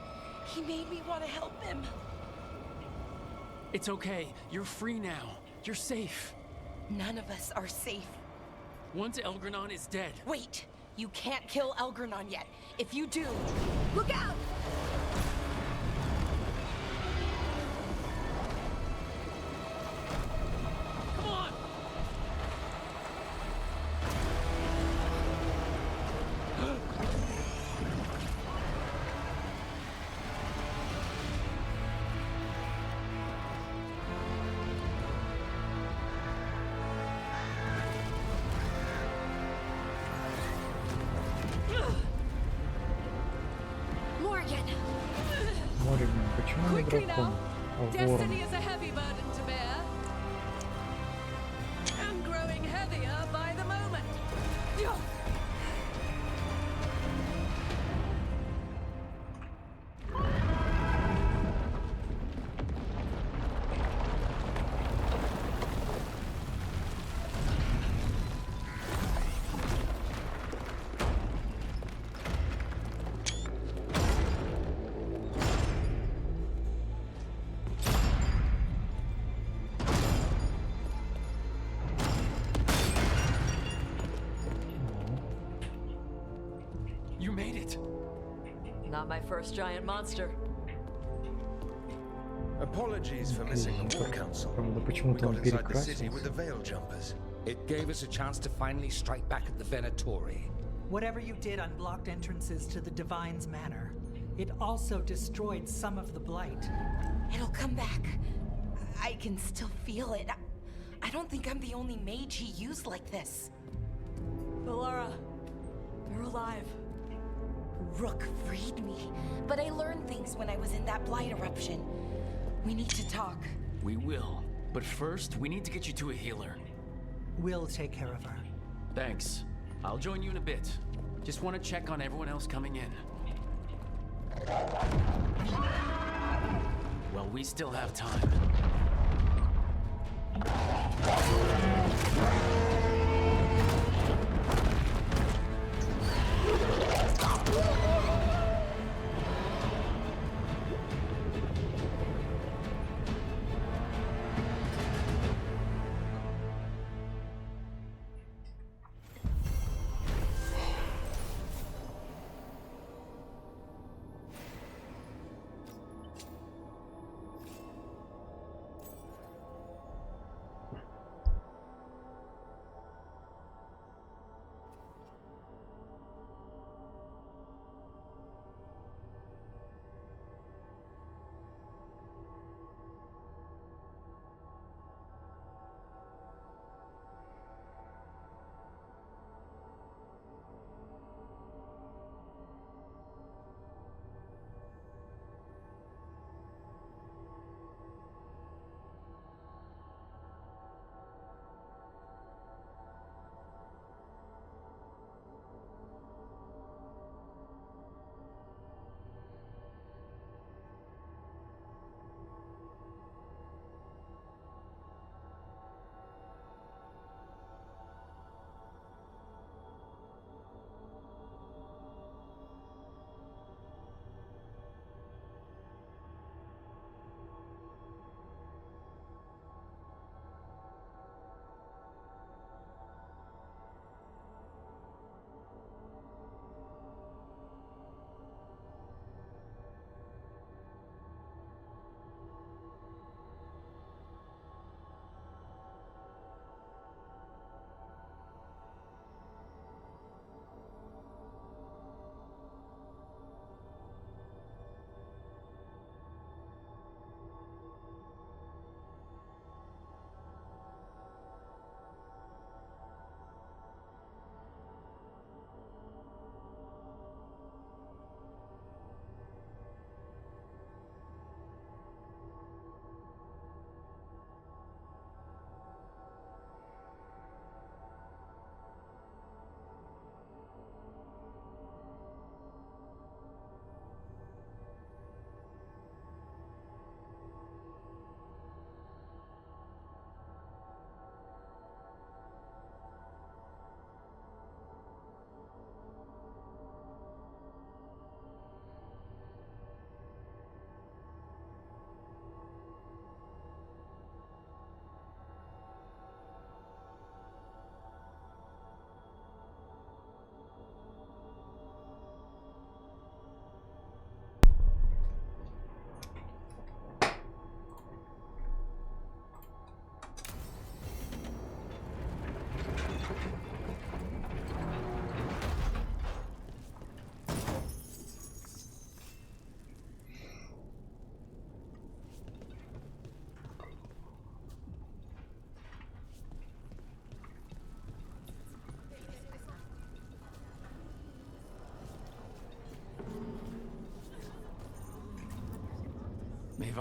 he made me want to help him. It's okay. You're free now. You're safe. None of us are safe. Once Elgranon is dead. Wait! You can't kill Elgranon yet. If you do, look out! Come on! Morgan! Мориган, почему не Quickly дракон, now. а ворон? Destiny is a heavy burden to bear. And growing heavier by the moment. You made it. Not my first giant monster. Apologies for missing the War Council. Правда, We почему-то он got inside the city перекрасился. with the Veil Jumpers. It gave us a chance to finally strike back at the Venatori. Whatever you did unblocked entrances to the Divine's Manor. It also destroyed some of the Blight. It'll come back. I can still feel it. I don't think I'm the only mage he used like this. Valara, you're alive. Rook freed me, but I learned things when I was in that Blight eruption. We need to talk. We will. But first, we need to get you to a healer. We'll take care of her. Thanks. I'll join you in a bit. Just want to check on everyone else coming in. Well, we still have time.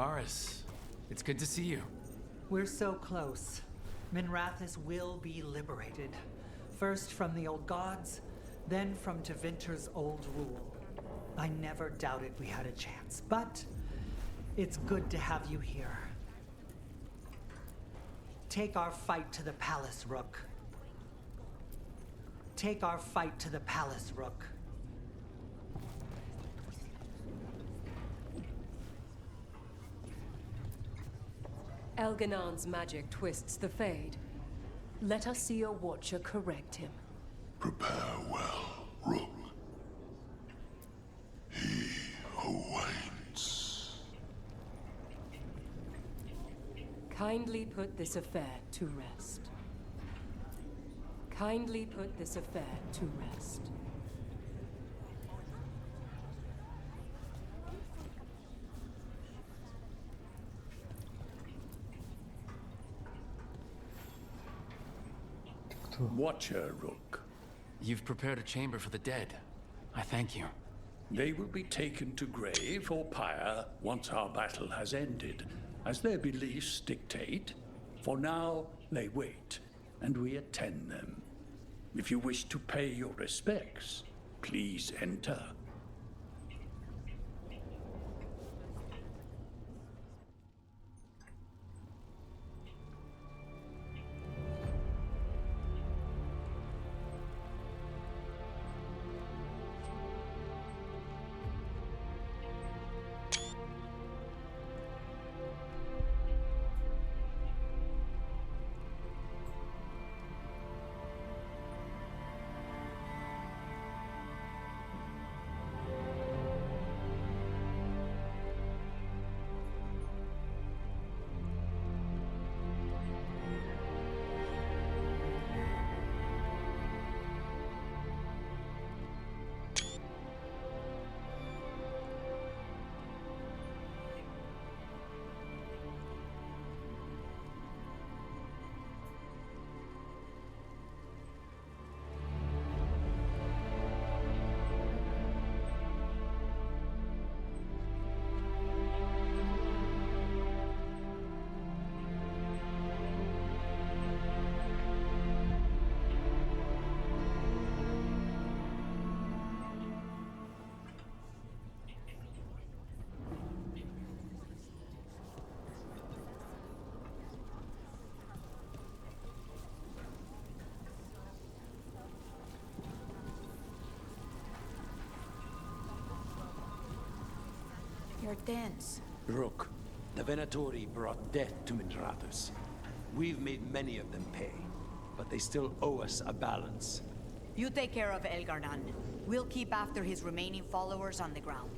Varys. It's good to see you. We're so close. Minrathous will be liberated. First from the old gods, then from Tevinter's old rule. I never doubted we had a chance, but it's good to have you here. Take our fight to the palace, Rook. Take our fight to the palace, Rook. Elganon's magic twists the Fade. Let us see your watcher correct him. Prepare well, Rook. He awaits. Kindly put this affair to rest. Kindly put this affair to rest. Watcher, Rook. You've prepared a chamber for the dead. I thank you. They will be taken to grave or pyre once our battle has ended, as their beliefs dictate. For now, they wait, and we attend them. If you wish to pay your respects, please enter. You're dense. Rook, the Venatori brought death to Minrathous. We've made many of them pay, but they still owe us a balance. You take care of Elgar'nan. We'll keep after his remaining followers on the ground.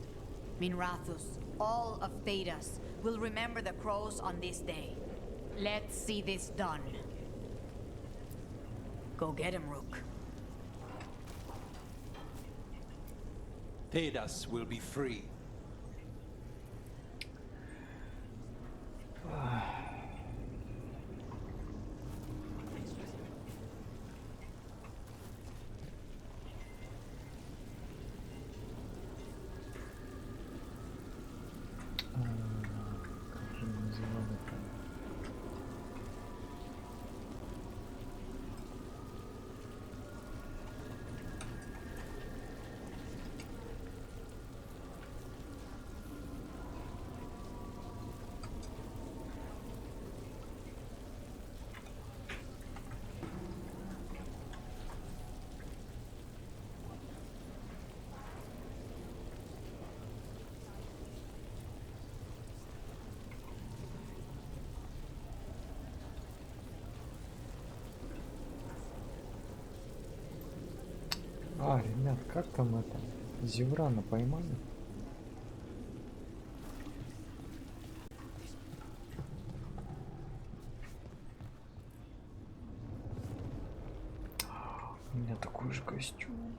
Minrathous, all of Thedas, will remember the crows on this day. Let's see this done. Go get him, Rook. Thedas will be free. Ребят, как там это? Зеврана поймали? У меня такой же костюм.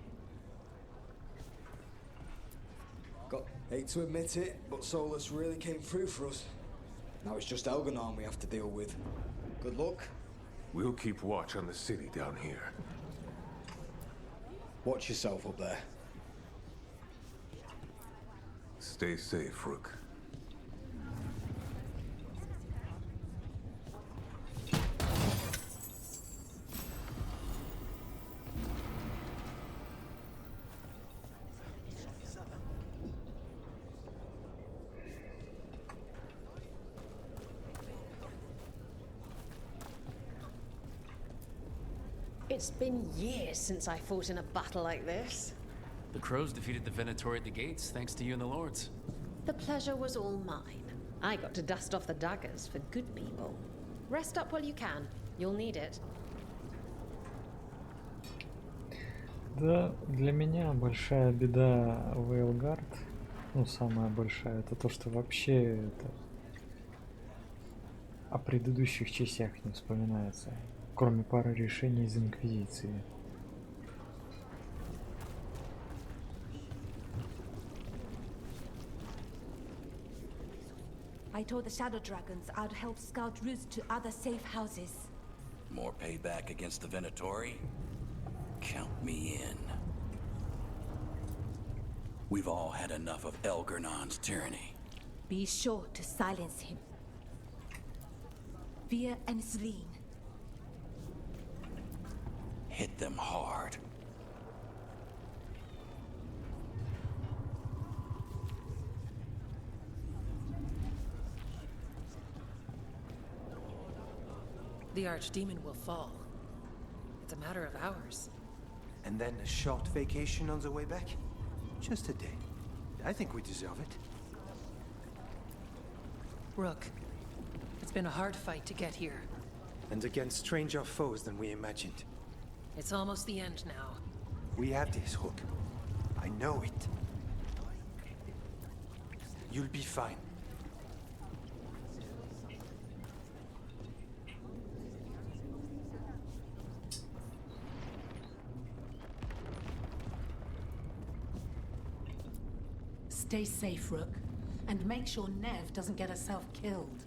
Hate to admit it, but Solus really came through for us. Now it's just Elganon we have to deal with. Good luck. We'll keep watch on the city down here. Watch yourself up there. Stay safe, Rook. It's been years since I fought in a battle like this. The Crows defeated the Venatori at the gates, thanks to you and the Lords. The pleasure was all mine. I got to dust off the daggers for good people. Rest up while you can. You'll need it. Да, для меня большая беда Вейлгард, ну самая большая, это то, что вообще это о предыдущих частях не вспоминается, кроме пары решений из Инквизиции. I told the Shadow Dragons I'd help scout routes to other safe houses. More payback against the Venatori? Count me in. We've all had enough of Elgernon's tyranny. Be sure to silence him. Via and Celine. Hit them hard. The Archdemon will fall. It's a matter of hours. And then a short vacation on the way back? Just a day. I think we deserve it. Rook, it's been a hard fight to get here. And against stranger foes than we imagined. It's almost the end now. We have this, Rook. I know it. You'll be fine. Stay safe, Rook. And make sure Nev doesn't get herself killed.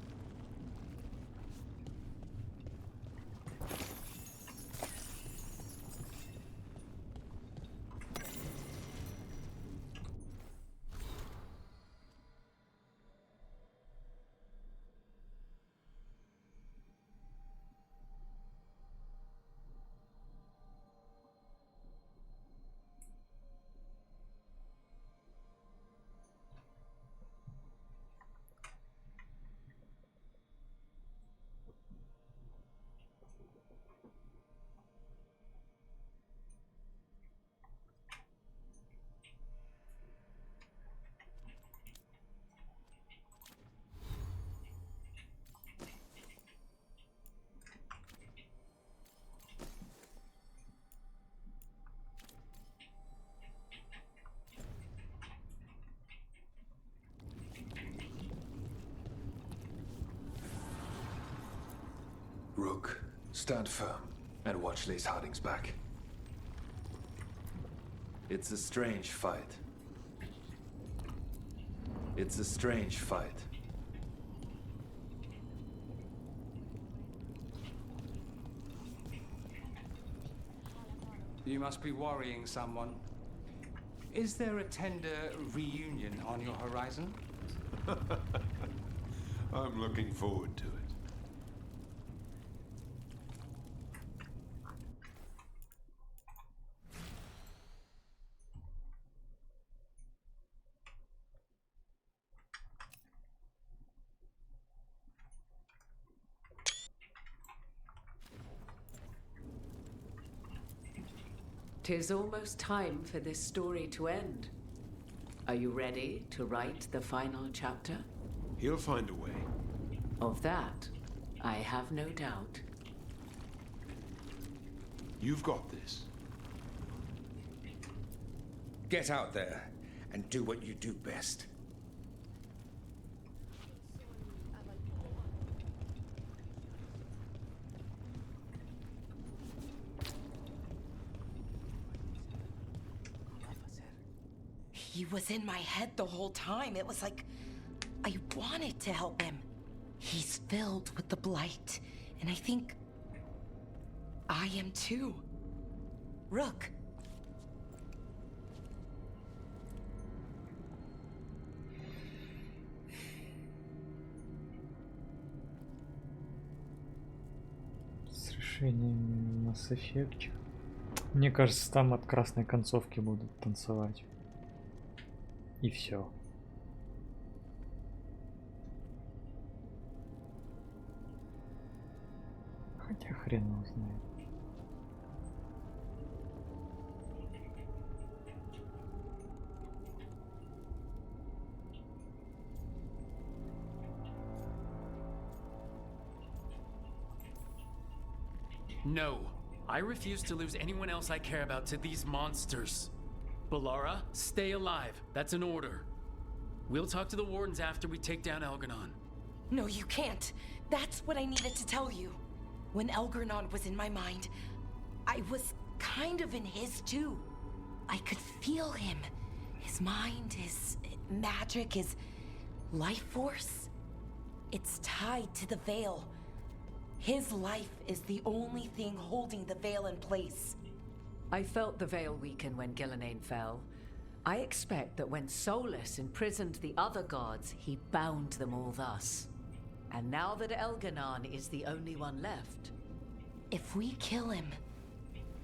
Rook, stand firm and watch Lace Harding's back. It's a strange fight. It's a strange fight. You must be worrying someone. Is there a tender reunion on your horizon? I'm looking forward to it. Tis almost time for this story to end. Are you ready to write the final chapter? He'll find a way. Of that, I have no doubt. You've got this. Get out there and do what you do best. He was in my head the whole time. It was like I wanted to help him. He's filled with the blight, and I think I am too. Rook. С решением Mass Effect. Мне кажется, там от красной концовки будут танцевать. И все. Хотя хрен его знает. No. I refuse to lose anyone else I care about to these monsters. Balara, stay alive. That's an order. We'll talk to the wardens after we take down Elganon. No, you can't. That's what I needed to tell you. When Elganon was in my mind, I was kind of in his too. I could feel him. His mind, his magic, his life force. It's tied to the Veil. His life is the only thing holding the Veil in place. I felt the Veil weaken when Gillenane fell. I expect that when Solus imprisoned the other gods, he bound them all thus. And now that Elganon is the only one left... If we kill him,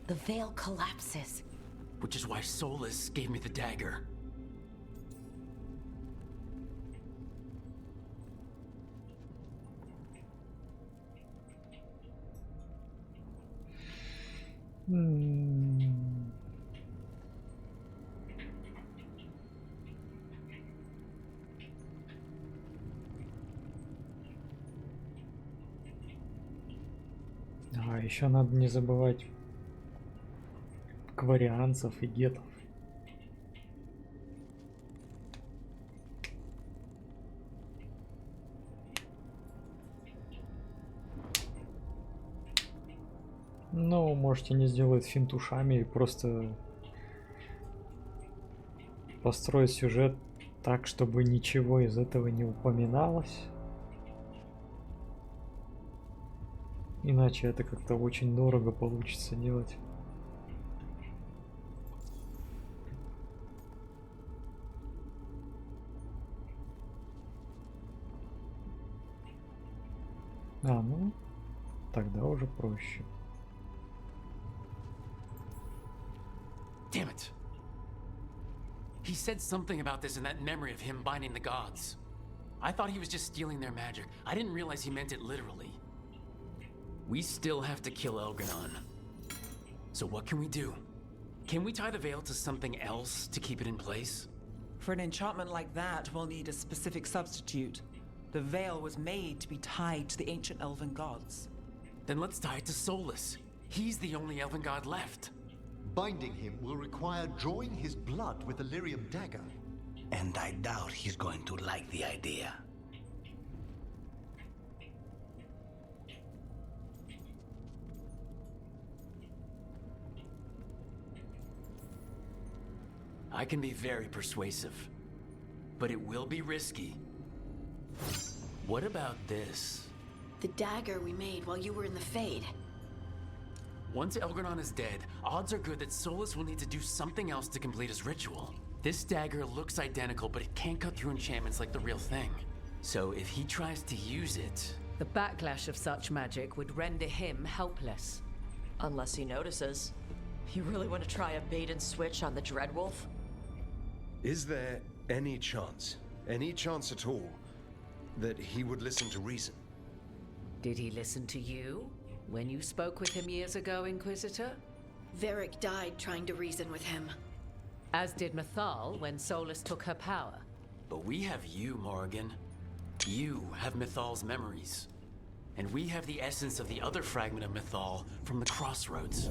the Veil collapses. Which is why Solus gave me the dagger. А еще надо не забывать кварианцев и гетов. Ну, можете не сделать финт ушами и просто построить сюжет так, чтобы ничего из этого не упоминалось. Иначе это как-то очень дорого получится делать. Ну, тогда уже проще. Damn it. He said something about this in that memory of him binding the gods. I thought he was just stealing their magic. I didn't realize he meant it literally. We still have to kill Elganon. So what can we do? Can we tie the Veil to something else to keep it in place? For an enchantment like that, we'll need a specific substitute. The Veil was made to be tied to the ancient elven gods. Then let's tie it to Solus. He's the only elven god left. Binding him will require drawing his blood with the lyrium dagger. And I doubt he's going to like the idea. I can be very persuasive, but it will be risky. What about this? The dagger we made while you were in the Fade. Once Elganon is dead, odds are good that Solus will need to do something else to complete his ritual. This dagger looks identical, but it can't cut through enchantments like the real thing. So if he tries to use it... The backlash of such magic would render him helpless. Unless he notices. You really want to try a bait and switch on the Dreadwolf? Is there any chance at all, that he would listen to reason? Did he listen to you when you spoke with him years ago, Inquisitor? Varric died trying to reason with him. As did Mythal when Solus took her power. But we have you, Morrigan. You have Mythal's memories. And we have the essence of the other fragment of Mythal from the Crossroads.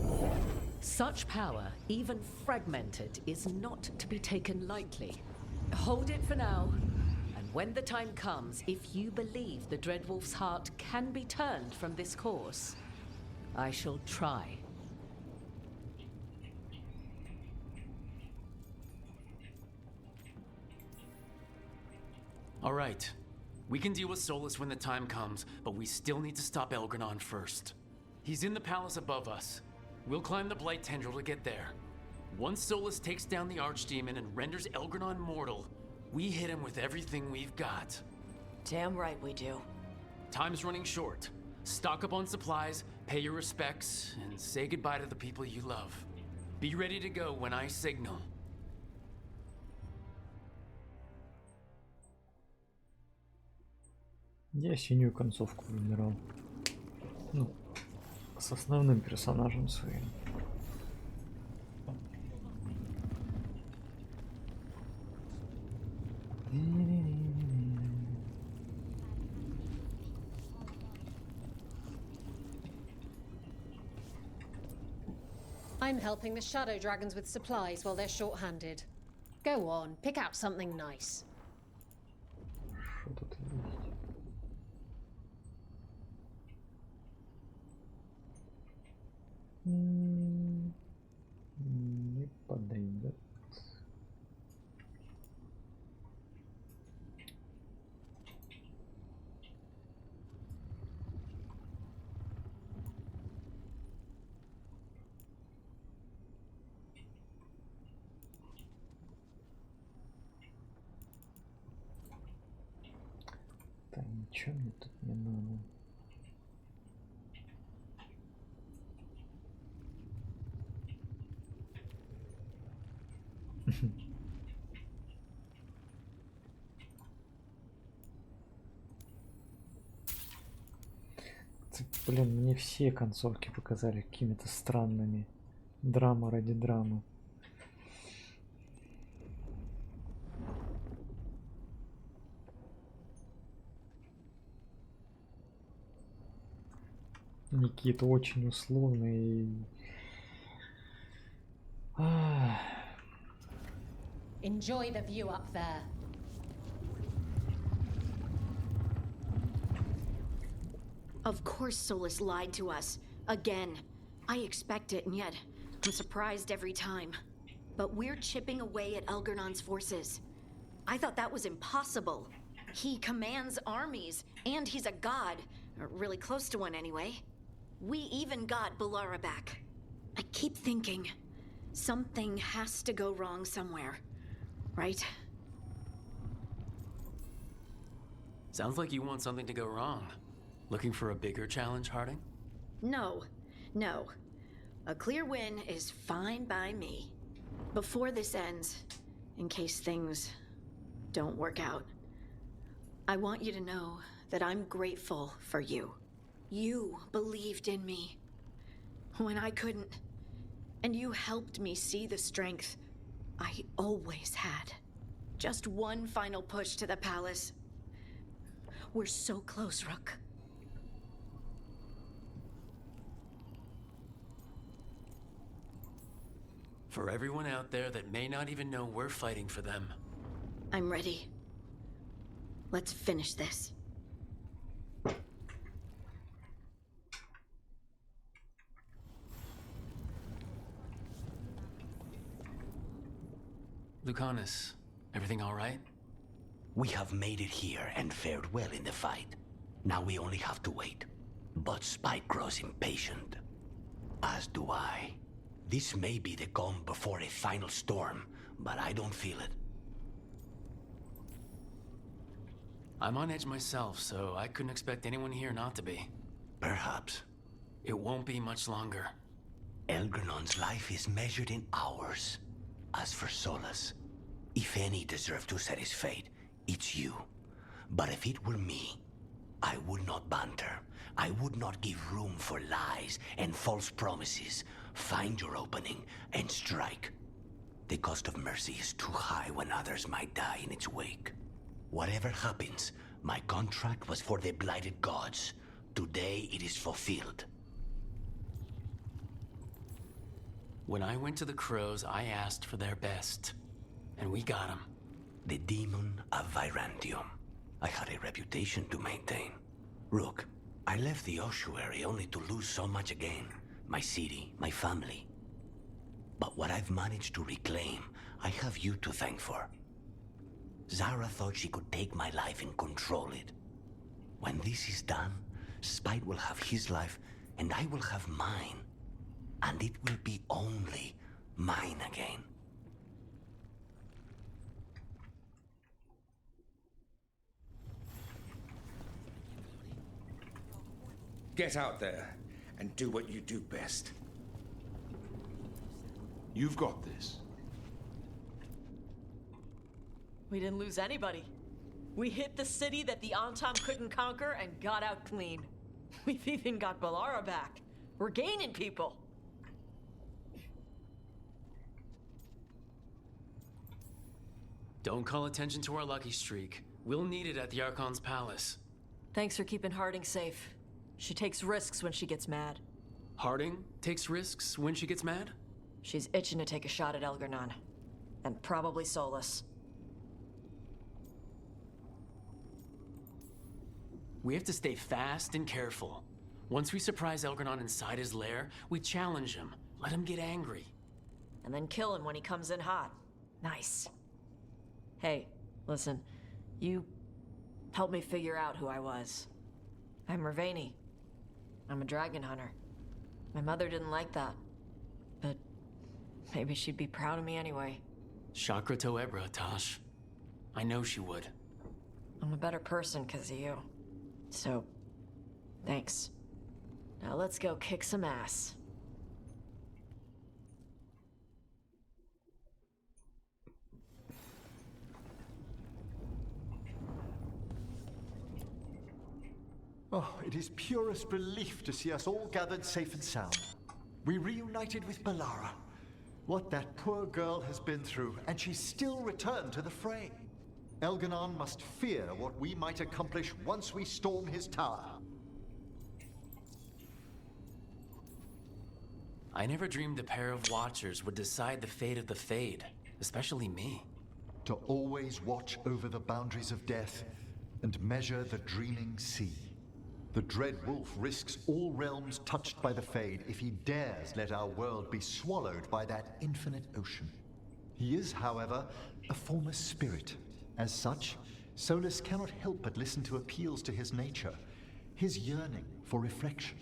Such power, even fragmented, is not to be taken lightly. Hold it for now. And when the time comes, if you believe the Dreadwolf's heart can be turned from this course, I shall try. All right. We can deal with Solus when the time comes, but we still need to stop Elganon first. He's in the palace above us. We'll climb the Blight Tendril to get there. Once Solus takes down the Archdemon and renders Elganon mortal, we hit him with everything we've got. Damn right we do. Time's running short. Stock up on supplies, pay your respects, and say goodbye to the people you love. Be ready to go when I signal. Я синюю концовку выбирал. Ну, с основным персонажем своим. I'm helping the Shadow Dragons with supplies while they're short-handed. Go on, pick out something nice. Что тут есть? Не подойдет. Да ничего мне тут не надо. Блин, мне все концовки показали какими-то странными. Драма ради драмы. Они какие-то очень условные. Enjoy the view up there. Of course Solus lied to us. Again. I expect it, and yet I'm surprised every time. But we're chipping away at Elgernon's forces. I thought that was impossible. He commands armies, and he's a god. Or really close to one, anyway. We even got Balara back. I keep thinking, something has to go wrong somewhere. Right? Sounds like you want something to go wrong. Looking for a bigger challenge, Harding? No. No. A clear win is fine by me. Before this ends, in case things don't work out, I want you to know that I'm grateful for you. You believed in me when I couldn't, and you helped me see the strength I always had. Just one final push to the palace. We're so close, Rook. For everyone out there that may not even know we're fighting for them. I'm ready. Let's finish this. Lucanus, everything all right? We have made it here and fared well in the fight. Now we only have to wait. But Spike grows impatient. As do I. This may be the calm before a final storm, but I don't feel it. I'm on edge myself, so I couldn't expect anyone here not to be. Perhaps. It won't be much longer. Elgernon's life is measured in hours. As for Solus, if any deserve to set his fate, it's you. But if it were me, I would not banter. I would not give room for lies and false promises. Find your opening and strike. The cost of mercy is too high when others might die in its wake. Whatever happens, my contract was for the blighted gods. Today it is fulfilled. When I went to the Crows, I asked for their best. And we got them. The demon of Virantium. I had a reputation to maintain. Rook, I left the ossuary only to lose so much again. My city, my family. But what I've managed to reclaim, I have you to thank for. Zara thought she could take my life and control it. When this is done, Spite will have his life, and I will have mine. And it will be only mine again. Get out there and do what you do best. You've got this. We didn't lose anybody. We hit the city that the Antam couldn't conquer and got out clean. We've even got Balara back. We're gaining people. Don't call attention to our lucky streak. We'll need it at the Archon's palace. Thanks for keeping Harding safe. She takes risks when she gets mad. Harding takes risks when she gets mad? She's itching to take a shot at Elgar'nan. And probably Solus. We have to stay fast and careful. Once we surprise Elgar'nan inside his lair, we challenge him. Let him get angry. And then kill him when he comes in hot. Nice. Hey, listen. You helped me figure out who I was. I'm Ravani. I'm a dragon hunter. My mother didn't like that. But maybe she'd be proud of me anyway. Chakra to Ebra, Tosh. I know she would. I'm a better person because of you. So, thanks. Now let's go kick some ass. Oh, it is purest relief to see us all gathered safe and sound. We reunited with Balara. What that poor girl has been through, and she's still returned to the fray. Elgar'nan must fear what we might accomplish once we storm his tower. I never dreamed a pair of Watchers would decide the fate of the Fade, especially me. To always watch over the boundaries of death and measure the dreaming sea. The Dread Wolf risks all realms touched by the Fade if he dares let our world be swallowed by that infinite ocean. He is, however, a former spirit. As such, Solus cannot help but listen to appeals to his nature, his yearning for reflection.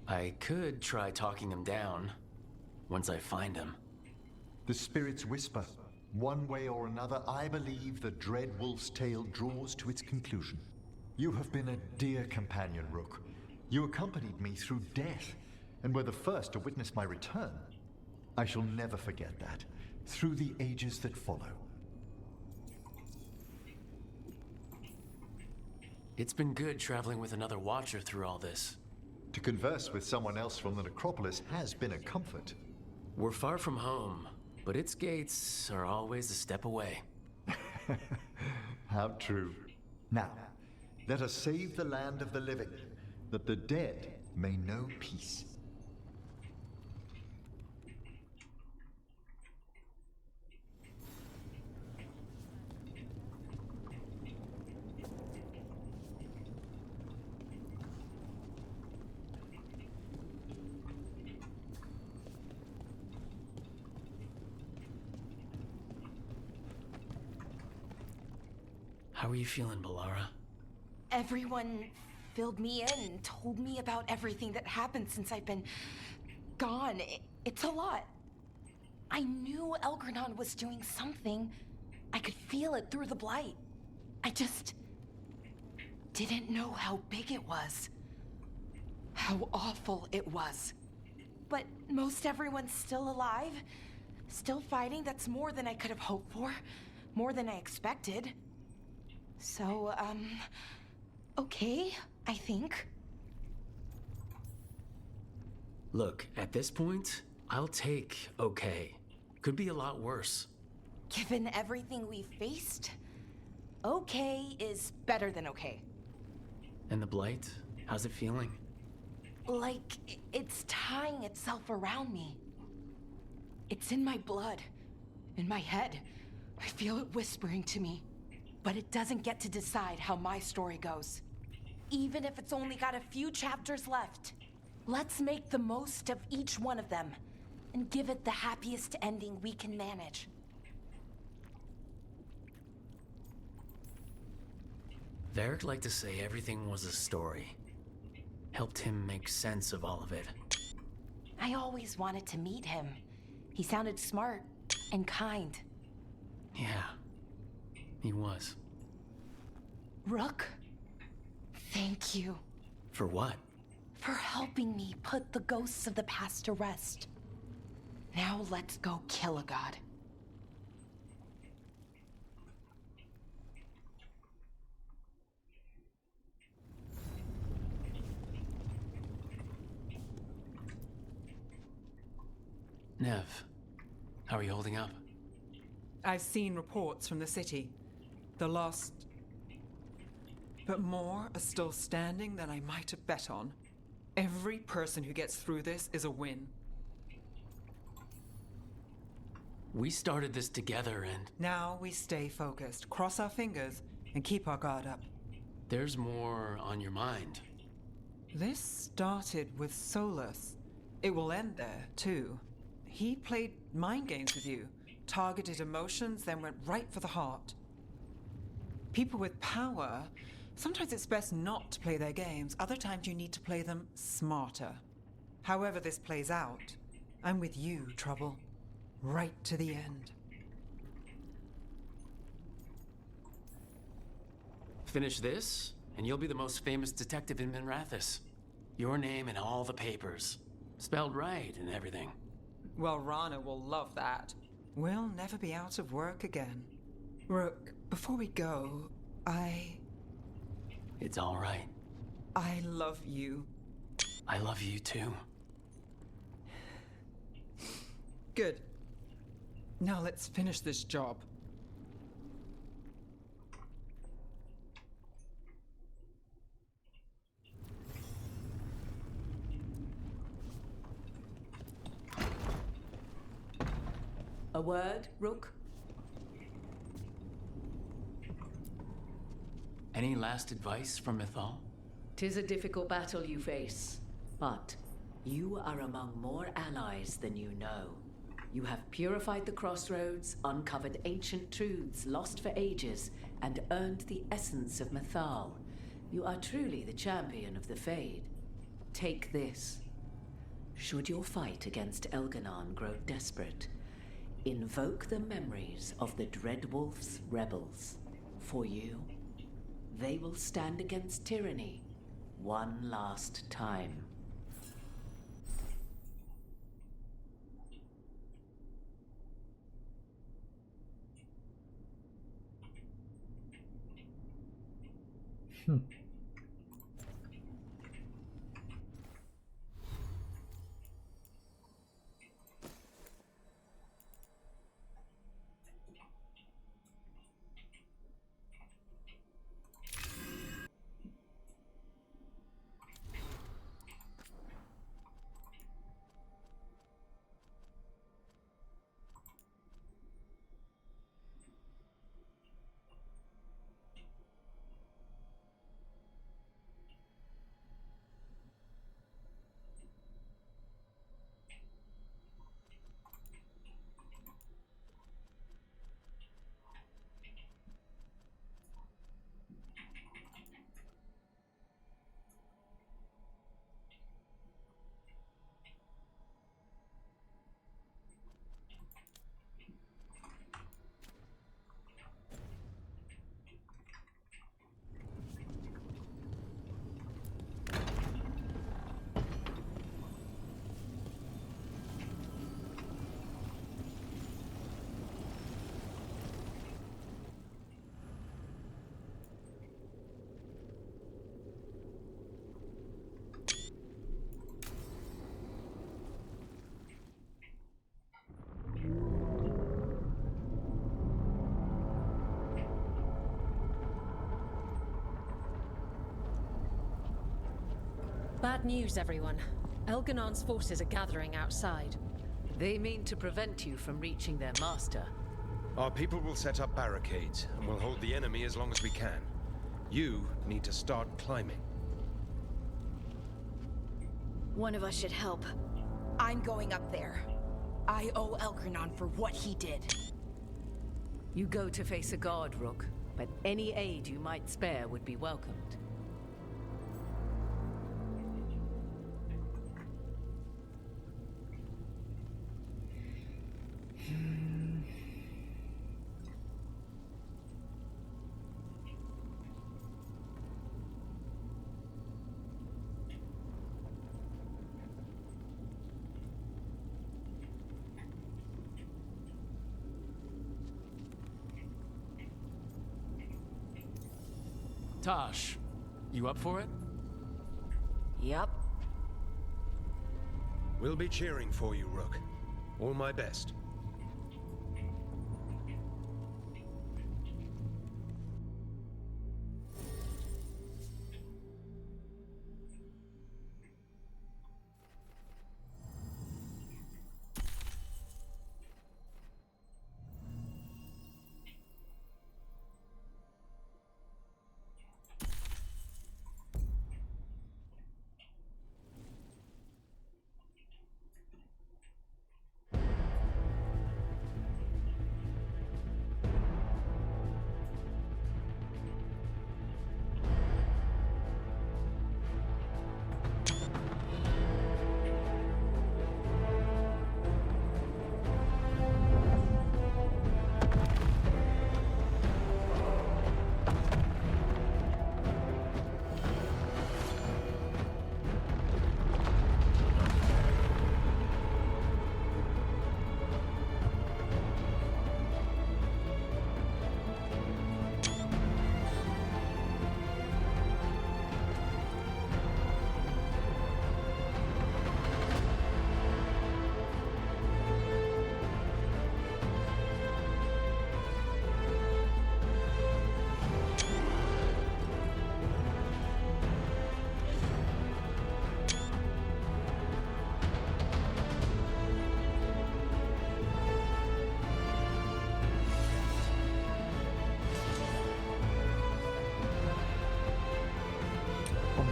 I could try talking him down, once I find him. The spirits whisper. One way or another, I believe the Dread Wolf's tale draws to its conclusion. You have been a dear companion, Rook. You accompanied me through death, and were the first to witness my return. I shall never forget that, through the ages that follow. It's been good traveling with another Watcher through all this. To converse with someone else from the necropolis has been a comfort. We're far from home, but its gates are always a step away. How true. Now, let us save the land of the living, that the dead may know peace. How are you feeling, Balara? Everyone filled me in and told me about everything that happened since I've been gone. It's a lot. I knew Elgar'nan was doing something. I could feel it through the blight. I just didn't know how big it was. How awful it was. But most everyone's still alive. Still fighting. That's more than I could have hoped for. More than I expected. So, okay, I think. Look, at this point, I'll take okay. Could be a lot worse. Given everything we faced, okay is better than okay. And the blight? How's it feeling? Like it's tying itself around me. It's in my blood, in my head. I feel it whispering to me. But it doesn't get to decide how my story goes. Even if it's only got a few chapters left. Let's make the most of each one of them and give it the happiest ending we can manage. Varric liked to say everything was a story. Helped him make sense of all of it. I always wanted to meet him. He sounded smart and kind. Yeah. He was. Rook, thank you. For what? For helping me put the ghosts of the past to rest. Now let's go kill a god. Nev, how are you holding up? I've seen reports from the city. The lost... But more are still standing than I might have bet on. Every person who gets through this is a win. We started this together, and Now we stay focused, cross our fingers, and keep our guard up. there's more on your mind. This started with Solus. It will end there, too. He played mind games with you, targeted emotions, then went right for the heart. People with power, sometimes it's best not to play their games. Other times you need to play them smarter. However this plays out, I'm with you, Trouble. Right to the end. Finish this, and you'll be the most famous detective in Minrathous. Your name in all the papers. Spelled right and everything. Well, Rana will love that. We'll never be out of work again. Rook, before we go, It's all right. I love you. I love you too. Good. Now let's finish this job. A word, Rook? Any last advice from Mythal? 'Tis a difficult battle you face, but you are among more allies than you know. You have purified the crossroads, uncovered ancient truths lost for ages, and earned the essence of Mythal. You are truly the champion of the Fade. Take this. Should your fight against Elganon grow desperate, invoke the memories of the Dread Wolf's rebels. For you, they will stand against tyranny one last time. Bad news, everyone. Elganon's forces are gathering outside. They mean to prevent you from reaching their master. Our people will set up barricades, and we'll hold the enemy as long as we can. You need to start climbing. One of us should help. I'm going up there. I owe Elgranon for what he did. You go to face a god, Rook, but any aid you might spare would be welcomed. Tosh, you up for it? Yup. We'll be cheering for you, Rook. All my best.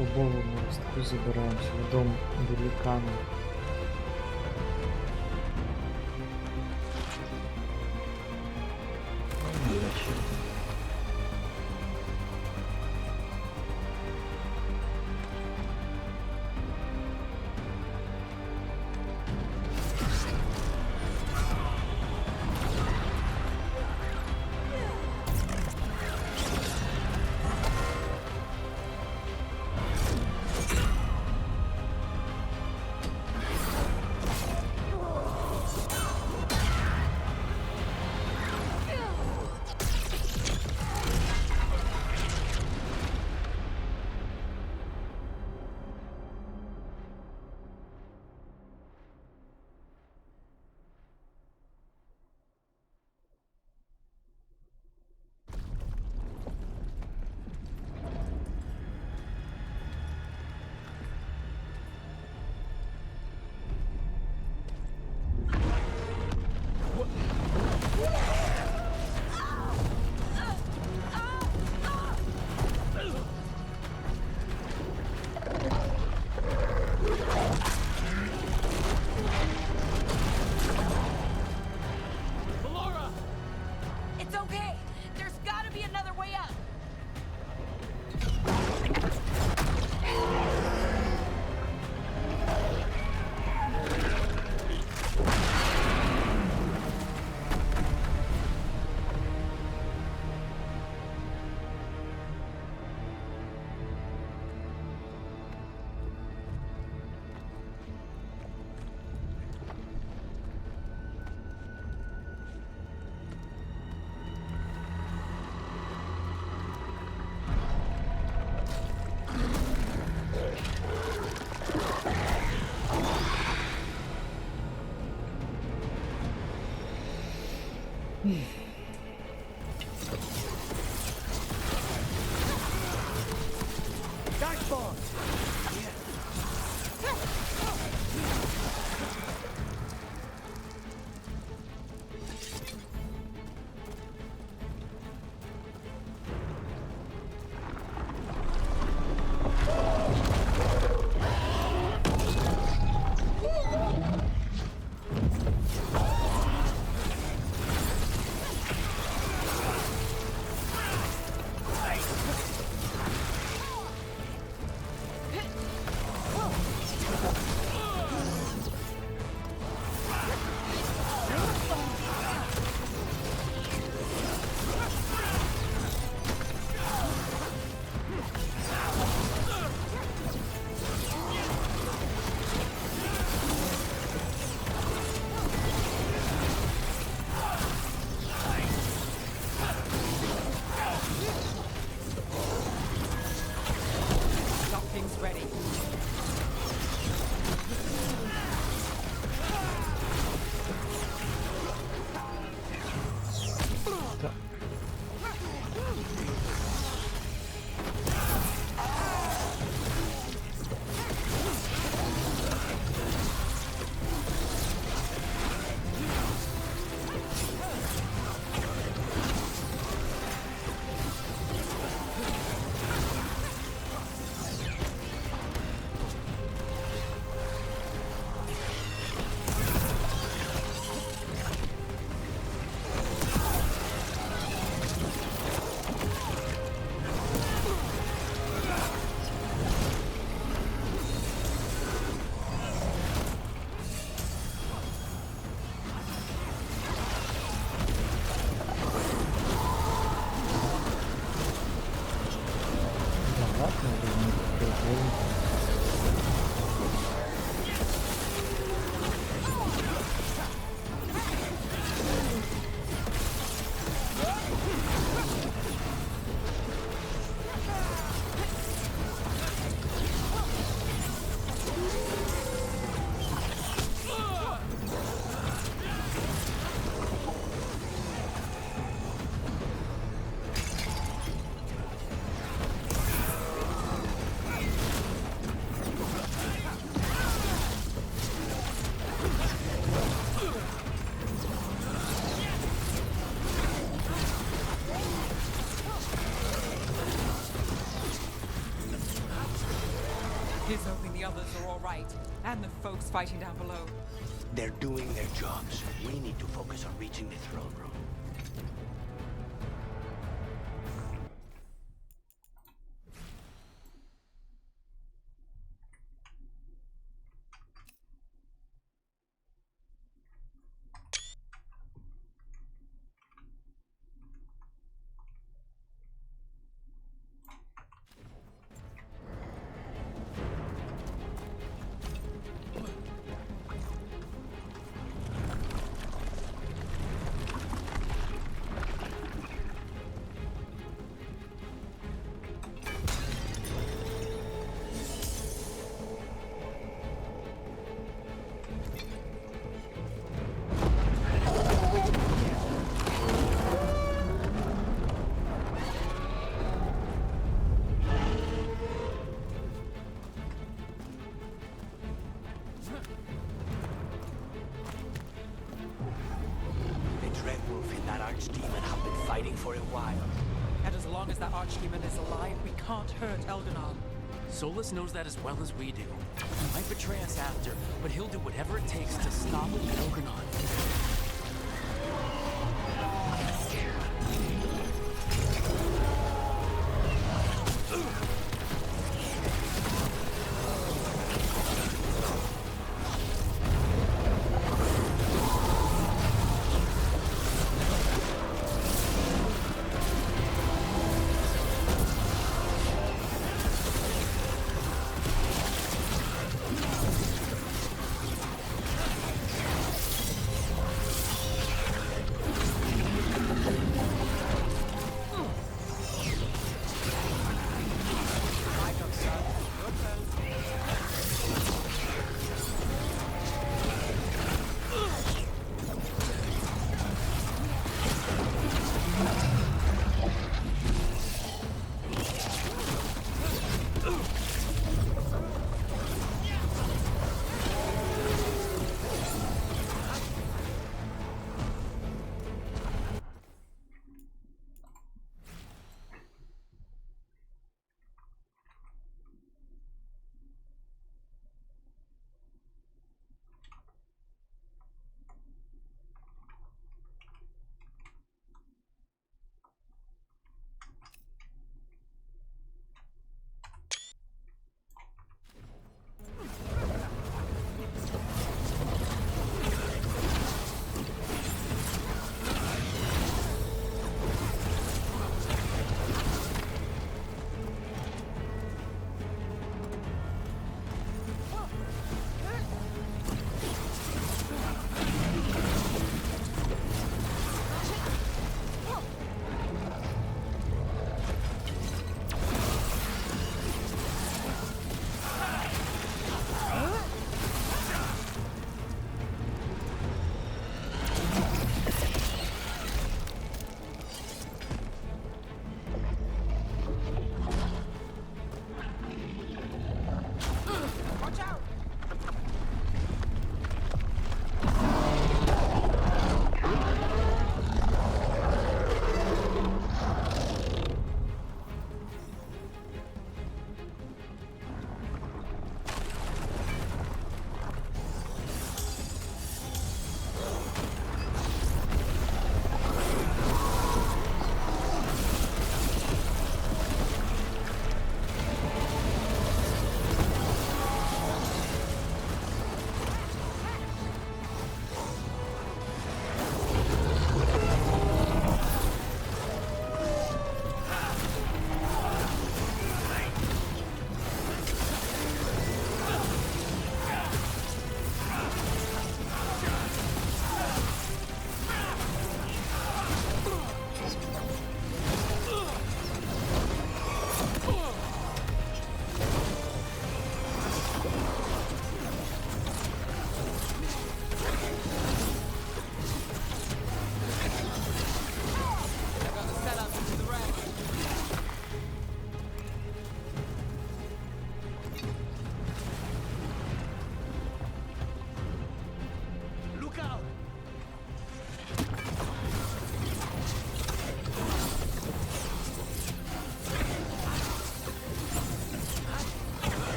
бобовому ростку забираемся в дом великана. Зачем? Here's hoping the others are all right, and the folks fighting down below. They're doing their jobs. We need to focus on reaching the throne room. Archdemon have been fighting for a while. And as long as that Archdemon is alive, we can't hurt Elganon. Solus knows that as well as we do. He might betray us after, but he'll do whatever it takes to stop Elganon.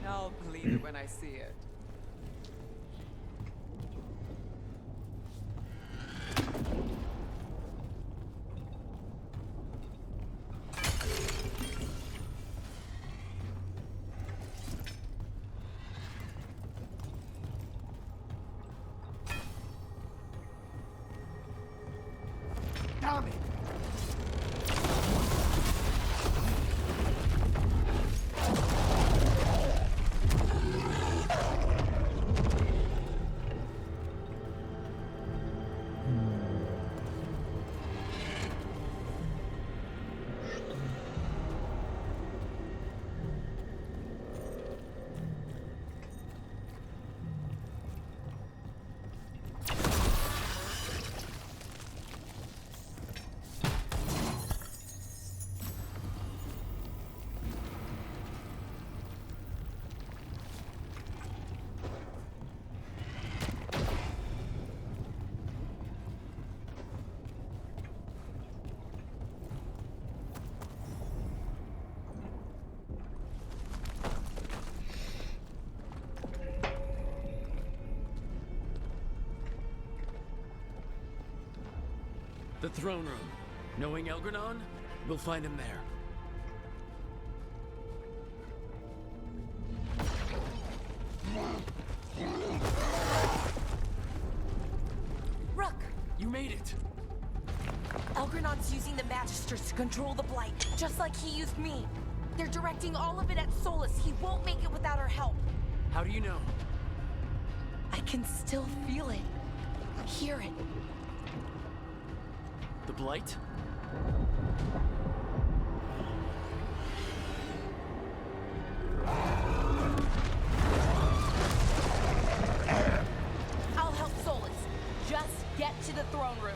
I'll believe it when I see it. Damn it! The throne room. Knowing Elgranon, we'll find him there. Rook! You made it! Elgranon's using the Magisters to control the Blight, just like he used me. They're directing all of it at Solus. He won't make it without our help. How do you know? I can still feel it. Hear it. The Blight? I'll help Solus. Just get to the throne room.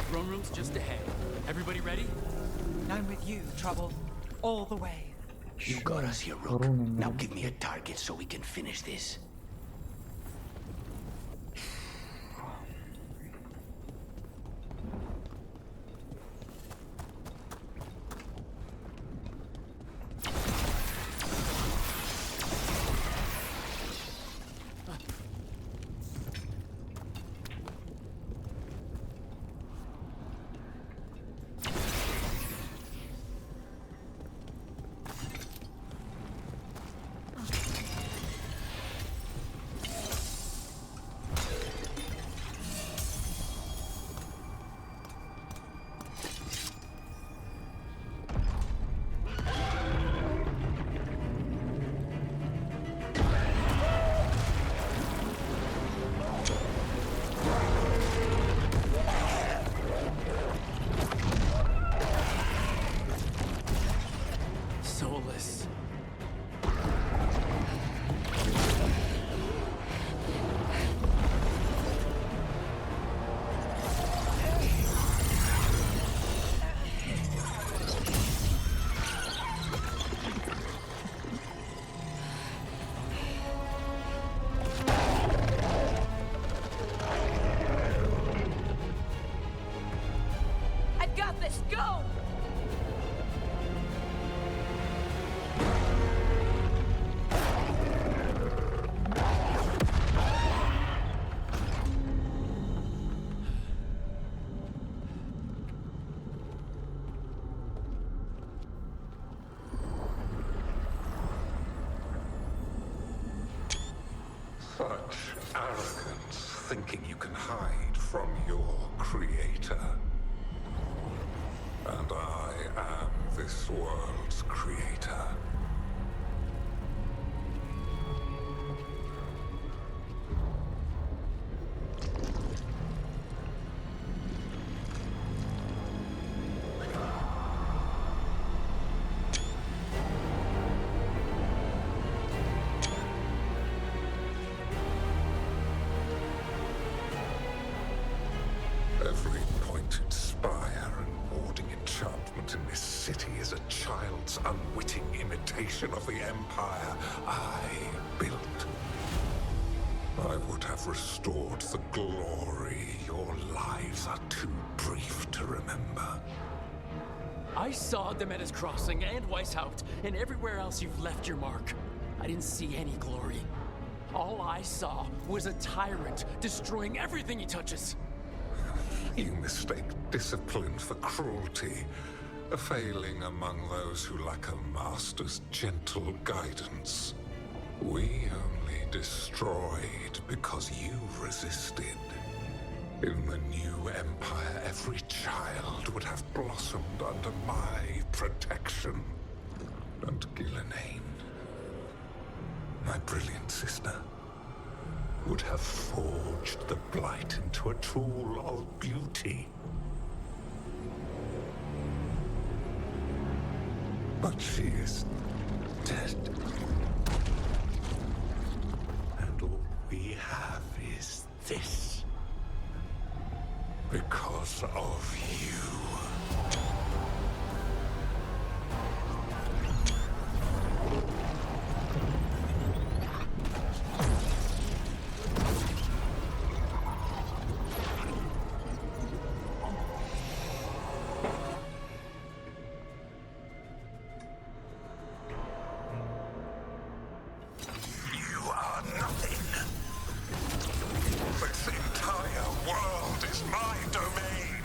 Throne room's just ahead. Everybody ready? I'm with you, Trouble. All the way. You got us here, Rook. Now give me a target so we can finish this. Soulless. I've got this. Go! Such arrogance, thinking you can hide from your creator. And I am this world's creator. Every pointed spire and warding enchantment in this city is a child's unwitting imitation of the empire I built. I would have restored the glory. Your lives are too brief to remember. I saw Demeter's Crossing and Weishaupt and everywhere else you've left your mark. I didn't see any glory. All I saw was a tyrant destroying everything he touches. You mistake discipline for cruelty, a failing among those who lack a master's gentle guidance. We only destroyed because you resisted. In the new empire, every child would have blossomed under my protection. And Gillenane, my brilliant sister, would have forged the Blight into a tool of beauty. But she is dead. And all we have is this. Because of you. This entire world is my domain!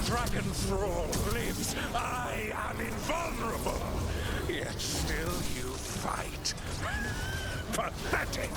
Dragon Thrall lives, I am invulnerable. Yet still you fight. Pathetic!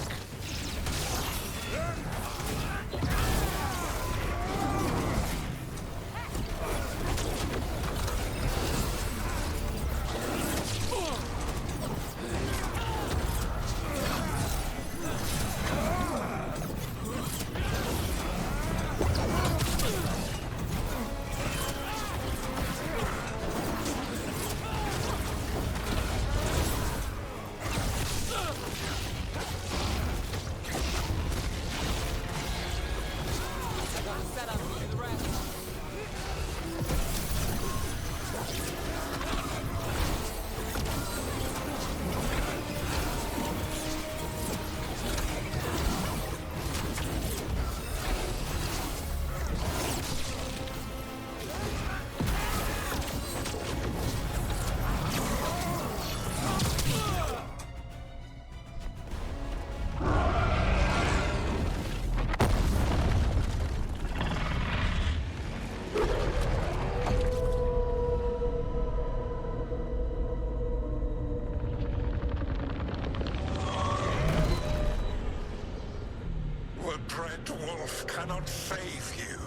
Cannot save you.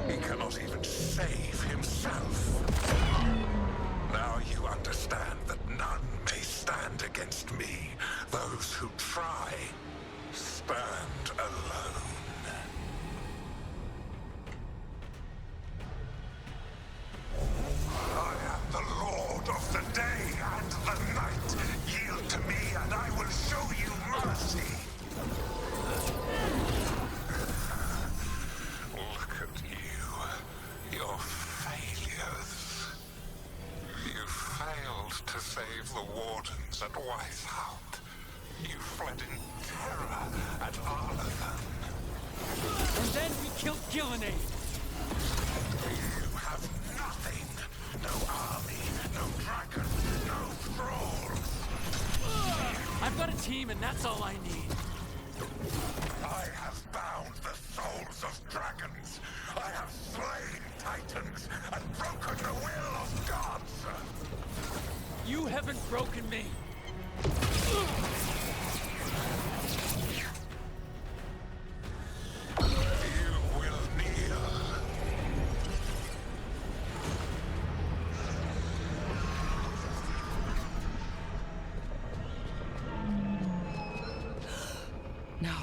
He cannot even save himself. Now you understand that none may stand against me. Those who try stand alone. I am the Lord of the day and the night. Yield to me and I will show you mercy. Look at you. Your failures. You failed to save the wardens at Weishaupt. You fled in terror at Arlothan. And then we killed Gillenade. You have nothing. No army, no dragon, no thralls. I've got a team and that's all I need. I have bound the souls of dragons. I have slain titans and broken the will of gods. You haven't broken me. You will kneel. No.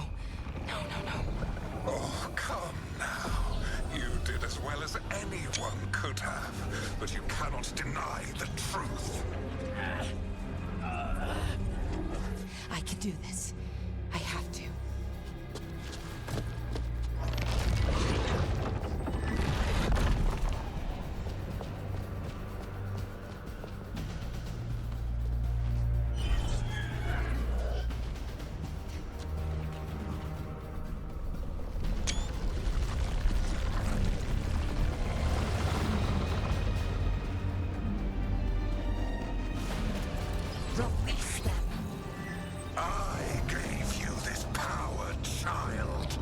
Oh, come now. You did as well as anyone could have, but you cannot deny the truth. I can do this. I have to. Release them. I gave you this power, child.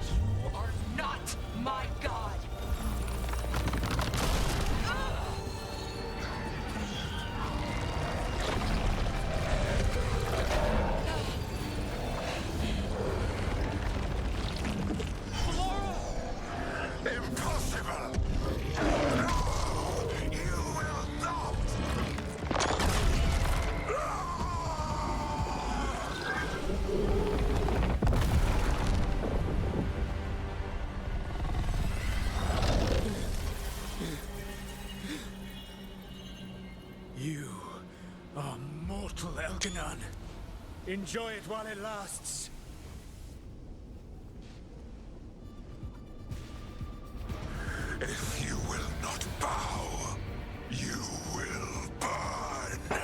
You are not my god. Impossible! Enjoy it while it lasts. If you will not bow, you will burn.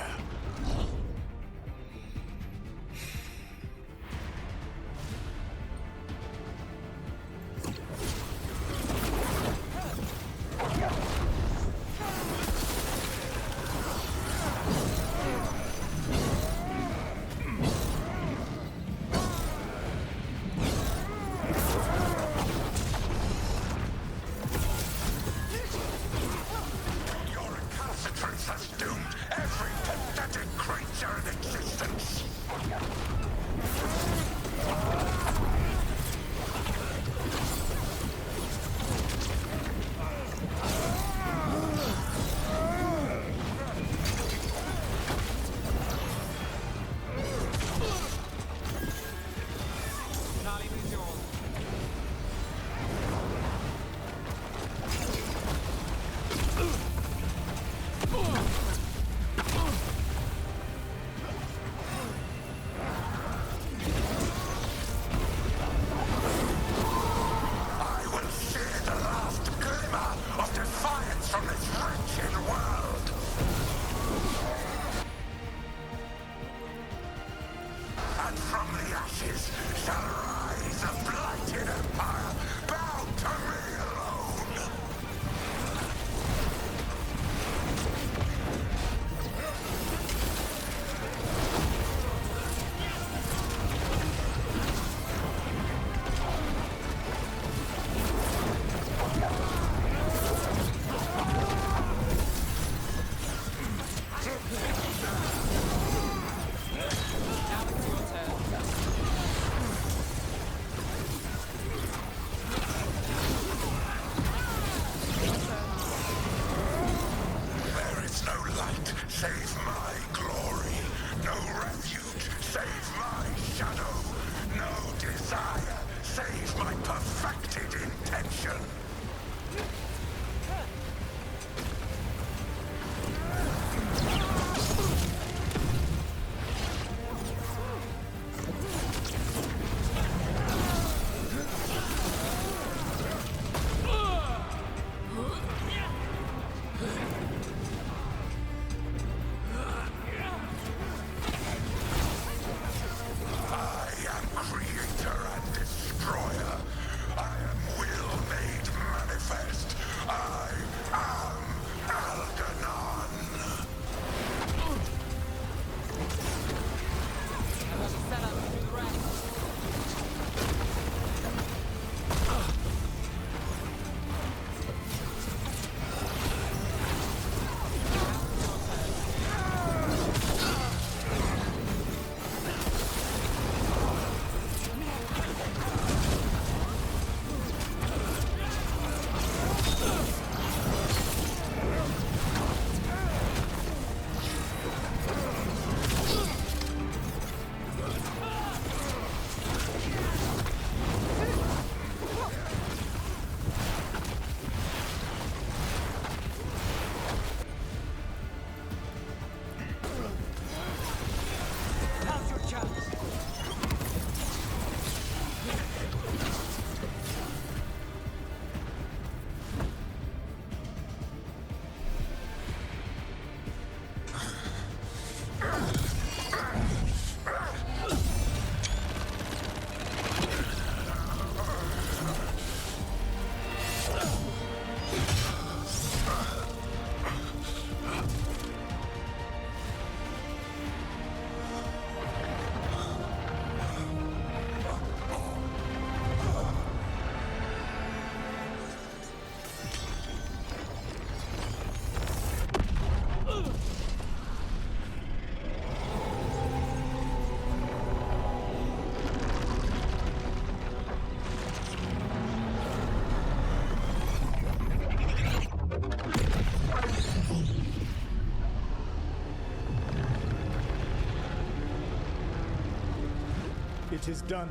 It is done.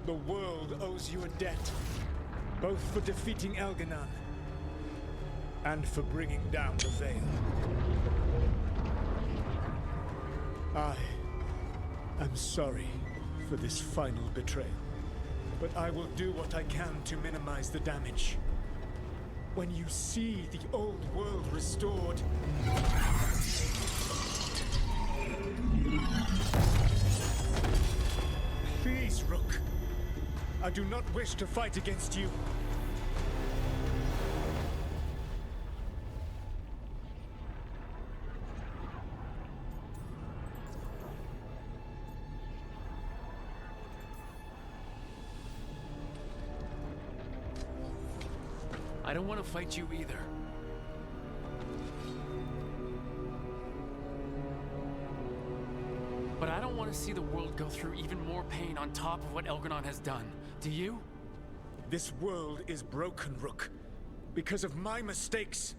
The world owes you a debt, both for defeating Elganon and for bringing down the Veil. I I'm sorry for this final betrayal, but I will do what I can to minimize the damage. When you see the old world restored... Please, Rook. I do not wish to fight against you. I don't want to fight you either. But I don't want to see the world go through even more pain on top of what Elganon has done. Do you? This world is broken, Rook, because of my mistakes.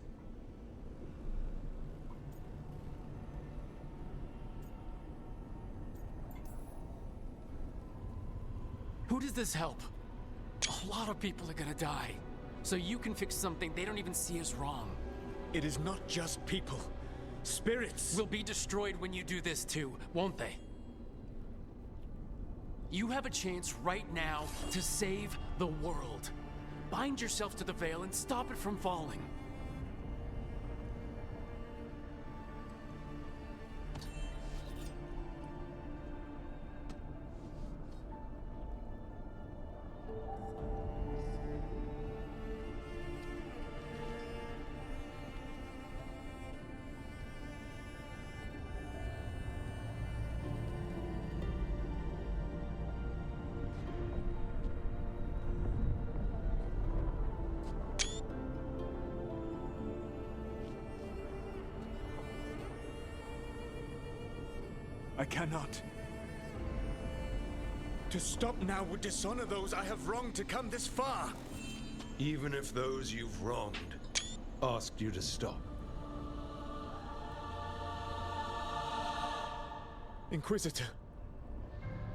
Who does this help? A lot of people are gonna die. So you can fix something they don't even see as wrong. It is not just people. Spirits will be destroyed when you do this too, won't they? You have a chance right now to save the world. Bind yourself to the veil and stop it from falling. I cannot. To stop now would dishonor those I have wronged to come this far. Even if those you've wronged asked you to stop. Inquisitor.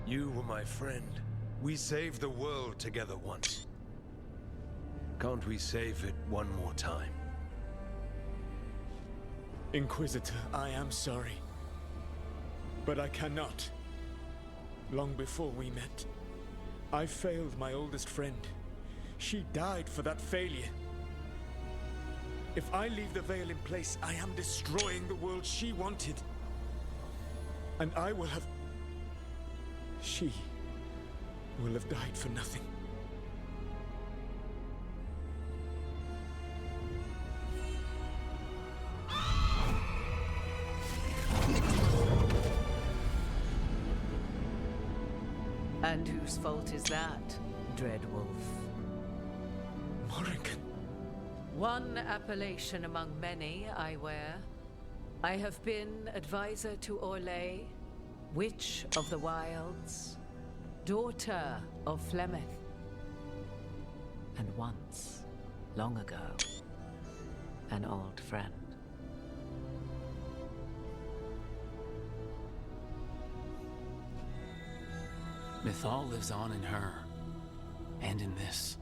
You were my friend. We saved the world together once. Can't we save it one more time? Inquisitor, I am sorry. But I cannot. Long before we met, I failed my oldest friend. She died for that failure. If I leave the veil in place, I am destroying the world she wanted. And I will have... She will have died for nothing. And whose fault is that, Dreadwolf? Morrigan. One appellation among many, I wear. I have been advisor to Orlais, Witch of the Wilds, daughter of Flemeth, and once, long ago, an old friend. Mythal lives on in her, and in this.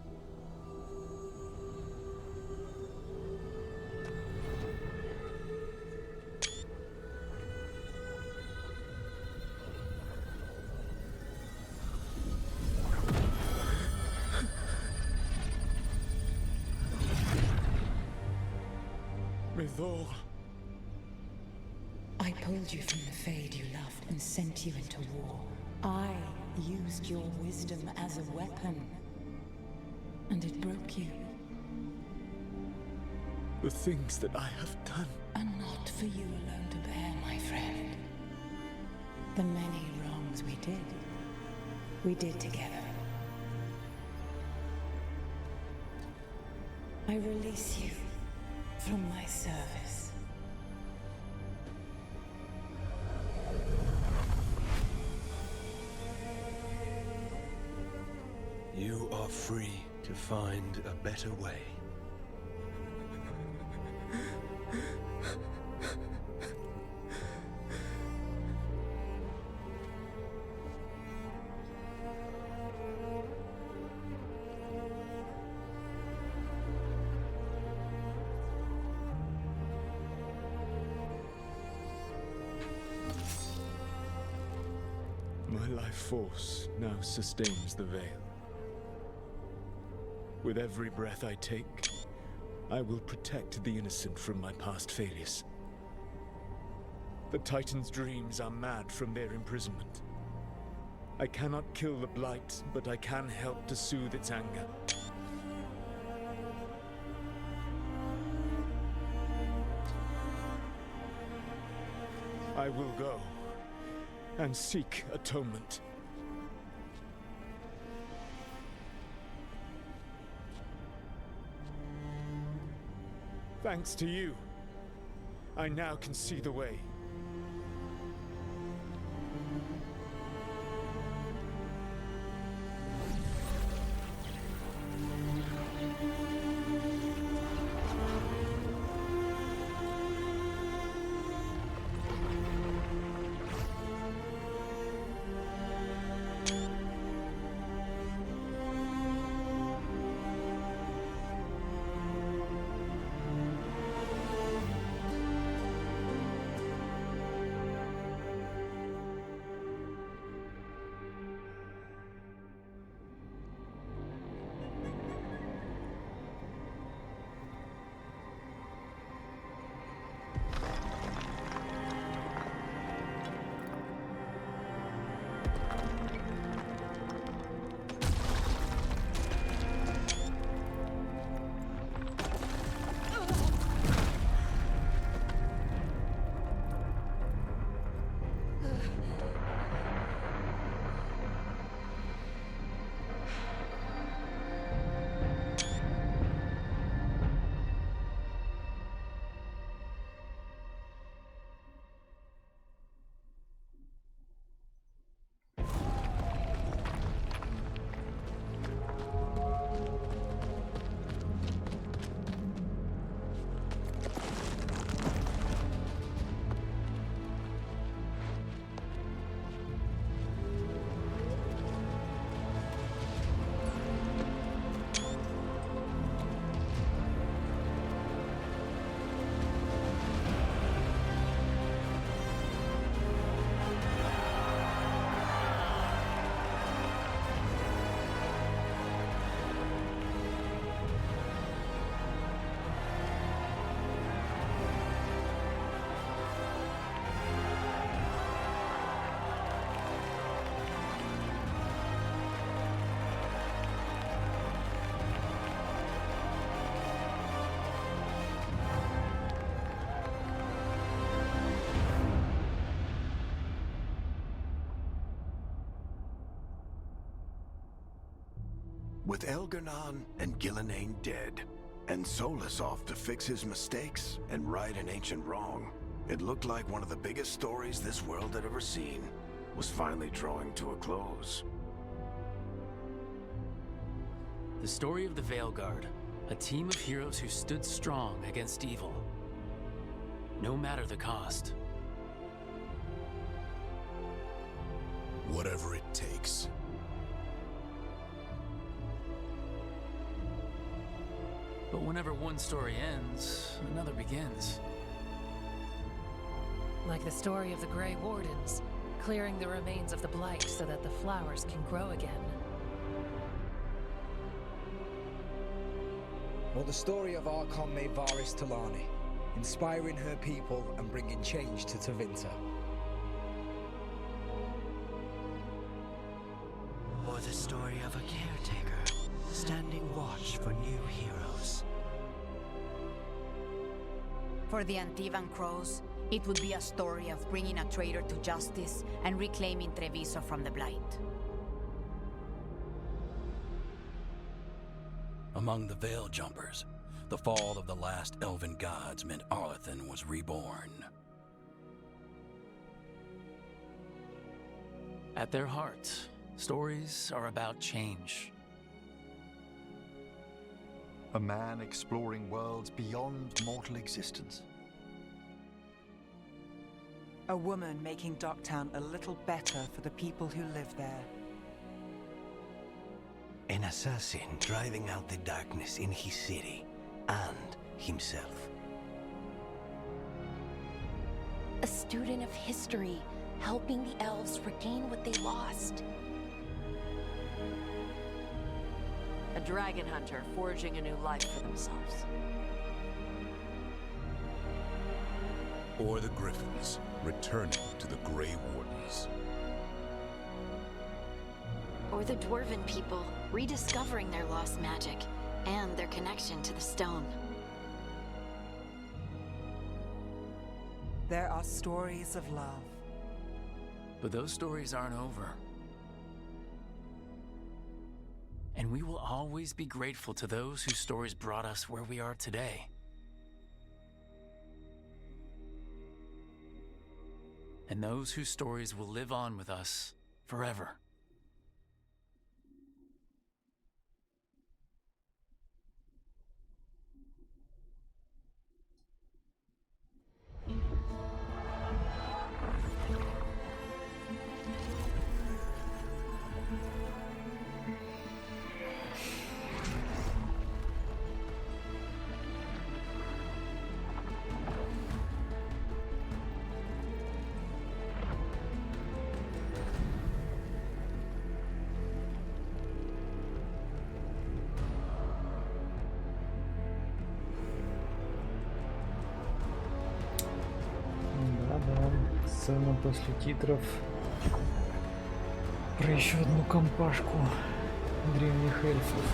Mythal. I pulled you from the Fade you loved and sent you into war. I used your wisdom as a weapon, and it broke you. The things that I have done are not for you alone to bear, my friend. The many wrongs we did together. I release you from my service. You are free to find a better way. life force now sustains the veil. With every breath I take, I will protect the innocent from my past failures. The Titan's dreams are mad from their imprisonment. I cannot kill the Blight, but I can help to soothe its anger. I will go and seek atonement. Thanks to you, I now can see the way. With Elgar'nan and Gillenane dead, and Solus off to fix his mistakes and right an ancient wrong, it looked like one of the biggest stories this world had ever seen was finally drawing to a close. The story of the Veilguard, a team of heroes who stood strong against evil, no matter the cost. Whatever it takes. But whenever one story ends, another begins. Like the story of the Grey Wardens, clearing the remains of the Blight so that the flowers can grow again. Or the story of Archon Varys Talani, inspiring her people and bringing change to Tevinter. Or the story of a caretaker, standing watch for new heroes. For the Antivan Crows, it would be a story of bringing a traitor to justice and reclaiming Treviso from the Blight. Among the Veil Jumpers, the fall of the last elven gods meant Arlathan was reborn. At their heart, stories are about change. A man exploring worlds beyond mortal existence. A woman making Docktown a little better for the people who live there. An assassin driving out the darkness in his city and himself. A student of history, helping the elves regain what they lost. A dragon hunter forging a new life for themselves. Or the Griffins, returning to the Grey Wardens. Or the Dwarven people, rediscovering their lost magic and their connection to the stone. There are stories of love. But those stories aren't over. And we will always be grateful to those whose stories brought us where we are today. And those whose stories will live on with us forever. Да-да, сцена после титров про еще одну компашку древних эльфов.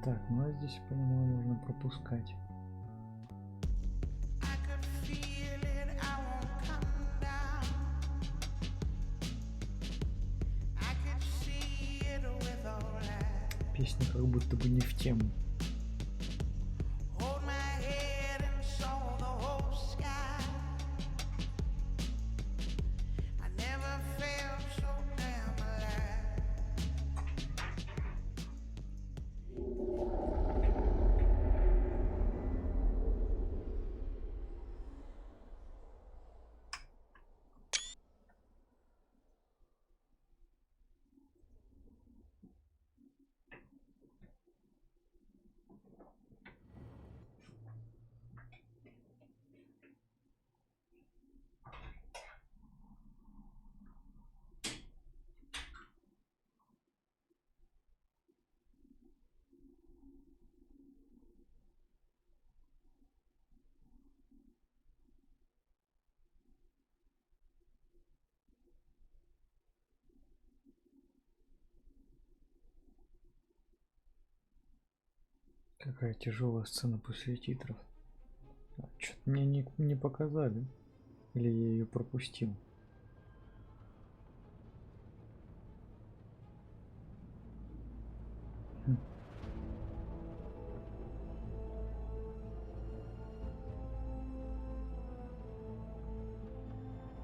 Так, ну а здесь, по-моему, можно пропускать. Песня как будто бы не в тему. Какая тяжелая сцена после титров. Что-то мне не показали. Или я ее пропустил.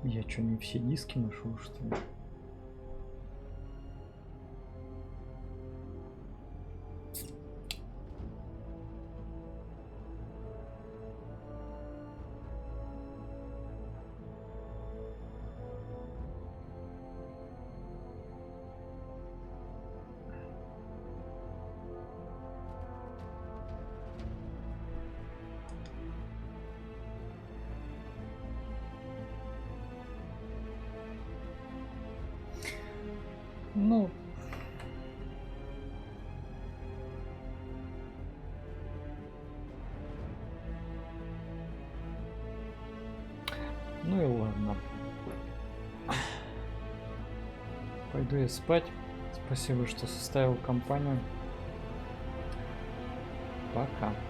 Я что, не все диски нашел, что ли? Ну, ну и ладно. Пойду я спать. Спасибо, что составил компанию. Пока.